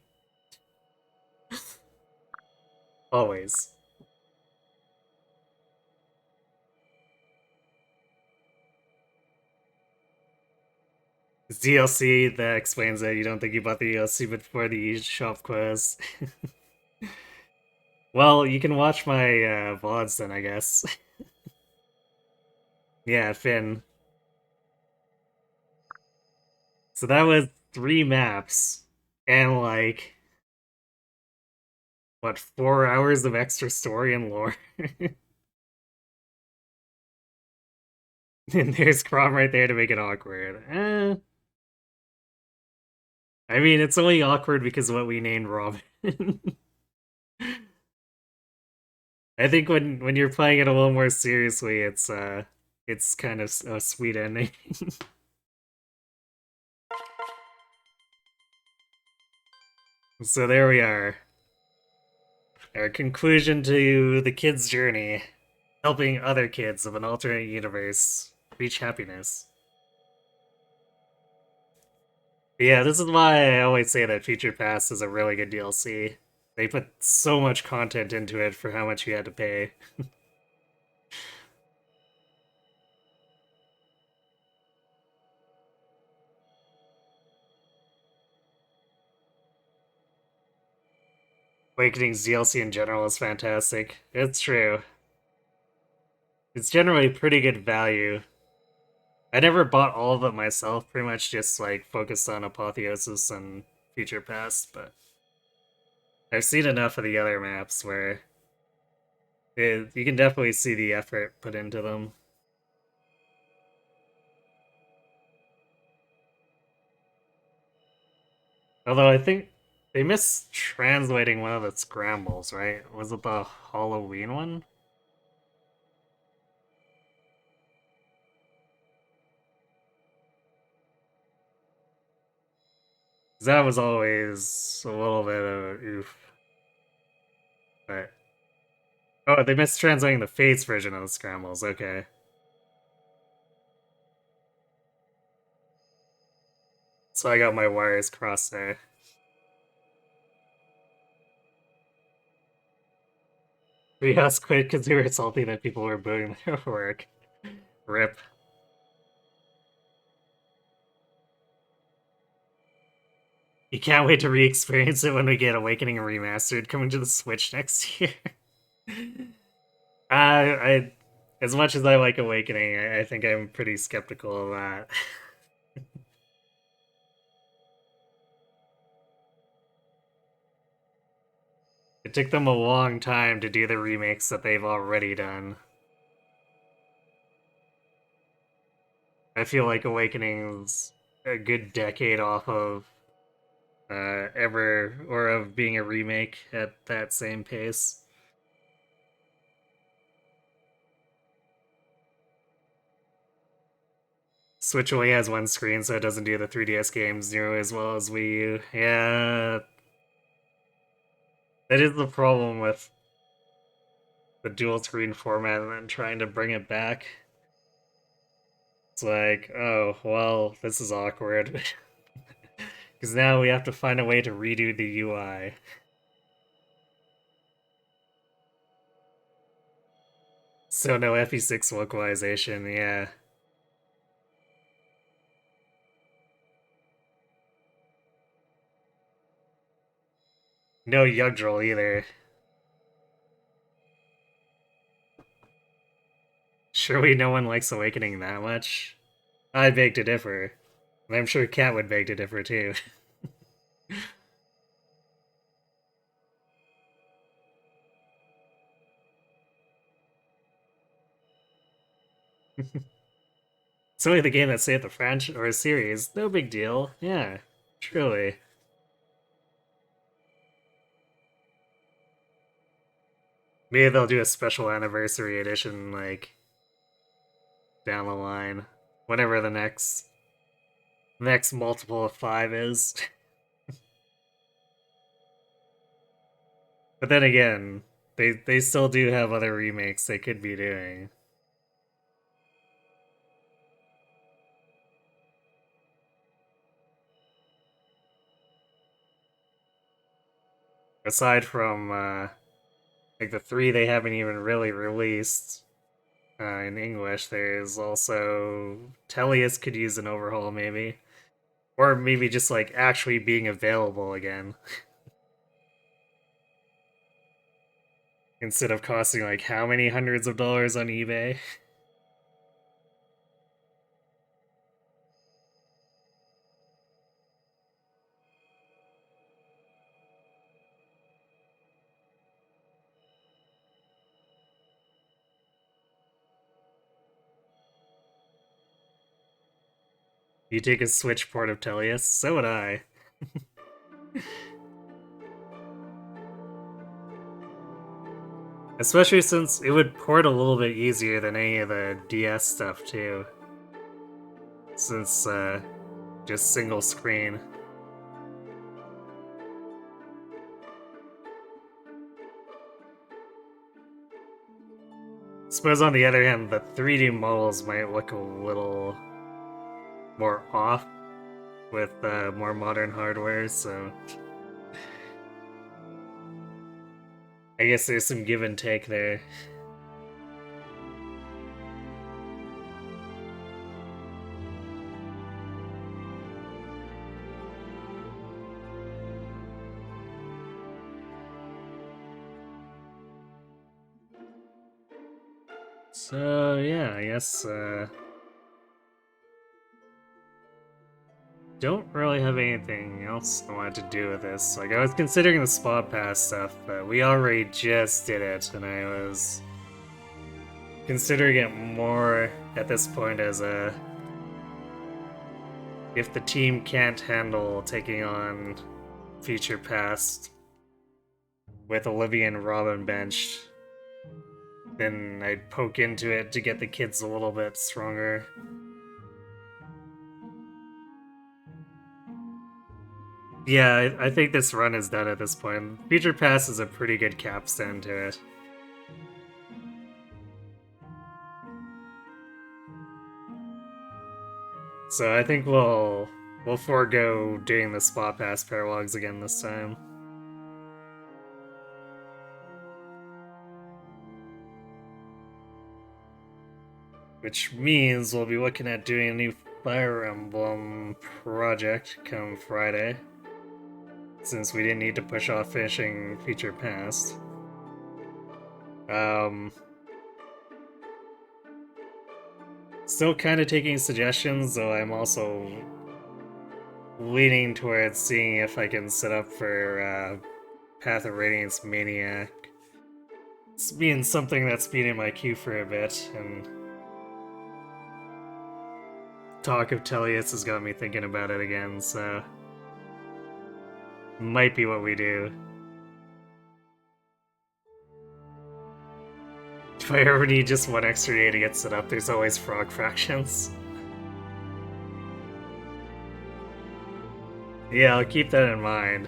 Always. It's DLC that explains that you don't think you bought the DLC before the eShop quiz. Well, you can watch my VODs then, I guess. Yeah, Finn. So that was 3 maps, and like, what, 4 hours of extra story and lore? And there's Crom right there to make it awkward. I mean, it's only awkward because of what we named Robin. I think when you're playing it a little more seriously, it's kind of a sweet ending. So there we are. Our conclusion to the kid's journey, helping other kids of an alternate universe reach happiness. But yeah, this is why I always say that Future Past is a really good DLC. They put so much content into it for how much you had to pay. Awakening's DLC in general is fantastic. It's true. It's generally pretty good value. I never bought all of it myself, pretty much just like focused on Apotheosis and Future Past, but I've seen enough of the other maps where you can definitely see the effort put into them. Although I think they missed translating one of the scrambles, right? Was it the Halloween one? That was always a little bit of oof. But oh, they missed translating the Fates version of the scrambles. Okay. So I got my wires crossed there. We asked quit because we were salty that people were booing their work. Rip. You can't wait to re-experience it when we get Awakening Remastered coming to the Switch next year. I, as much as I like Awakening, I think I'm pretty skeptical of that. It took them a long time to do the remakes that they've already done. I feel like Awakening's a good decade off of ever or of being a remake at that same pace. Switch only has one screen, so it doesn't do the 3DS games nearly as well as Wii U. Yeah, that is the problem with the dual screen format and then trying to bring it back. It's like, oh, well, this is awkward. Because now we have to find a way to redo the UI. So no FE6 localization, yeah. No Yugdrill either. Surely no one likes Awakening that much? I beg to differ. And I'm sure Cat would beg to differ too. It's only the game that saved the franchise or series. No big deal. Yeah, truly. Maybe they'll do a special anniversary edition, like, down the line. Whenever the next multiple of 5 is. But then again, they still do have other remakes they could be doing. Aside from like the 3 they haven't even really released in English, there's also Tellius could use an overhaul maybe. Or maybe just like actually being available again. Instead of costing like how many hundreds of dollars on eBay. You take a Switch port of Tellius? So would I. Especially since it would port a little bit easier than any of the DS stuff too. Since just single screen. Suppose on the other hand, the 3D models might look a little more off with more modern hardware, so I guess there's some give and take there. So yeah, I guess don't really have anything else I wanted to do with this. Like I was considering the Spa Pass stuff, but we already just did it, and I was considering it more at this point as a if the team can't handle taking on Feature Pass with Olivia and Robin benched, then I'd poke into it to get the kids a little bit stronger. Yeah, I think this run is done at this point. Feature Pass is a pretty good capstone to it. So I think we'll forego doing the Spa Pass paralogs again this time. Which means we'll be looking at doing a new Fire Emblem project come Friday. Since we didn't need to push off finishing Feature Pass. Still kind of taking suggestions, though I'm also leaning towards seeing if I can set up for Path of Radiance Maniac. It's being something that's been in my queue for a bit, and talk of Tellius has got me thinking about it again, so might be what we do. If I ever need just one extra day to get set up, there's always frog fractions. Yeah, I'll keep that in mind.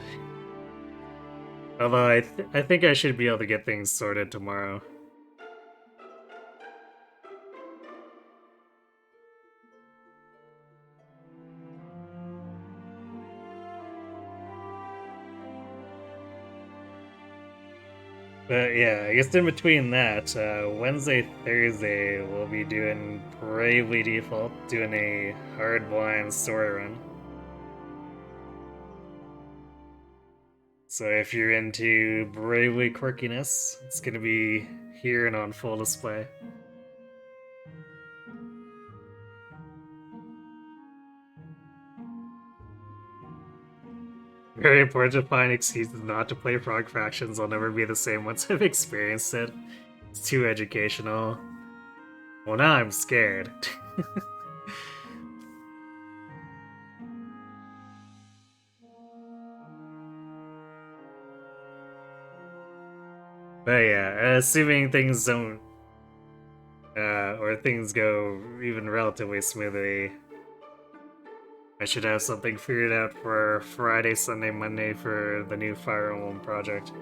Although I think I should be able to get things sorted tomorrow. But yeah, I guess in between that, Wednesday, Thursday, we'll be doing Bravely Default, doing a hardline story run. So if you're into Bravely quirkiness, it's gonna be here and on full display. Very important to find excuses not to play Frog Fractions. I'll never be the same once I've experienced it. It's too educational. Well, now I'm scared. But yeah, assuming things don't, or things go even relatively smoothly, I should have something figured out for Friday, Sunday, Monday for the new Fire Emblem project.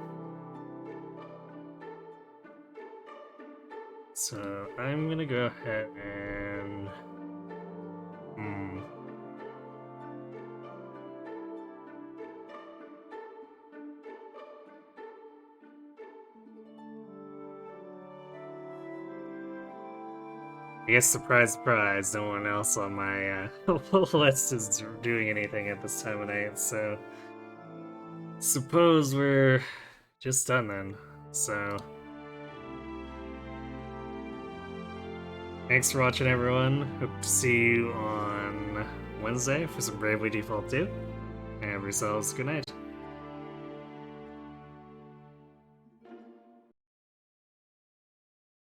So I'm gonna go ahead and... I guess surprise, surprise, no one else on my list is doing anything at this time of night, so... Suppose we're just done then, so... Thanks for watching, everyone. Hope to see you on Wednesday for some Bravely Default 2. And have yourselves a good night.